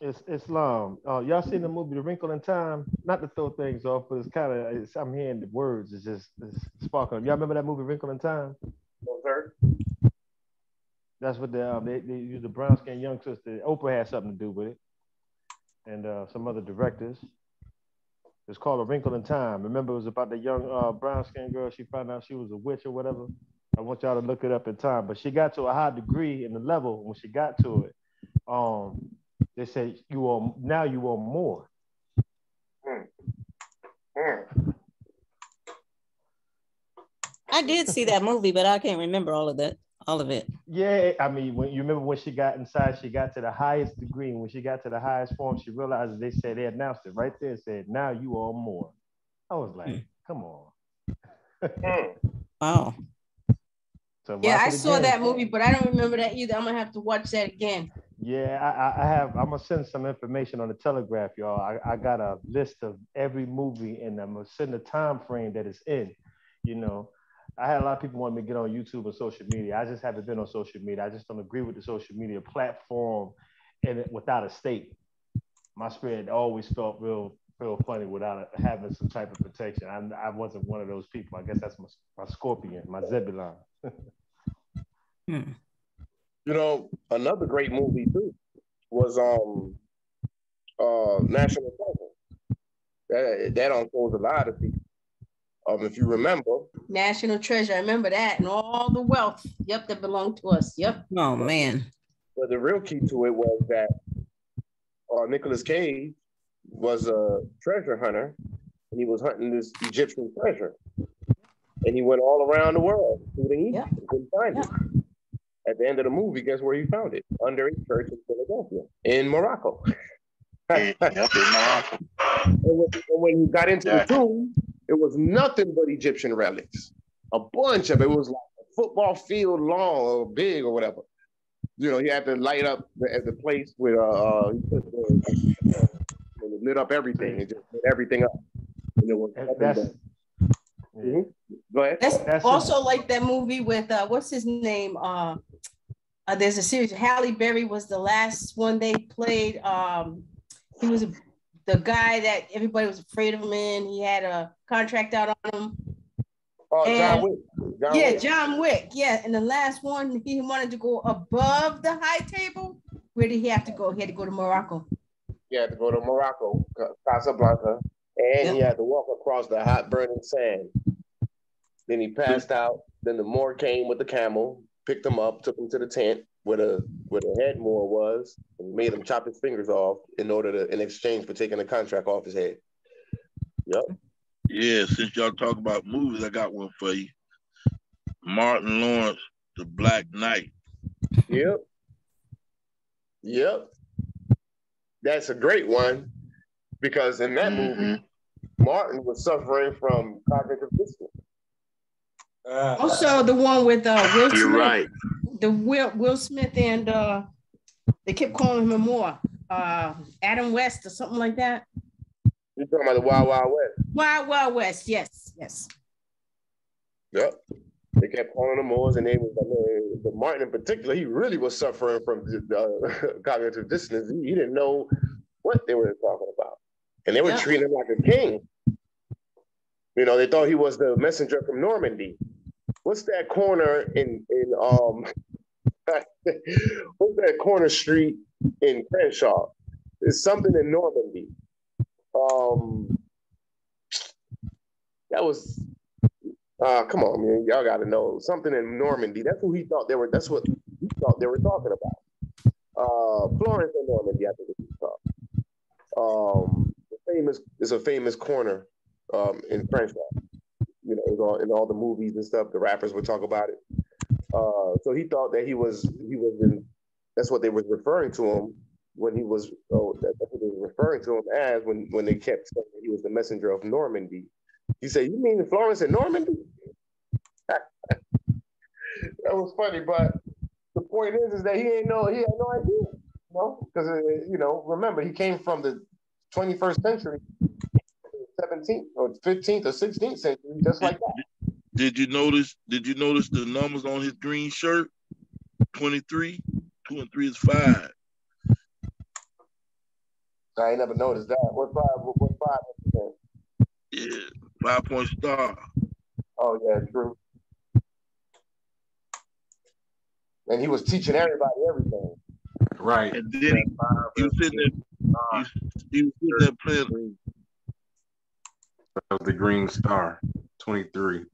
It's Islam. Y'all seen the movie The Wrinkle in Time? Not to throw things off, but it's kind of, I'm hearing the words. It's sparkling. Y'all remember that movie Wrinkle in Time? No, sir. That's what they used a brown skinned young sister. Oprah had something to do with it, and some other directors. It's called A Wrinkle in Time. Remember, it was about the young brown skinned girl. She found out she was a witch or whatever. I want y'all to look it up in time. But she got to a high degree in the level. When she got to it, they said you owe more. I did see that movie, but I can't remember all of it. Yeah, I mean, when you remember when she got inside, she got to the highest degree. And when she got to the highest form, she realized they announced it right there. Said, now you owe more. I was like, come on. Wow. So yeah, I saw that movie, but I don't remember that either. I'm gonna have to watch that again. Yeah, I have. I'm gonna send some information on the Telegraph, y'all. I got a list of every movie, and I'm gonna send the time frame that it's in. You know, I had a lot of people want me to get on YouTube and social media. I just haven't been on social media. I just don't agree with the social media platform and without a state. My spirit always felt real funny without having some type of protection. I wasn't one of those people. I guess that's my Scorpion, my Zebulon. You know, another great movie too was National Treasure. That unfolds a lot of people. If you remember, National Treasure, I remember that, and all the wealth, that belonged to us. Yep. Oh man. But the real key to it was that Nicolas Cage was a treasure hunter, and he was hunting this Egyptian treasure, and he went all around the world, including Egypt, and couldn't find it. At the end of the movie, guess where he found it? Under a church in Philadelphia, in Morocco. In Morocco. And when he got into the tomb, it was nothing but Egyptian relics. A bunch of it. It was like a football field long or big or whatever. You know, he had to light up the place with it lit up everything. It just lit everything up. And it was Go ahead. That's also like that movie with what's his name? There's a series. Halle Berry was the last one they played. He was the guy that everybody was afraid of him in. He had a contract out on him. John Wick. John Wick. Yeah, and the last one, he wanted to go above the high table. Where did he have to go? He had to go to Morocco. He had to go to Morocco, Casablanca, and he had to walk across the hot burning sand. Then he passed out. Then the Moor came with the camel, picked him up, took him to the tent where the head Moor was, and made him chop his fingers off in exchange for taking the contract off his head. Yep. Yeah, since y'all talk about movies, I got one for you. Martin Lawrence, The Black Knight. Yep. That's a great one because in that movie, Martin was suffering from cognitive dissonance. Also, the one with Will Smith. You're right. The Will Smith and they kept calling him more Adam West or something like that. You're talking about the Wild Wild West. Wild Wild West, yes. Yep. They kept calling him Moors, and they was the Martin in particular. He really was suffering from cognitive dissonance. He didn't know what they were talking about, and they were treating him like a king. You know, they thought he was the messenger from Normandy. What's that corner in what's that corner street in Crenshaw? It's something in Normandy. That was come on, man. Y'all gotta know. Something in Normandy. That's who he thought they were, that's what he thought they were talking about. Florence and Normandy, I think it's called. It's a famous corner in Crenshaw. You know, in all the movies and stuff, the rappers would talk about it. So he thought that he was in, that's what they were referring to him when he was, that's what they were referring to him as when they kept saying that he was the messenger of Normandy. He said, "You mean Florence and Normandy?" That was funny, but the point is that he had no idea, you know, because remember he came from the 21st century, 17th or 15th or 16th century, just like that. Did you notice the numbers on his green shirt? 23. 2 and 3 is 5. I ain't never noticed that. What 5 is? Yeah, 5-point star. Oh yeah, true. And he was teaching everybody everything. Right. And then he was sitting there. He was sitting there playing. That was the Green Star, 23.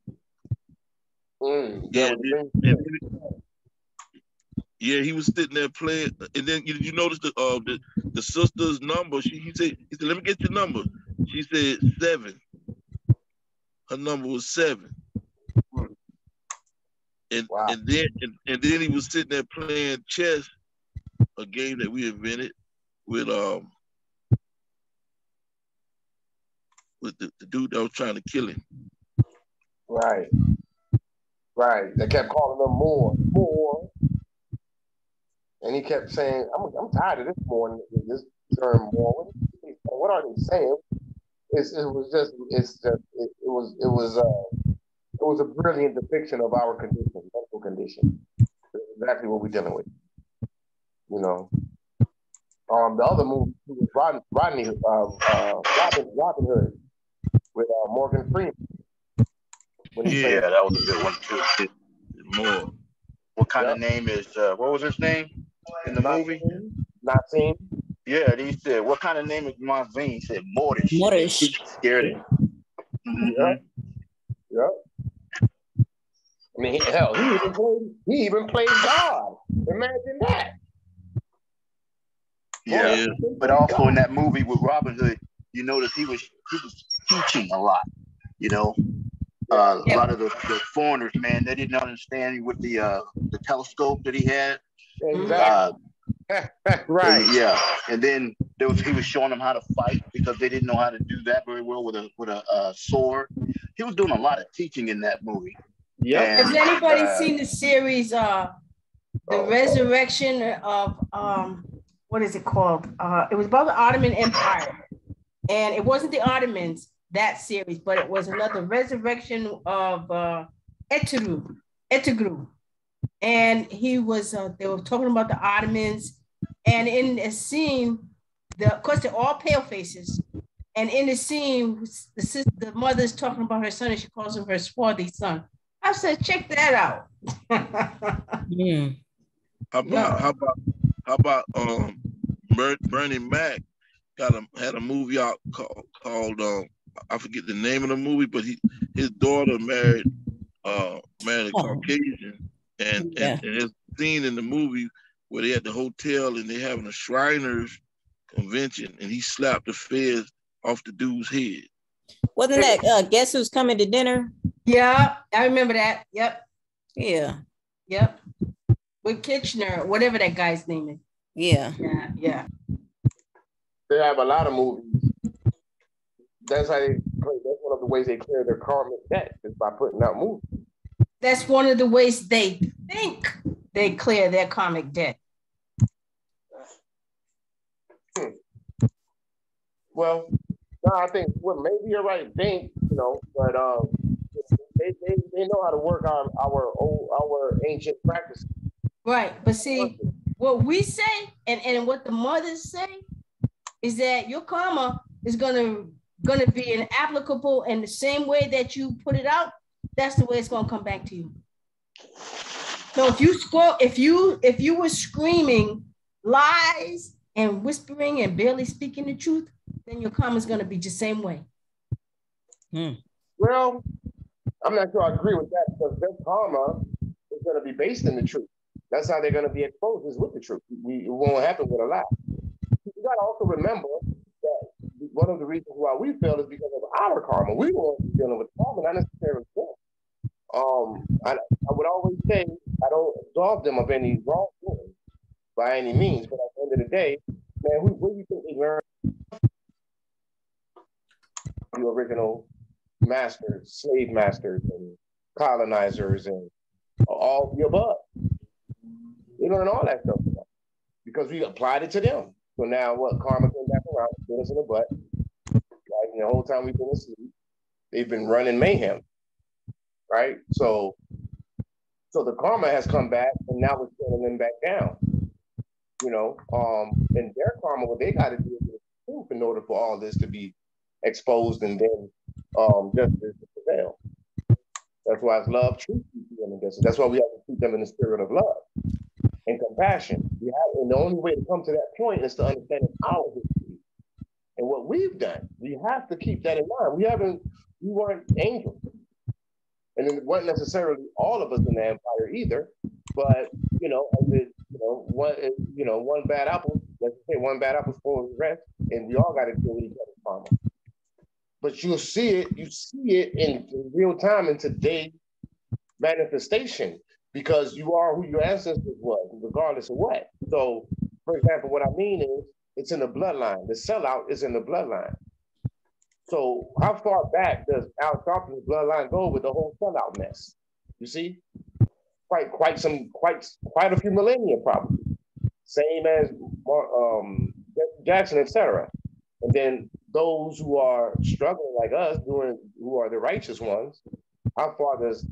Yeah, he was sitting there playing, and then you notice the sister's number. He said, "Let me get your number." She said 7. Her number was 7. And wow. and then he was sitting there playing chess, a game that we invented with the dude that was trying to kill him. Right. They kept calling him more. And he kept saying, I'm tired of this term more. What are they saying? It was a brilliant depiction of our condition, mental condition. It's exactly what we're dealing with. You know. The other movie was Robin Hood with Morgan Freeman. Yeah, that was a good one too. More. What kind of name is? What was his name in the movie? Nassim. Yeah, and he said, "What kind of name is Mazin?" He said, "Mortish." Mortish. He scared him. Yep. I mean, hell, he even played God. Imagine that. Yeah, but also in that movie with Robin Hood, you notice he was teaching a lot. You know, a lot of the foreigners, man, they didn't understand with the telescope that he had. Exactly. Right. Yeah, and then he was showing them how to fight because they didn't know how to do that very well with a sword. He was doing a lot of teaching in that movie. Yeah. Has anybody seen the series The Resurrection of what is it called? It was about the Ottoman Empire. And it wasn't the Ottomans, that series, but it was another Resurrection of Ertugrul. And he was, they were talking about the Ottomans. And in a scene, of course, they're all pale faces. And in the scene, the mother's talking about her son, and she calls him her swarthy son. I said, check that out. How about Bernie Mac had a movie out called I forget the name of the movie, but his daughter married a Caucasian, and there's a scene in the movie where they at the hotel and they having a Shriners convention, and he slapped the fez off the dude's head. Wasn't that Guess Who's Coming to Dinner? Yeah, I remember that. Yep. Yeah. Yep. With Kitchener, whatever that guy's name is. Yeah. Yeah. They have a lot of movies. That's how they play. That's one of the ways they clear their karmic debt is by putting out movies. That's one of the ways they think they clear their karmic debt. Well, no, I think maybe you're right. Think, but they know how to work on our ancient practices. Right, but see, what we say and what the mothers say is that your karma is gonna be applicable in the same way that you put it out. That's the way it's gonna come back to you. So if you were screaming lies and whispering and barely speaking the truth, then your karma is gonna be the same way. Well, I'm not sure I agree with that because their karma is gonna be based in the truth. That's how they're gonna be exposed is with the truth. It won't happen with a lie. You gotta also remember that one of the reasons why we fail is because of our karma. We weren't dealing with karma, not necessarily them. I would always say I don't absolve them of any wrongdoing by any means, but at the end of the day, man, what do you think they learned? The original masters, slave masters, and colonizers, and all the above. They learn all that stuff because we applied it to them. So now what? Karma came back around, bit us in the butt. Right? And the whole time we've been asleep, they've been running mayhem. Right? So So the karma has come back, and now we're sending them back down. You know, and their karma, what they got to do is proof in order for all this to be exposed, and then justice to prevail. That's why it's love, truth, and justice. That's why we have to keep them in the spirit of love and compassion. And the only way to come to that point is to understand our history and what we've done. We have to keep that in mind. We weren't angels. And it wasn't necessarily all of us in the empire either, but one bad apple, let's say one bad apple spoils the rest, and we all got to deal with each other's karma. But you see it in real time in today's manifestation, because you are who your ancestors was, regardless of what. So, for example, what I mean is it's in the bloodline. The sellout is in the bloodline. So how far back does Al Sharpton's bloodline go with the whole sellout mess? You see? Quite a few millennia probably. Same as Jackson, etc. And then those who are struggling like us, who are the righteous ones, how far does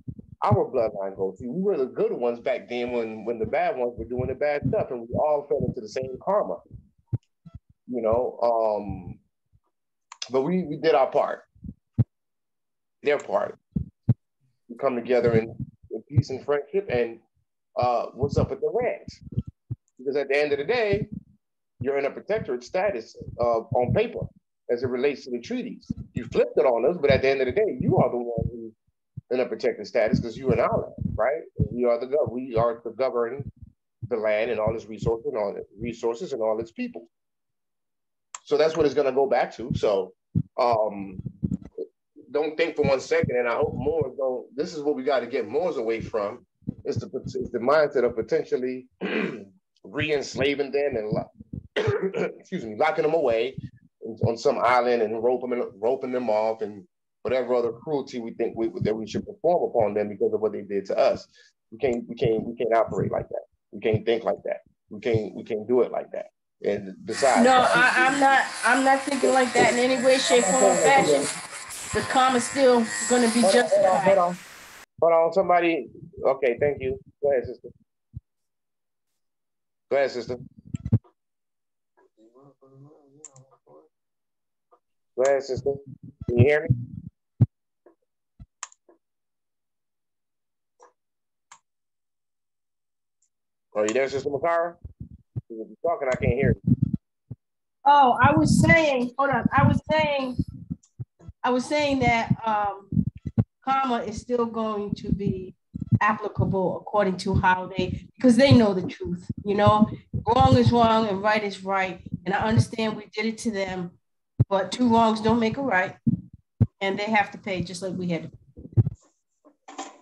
our bloodline go? See, we were the good ones back then when the bad ones were doing the bad stuff, and we all fell into the same karma. But we did our part, their part. We come together in peace and friendship, and what's up with the ranch? Because at the end of the day, you're in a protectorate status on paper as it relates to the treaties. You flipped it on us, but at the end of the day, you are the one who's in a protected status because you're in our land, right? We are the governing the land and all its resources and all its people. So that's what it's going to go back to. So don't think for 1 second, and I hope Moors don't. This is what we got to get Moors away from. It's the mindset of potentially re-enslaving them and locking them away on some island and roping them off and whatever other cruelty we think that we should perform upon them because of what they did to us. We can't operate like that. We can't think like that. We can't do it like that. And besides, no, I'm not thinking like that in any way, shape, form, or fashion. The karma's still going to be justified. Hold on, somebody. Okay, thank you. Go ahead, sister. Go ahead, sister. Go ahead, sister. Can you hear me? Are you there, Sister Makara? If you're talking, I can't hear you. Oh, I was saying, hold on. I was saying that karma is still going to be applicable according to how because they know the truth, wrong is wrong and right is right. And I understand we did it to them, but two wrongs don't make a right. And they have to pay just like we had to pay.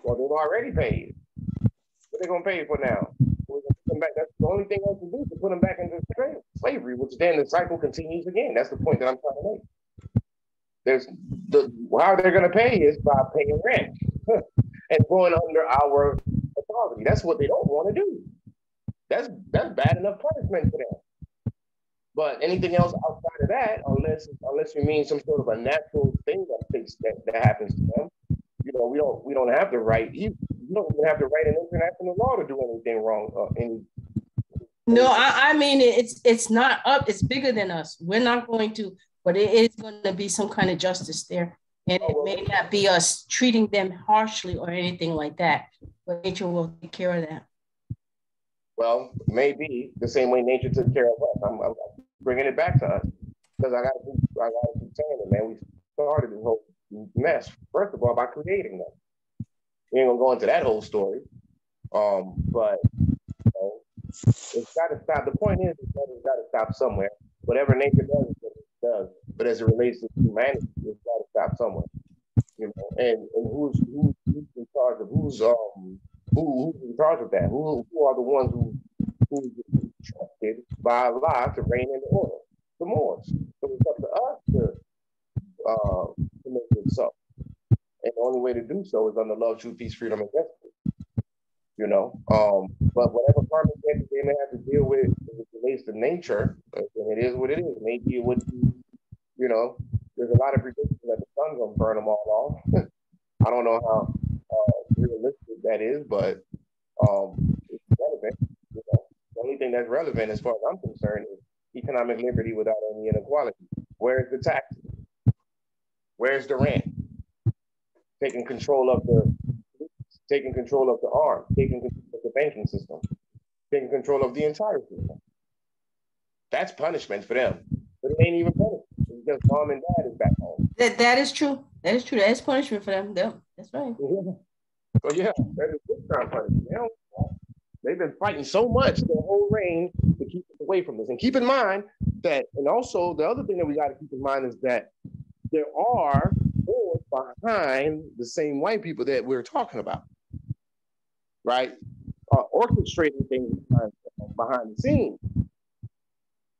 Well, they've already paid. What are they going to pay for now? That's the only thing else to do is to put them back into slavery, which then the cycle continues again. That's the point that I'm trying to make. How they're going to pay is by paying rent and going under our authority. That's what they don't want to do. That's bad enough punishment for them. But anything else outside of that, unless you mean some sort of a natural thing that happens to them, we don't have the right. You don't even have the right in international law to do anything wrong. No, I mean it's not up. It's bigger than us. We're not going to, but it is going to be some kind of justice there, and it may not be us treating them harshly or anything like that. But nature will take care of that. Well, maybe the same way nature took care of us. I'm bringing it back to us because I got to keep saying it, man. We started this whole mess first of all by creating them. We ain't gonna go into that whole story, but it's got to stop. The point is, it's got to stop somewhere. Whatever nature does, it does. But as it relates to humanity, it's got to stop somewhere. And who's in charge of who's in charge of that? Who are the ones who trusted by Allah to reign in the order? The Moors. So it's up to us to make it so. And the only way to do so is under love, truth, peace, freedom, and justice. But whatever karma they may have to deal with as it relates to nature, and it is what it is. Maybe it would be, there's a lot of predictions that the sun's gonna burn them all off. I don't know how realistic that is, but it's relevant. You know, the only thing that's relevant, as far as I'm concerned, is economic liberty without any inequality. Where's the taxes? Where's the rent? Taking control of the arm, taking control of the banking system, taking control of the entire system. That's punishment for them. But it ain't even punishment. It's just mom and dad is back home. That is true. That is true. That is punishment for them. That's right. So yeah, that is big time punishment. They've been fighting so much the whole reign to keep us away from this. And keep in mind that, and also the other thing that we got to keep in mind is that there are wars behind the same white people that we're talking about, right? Orchestrating things behind the scenes.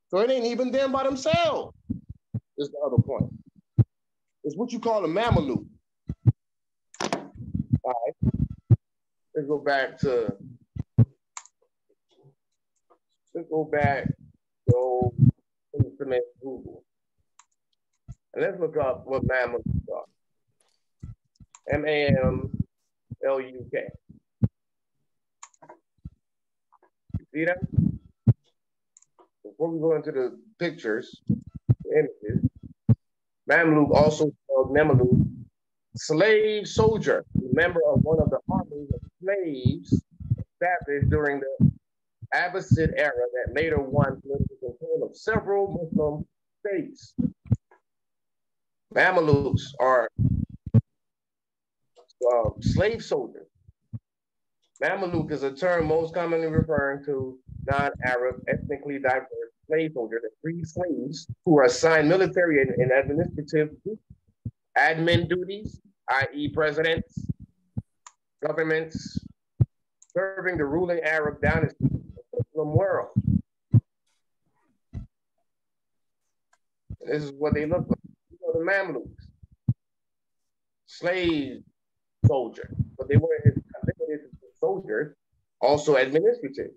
So it ain't even them by themselves, is the other point. It's what you call a Mameluke. All right. Let's go back to instrument Google. And let's look up what Mamelukes are. M-A-M-L-U-K. You see that? Before we go into the pictures, the images, Mamluk, also called Mameluke, slave soldier, member of one of the armies of slaves established during the Abbasid era that later won political control of several Muslim states. Mamelukes are slave soldiers. Mameluke is a term most commonly referring to non-Arab, ethnically diverse slave soldiers and free slaves who are assigned military and administrative admin duties, i.e. presidents, governments, serving the ruling Arab dynasty in the Muslim world. This is what they look like. You know, the Mamluks, slave soldier, but they weren't soldiers, also administrative.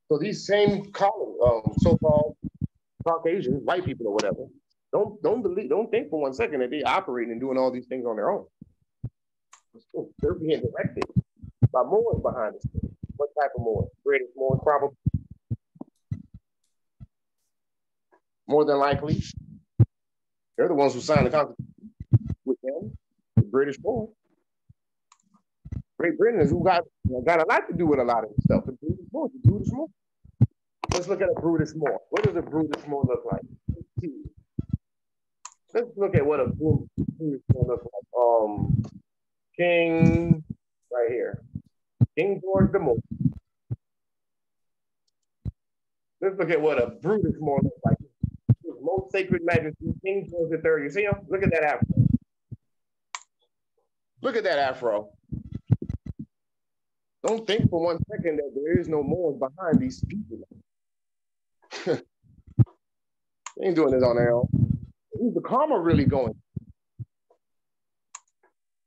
So these same so-called Caucasians, white people or whatever, don't think for 1 second that they operating and doing all these things on their own. They're being directed by Moors behind us. What type of Moors? British Moors, probably. More than likely, they're the ones who signed the Constitution with them, the British Moors. Great Britain is who got a lot to do with a lot of this stuff. The British Moor. Let's look at a Brutish Moor. What does a Brutish Moor look like? Let's look at what a Brutish Moor looks like. King, right here. King George the Moor. Let's look at what a Brutish Moor looks like. His most sacred majesty, King George III. You see him? Look at that afro. Look at that afro. Don't think for 1 second that there is no Moors behind these people. They ain't doing this on their own. Who's the karma really going?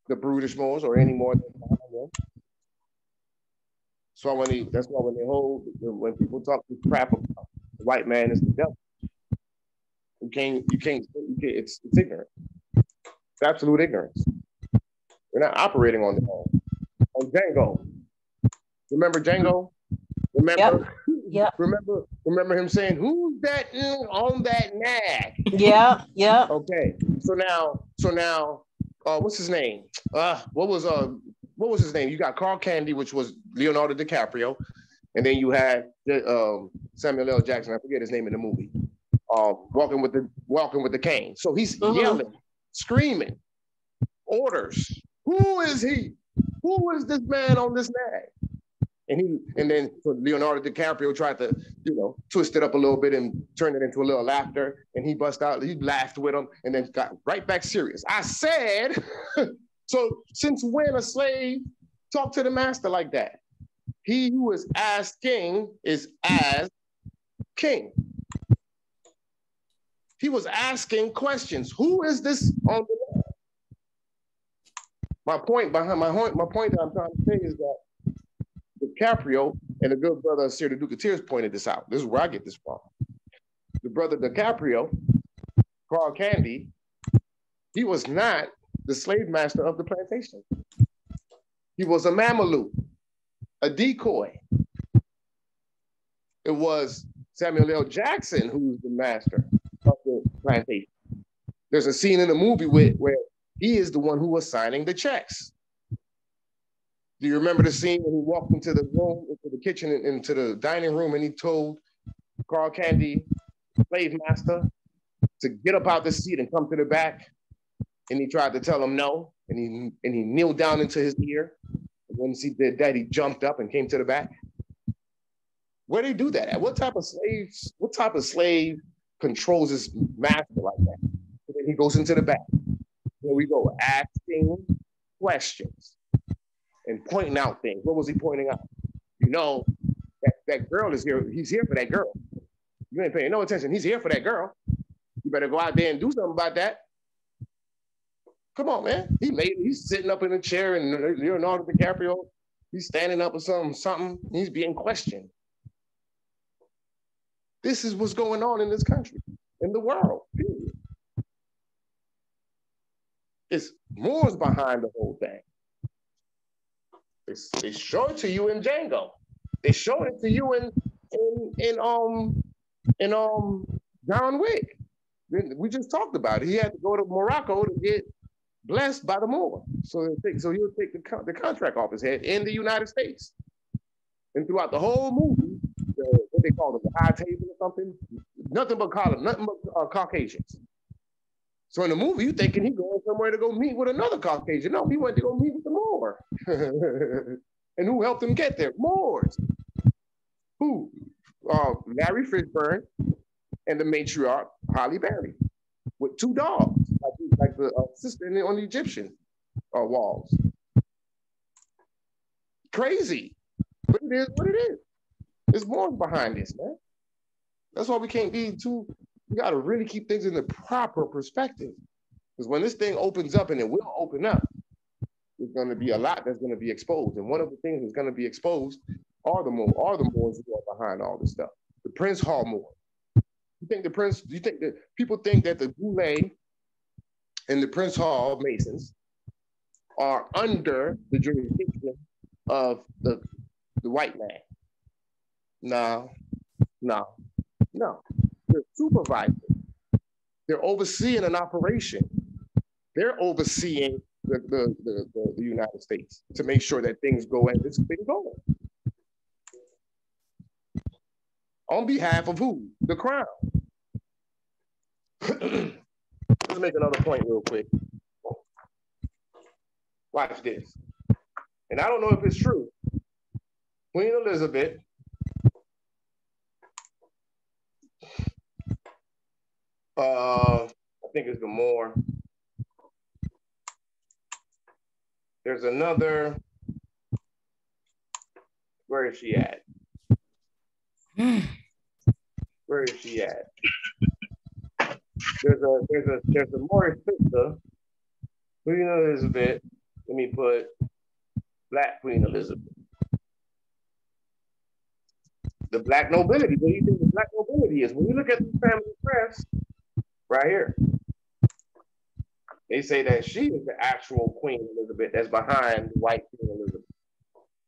The Brutish Moors or any more than behind them. So that's why when people talk this crap about the white man is the devil, you can't, it's ignorant. It's absolute ignorance. We're not operating on their own. On Django. Remember Django? Remember? Yep. Remember him saying, "Who's that on that nag?" Yeah. Okay. So now, what's his name? What was his name? You got Carl Candy, which was Leonardo DiCaprio, and then you had Samuel L. Jackson. I forget his name in the movie. Walking with the cane. So he's yelling, screaming, orders. Who is he? Who is this man on this nag? And then Leonardo DiCaprio tried to, twist it up a little bit and turn it into a little laughter. And he bust out, he laughed with him and then got right back serious. I said, so since when a slave talk to the master like that? He who is as king is as king. He was asking questions. Who is this on the line? My point that I'm trying to say is that DiCaprio and the good brother Sir the Duke of Tears pointed this out. This is where I get this from. The brother DiCaprio, Carl Candy, he was not the slave master of the plantation. He was a Mameluke, a decoy. It was Samuel L. Jackson who's the master of the plantation. There's a scene in the movie where he is the one who was signing the checks. Do you remember the scene when he walked into the room, into the kitchen, into the dining room, and he told Carl Candy, slave master, to get up out the seat and come to the back? And he tried to tell him no, and he kneeled down into his ear. And once he did that, he jumped up and came to the back. Where do they do that at? What type of slave controls his master like that? And then he goes into the back. Here we go, asking questions and pointing out things. What was he pointing out? You know, that girl is here. He's here for that girl. You ain't paying no attention. He's here for that girl. You better go out there and do something about that. Come on, man. He's sitting up in a chair, and Leonardo DiCaprio, he's standing up or something. He's being questioned. This is what's going on in this country, in the world, period. It's Moors behind the whole thing. They show it to you in Django. They showed it to you in John Wick. We just talked about it. He had to go to Morocco to get blessed by the Moor. So he'll take the contract off his head in the United States. And throughout the whole movie, what they call them, the high table or something, nothing but Caucasians. So in the movie, you thinking he going somewhere to go meet with another Caucasian. No, he went to go meet with the Moor. And who helped him get there? Moors. Who? Larry Fishburne and the matriarch, Holly Berry, with 2 dogs, like the sister on the Egyptian walls. Crazy. But it is what it is. There's more behind this, man. That's why we can't be too, we got to really keep things in the proper perspective. Because when this thing opens up, and it will open up, there's going to be a lot that's going to be exposed. And one of the things that's going to be exposed are the Moors who are behind all this stuff. The Prince Hall Moor. You think that people think that the Goulet and the Prince Hall Masons are under the jurisdiction of the white man? No. They're supervising. They're overseeing an operation. They're overseeing the United States to make sure that things go as it's been going. On behalf of who? The Crown. Let's make another point real quick. Watch this. And I don't know if it's true. Queen Elizabeth I think it's the Moor. There's another. Where is she at? Where is she at? There's a Moorish sister, Queen Elizabeth. Let me put Black Queen Elizabeth. The Black nobility. What do you think the Black nobility is? When you look at the family crest, right here, they say that she is the actual Queen Elizabeth that's behind the white Queen Elizabeth.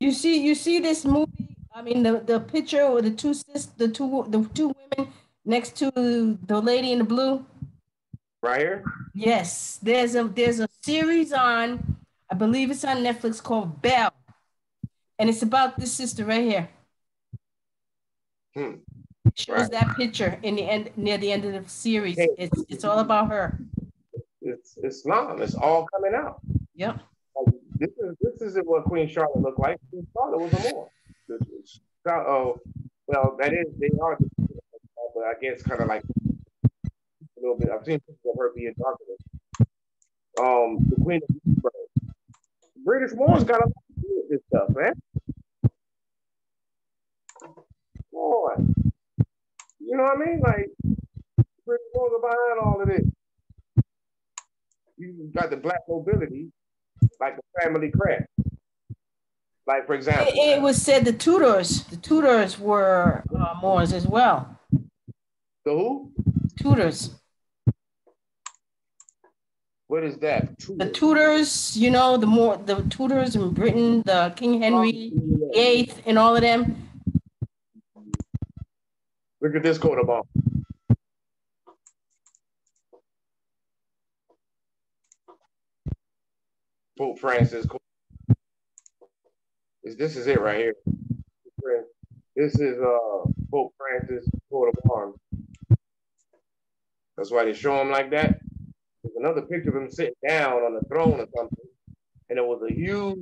You see this movie. I mean, the picture with the two women next to the lady in the blue. Right here. Yes, there's a series on, I believe it's on Netflix, called Belle, and it's about this sister right here. It shows that picture in the end, near the end of the series. It's all about her. It's Islam. It's all coming out. Yep. This isn't what Queen Charlotte looked like. Queen Charlotte was a Moor. Well, that is, they are, but I guess kind of like a little bit. I've seen pictures of her being darker. The Queen of British Moors got a lot to do with this stuff, man. Boy, you know what I mean? Like, British Moors are behind all of this. You got the Black nobility, like the family crest. Like, for example, it was said the Tudors were Moors as well. The who? Tudors. What is that? The Tudors, you know, the Tudors in Britain, the King Henry VIII, and all of them. Look at this coat of arms. Pope Francis. This is it right here. This is Pope Francis coat of arms. That's why they show him like that. There's another picture of him sitting down on the throne or something, and it was a huge.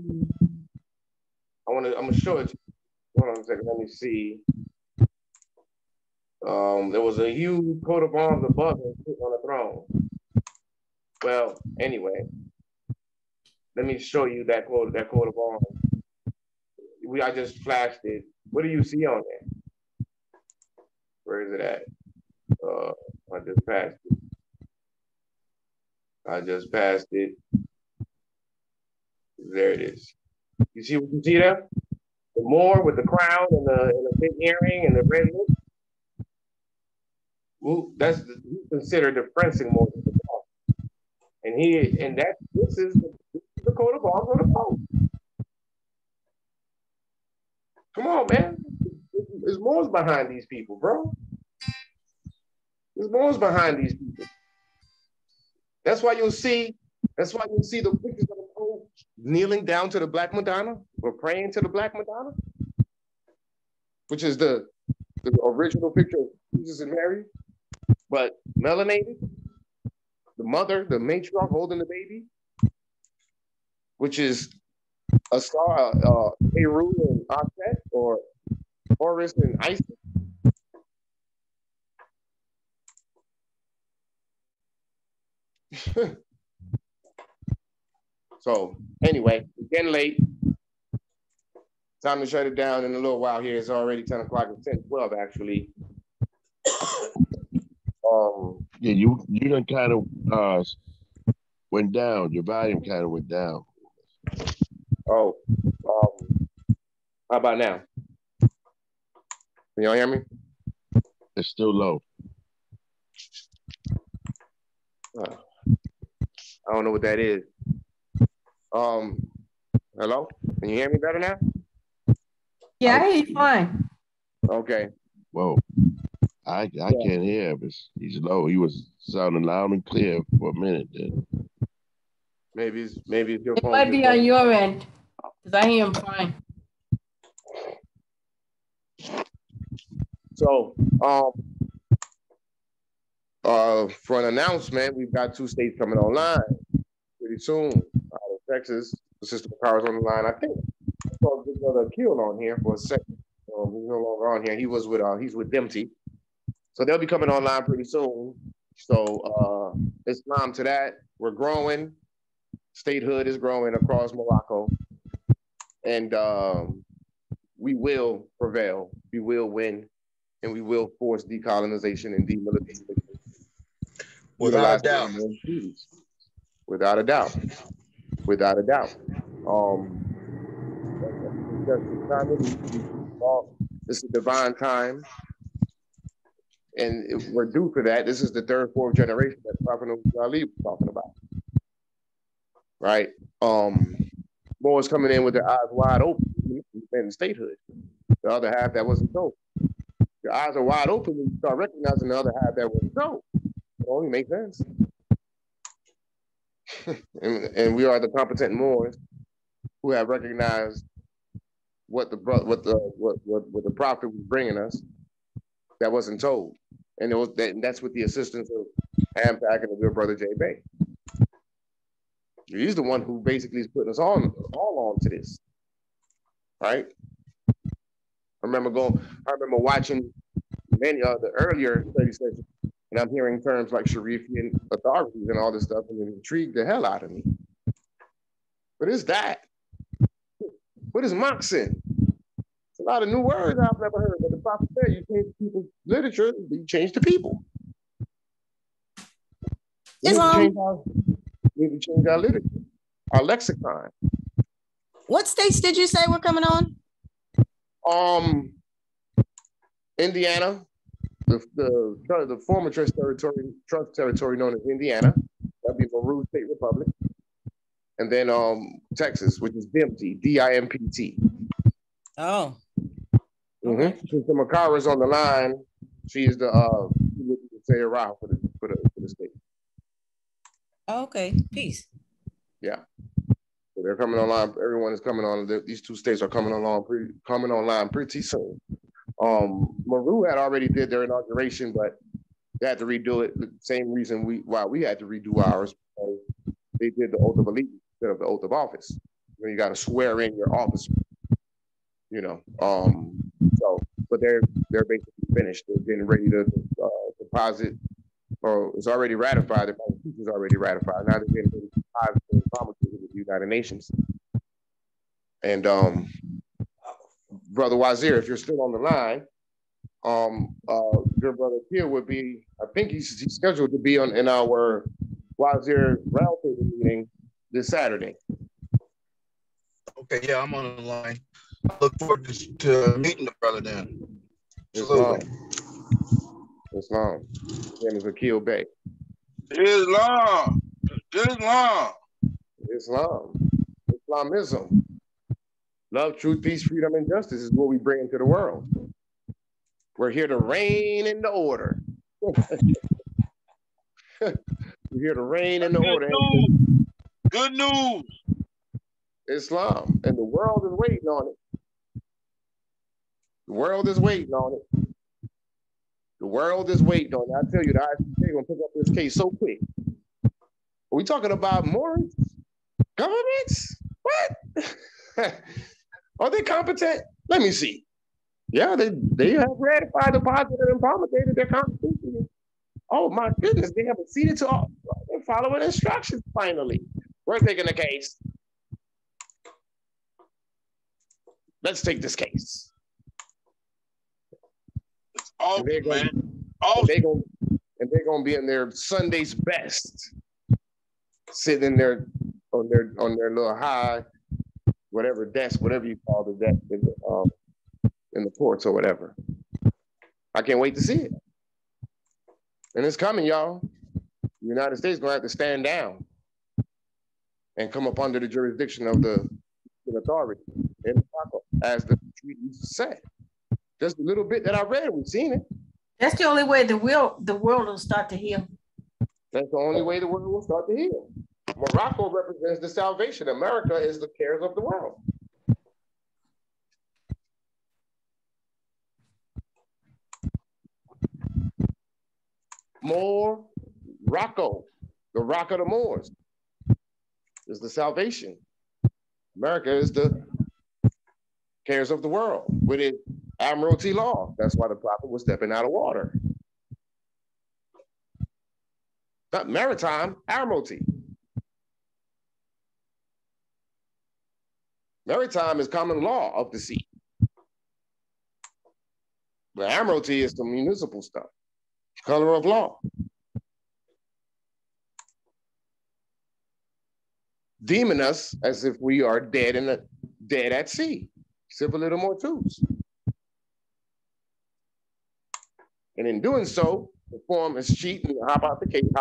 I'm gonna show it to you. Hold on a second. Let me see. There was a huge coat of arms above him sitting on the throne. Well, anyway, let me show you that coat of arms. I just flashed it. What do you see on there? Where is it at? I just passed it. There it is. You see what you see there? The Moor with the crown and the big earring and the red lip. Well, he's considered the fencing Moor. And this is the coat of arms of the Pope. Come on, man. There's Moors behind these people, bro. There's Moors behind these people. That's why you'll see the pictures of the Pope kneeling down to the Black Madonna or praying to the Black Madonna, which is the original picture of Jesus and Mary, but melanated. The mother, the matriarch holding the baby, which is a star, Heru and Aset, or Horus and Isis. So anyway, it's getting late. Time to shut it down in a little while here. It's already 10 o'clock. It's 10:12 actually. Yeah, you done kind of went down. Your volume kind of went down. Oh, how about now? Can y'all hear me? It's still low. I don't know what that is. Hello? Can you hear me better now? Yeah, I hear you fine. Okay. Whoa. I can't hear him. He's low. He was sounding loud and clear for a minute then. Maybe it's your phone. It might be on your end, because I hear him fine. So, for an announcement, we've got 2 states coming online pretty soon. Out of Texas, the Sister Power's on the line. I think I saw Big Brother Akil on here for a second. He's no longer on here. He's with Dempsey. So they'll be coming online pretty soon. So Islam to that. We're growing. Statehood is growing across Morocco. And we will prevail. We will win. And we will force decolonization and demilitarization. Without a doubt. Without a doubt. Without a doubt. This is divine time. And if we're due for that. This is the 3rd, 4th generation that Prophet Ali was talking about. Right? Moors coming in with their eyes wide open in statehood. The other half that wasn't so. Your eyes are wide open when you start recognizing the other half that wasn't so. It only makes sense. and we are the competent Moors who have recognized what the prophet was bringing us that wasn't told. And that's with the assistance of AMPAG and the good brother J. Bay. He's the one who basically is putting us all on to this. Right? I remember watching many of the earlier study sessions, and I'm hearing terms like Sharifian authorities and all this stuff, and it intrigued the hell out of me. What is that? What is Moxin? It's a lot of new words I've never heard, but the prophet said you change people's literature, you change the people. We need to change our literature, our lexicon. What states did you say were coming on? Indiana, the former trust territory known as Indiana, That'd be Peru State Republic. And then Texas, which is DIMPT, D-I-M-P-T. Oh. Okay. Since the Makara is on the line, she's the Sayara for the state. Okay. Peace. Yeah. So they're coming online. Everyone is coming on. These two states are coming online pretty soon. Maru had already did their inauguration, but they had to redo it. The same reason why we had to redo ours, because they did the oath of allegiance instead of the oath of office. When you got to swear in your office, you know. So, but they're basically finished. They're getting ready to deposit, or it's already ratified. The Constitution is already ratified. Now they're getting ready to deposit and promulgate with the United Nations. And Brother Wazir, if you're still on the line, your brother here would be, I think he's scheduled to be in our Wazir roundtable meeting this Saturday. Okay, yeah, I'm on the line. I look forward to meeting the brother then. Islam. Islam. His name is Akil Bey. Islam. Islam. Islam. Islamism. Love, truth, peace, freedom, and justice is what we bring into the world. We're here to reign in the order. We're here to reign in the order. Good news. Islam. And the world is waiting on it. The world is waiting on it. The world is waiting on it. I tell you, the ICJ gonna pick up this case so quick. Are we talking about Moorish governments? What? Are they competent? Let me see. Yeah, they have ratified, deposited, and promulgated their constitution. Oh my goodness, they have acceded to all. They're following instructions finally. We're taking the case. Let's take this case. It's awesome, man. Awesome. And they're gonna be in their Sunday's best, sitting in there on their little high, whatever desk, whatever you call the desk in the courts or whatever. I can't wait to see it. And it's coming, y'all. The United States is gonna have to stand down and come up under the jurisdiction of the authority in Morocco, as the treaty said. Just a little bit that I read, we've seen it. That's the only way the world will start to heal. That's the only way the world will start to heal. Morocco represents the salvation. America is the cares of the world. Morocco, the rock of the Moors, is the salvation. America is the cares of the world with its admiralty law. That's why the prophet was stepping out of water. Not maritime, admiralty. Maritime is common law of the sea. But admiralty is the municipal stuff, color of law. Deeming us as if we are dead at sea. Simple little more twos. And in doing so, the form is cheat and hypothecation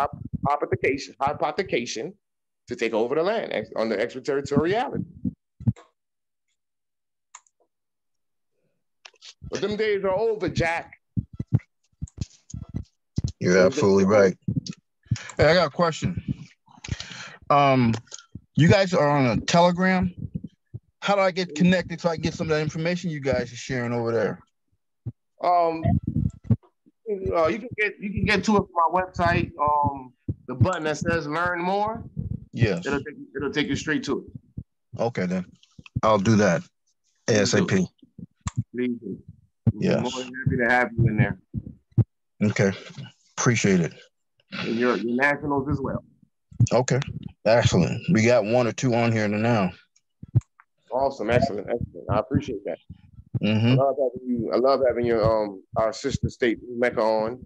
to take over the land on the extraterritoriality. But them days are over, Jack. You're absolutely right. Hey, I got a question. You guys are on a Telegram. How do I get connected so I can get some of that information you guys are sharing over there? You can get to it from my website. The button that says "Learn More." Yes. It'll take you straight to it. Okay, then I'll do that ASAP. Please. Yes. I'm more than happy to have you in there. Okay, appreciate it. And your nationals as well. Okay, excellent. We got one or two on here now. Awesome, excellent. I appreciate that. Mm-hmm. I love having your our sister state Mecca on.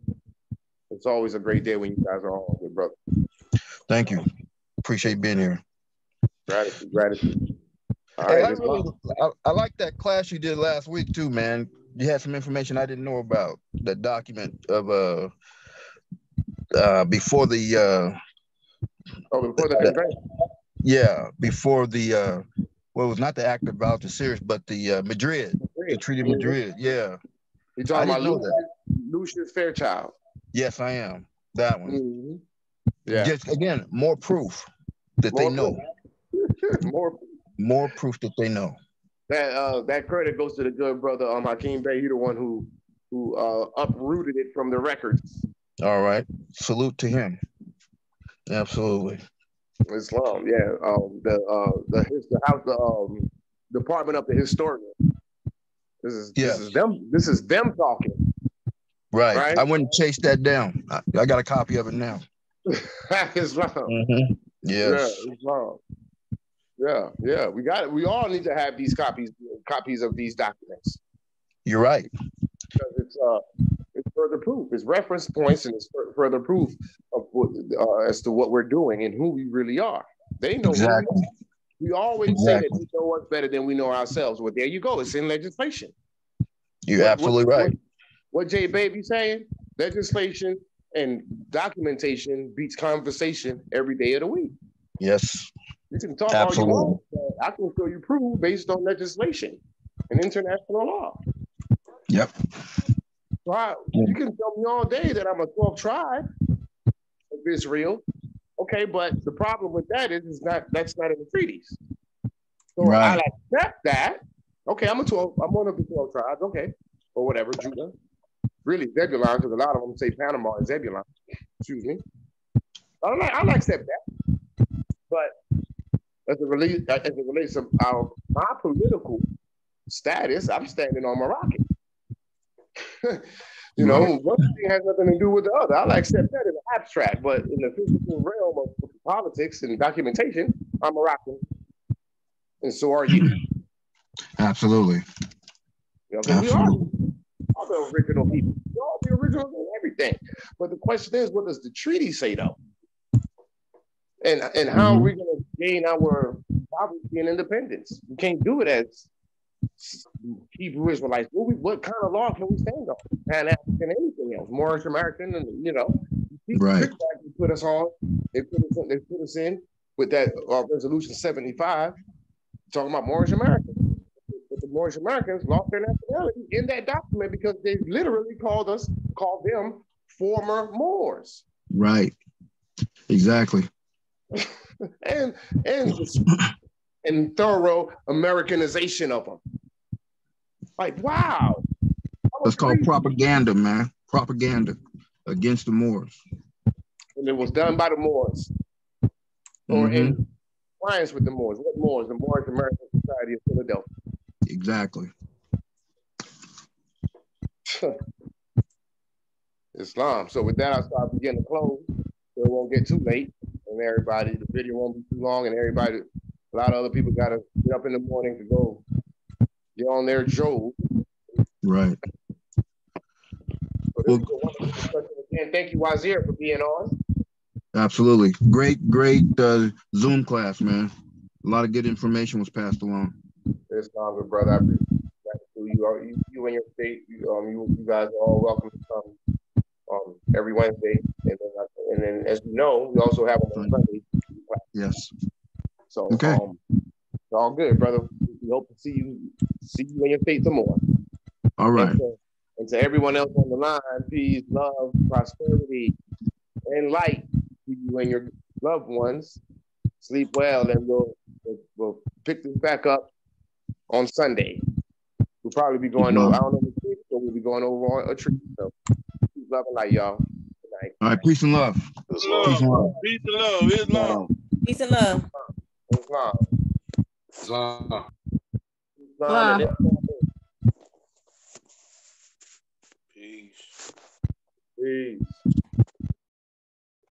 It's always a great day when you guys are on, good brother. Thank you. Appreciate being here. Gratitude. Hey, I like that class you did last week too, man. You had some information I didn't know about. The document of before the Oh, before the convention. Yeah, before the well, it was not the act of Voucher Series, but the Madrid, the Treaty of Madrid. Yeah, You talking about know that. Lucius Fairchild? Yes, I am. That one. Mm-hmm. Yeah. Just again, more proof that they know. more proof that they know. That credit goes to the good brother Hakeem Bey. He's the one who uprooted it from the records. All right. Salute to him. Absolutely. Islam, yeah. The Department of the Historian. This is them talking. Right. I went and chased that down. I got a copy of it now. Islam. Mm-hmm. Yes. Yeah, Islam. Yeah. We got it. We all need to have these copies of these documents. You're right. Because it's further proof. It's reference points and it's further proof of as to what we're doing and who we really are. They know exactly. who we are. We always say that we know us better than we know ourselves. Well, there you go. It's in legislation. You're absolutely right. What Jay Baby saying? Legislation and documentation beats conversation every day of the week. Yes. You can talk all you want, but I can show you proof based on legislation and international law. Yep. So you can tell me all day that I'm a 12th tribe of Israel. Okay, but the problem with that is that's not in the treaties. So I accept that. Okay, I'm one of the 12 tribes. Okay, or whatever, Judah. Really, Zebulon, because a lot of them say Panama and Zebulon. Excuse me. I'll accept that. But as it relates to my political status, I'm standing on Moroccan. One thing has nothing to do with the other. I'll accept that in the abstract, but in the physical realm of politics and documentation, I'm Moroccan, and so are you. Absolutely. Because we are all the original people. We're all the original in everything. But the question is, what does the treaty say, though? And how are we going to gain our sovereignty and independence? We can't do it as Hebrew Israelites. What kind of law can we stand on? Pan-African, anything else? Moorish American, and right. They put us on. They put us in with that Resolution 75, talking about Moorish Americans. But the Moorish Americans lost their nationality in that document because they literally called them former Moors. Right. Exactly. and thorough Americanization of them. Like, wow. That's called propaganda, man. Propaganda against the Moors. And it was done by the Moors. Or in alliance with the Moors. What Moors? The Moorish American Society of Philadelphia. Exactly. Islam. So with that, I'll start beginning to close. So it won't get too late. And the video won't be too long. And a lot of other people got to get up in the morning to go get on their job. Right. So this is a wonderful discussion again. Thank you, Wazir, for being on. Absolutely. Great Zoom class, man. A lot of good information was passed along. It's good, brother. I appreciate you. You and your state, you guys are all welcome to come every Wednesday. And then, as you know, we also have them on Sunday. Yes. So, it's all good, brother. We hope to see you in your state some more. All right. And to everyone else on the line, peace, love, prosperity, and light to you and your loved ones. Sleep well, and we'll pick this back up on Sunday. We'll probably be going over, I don't know what tree, but we'll be going over on a tree. So, peace, love, and light, y'all. Good night. All right, peace and love. Peace and love. Peace and love. Islam. Peace and love. Islam. Islam. Islam. Peace. Peace.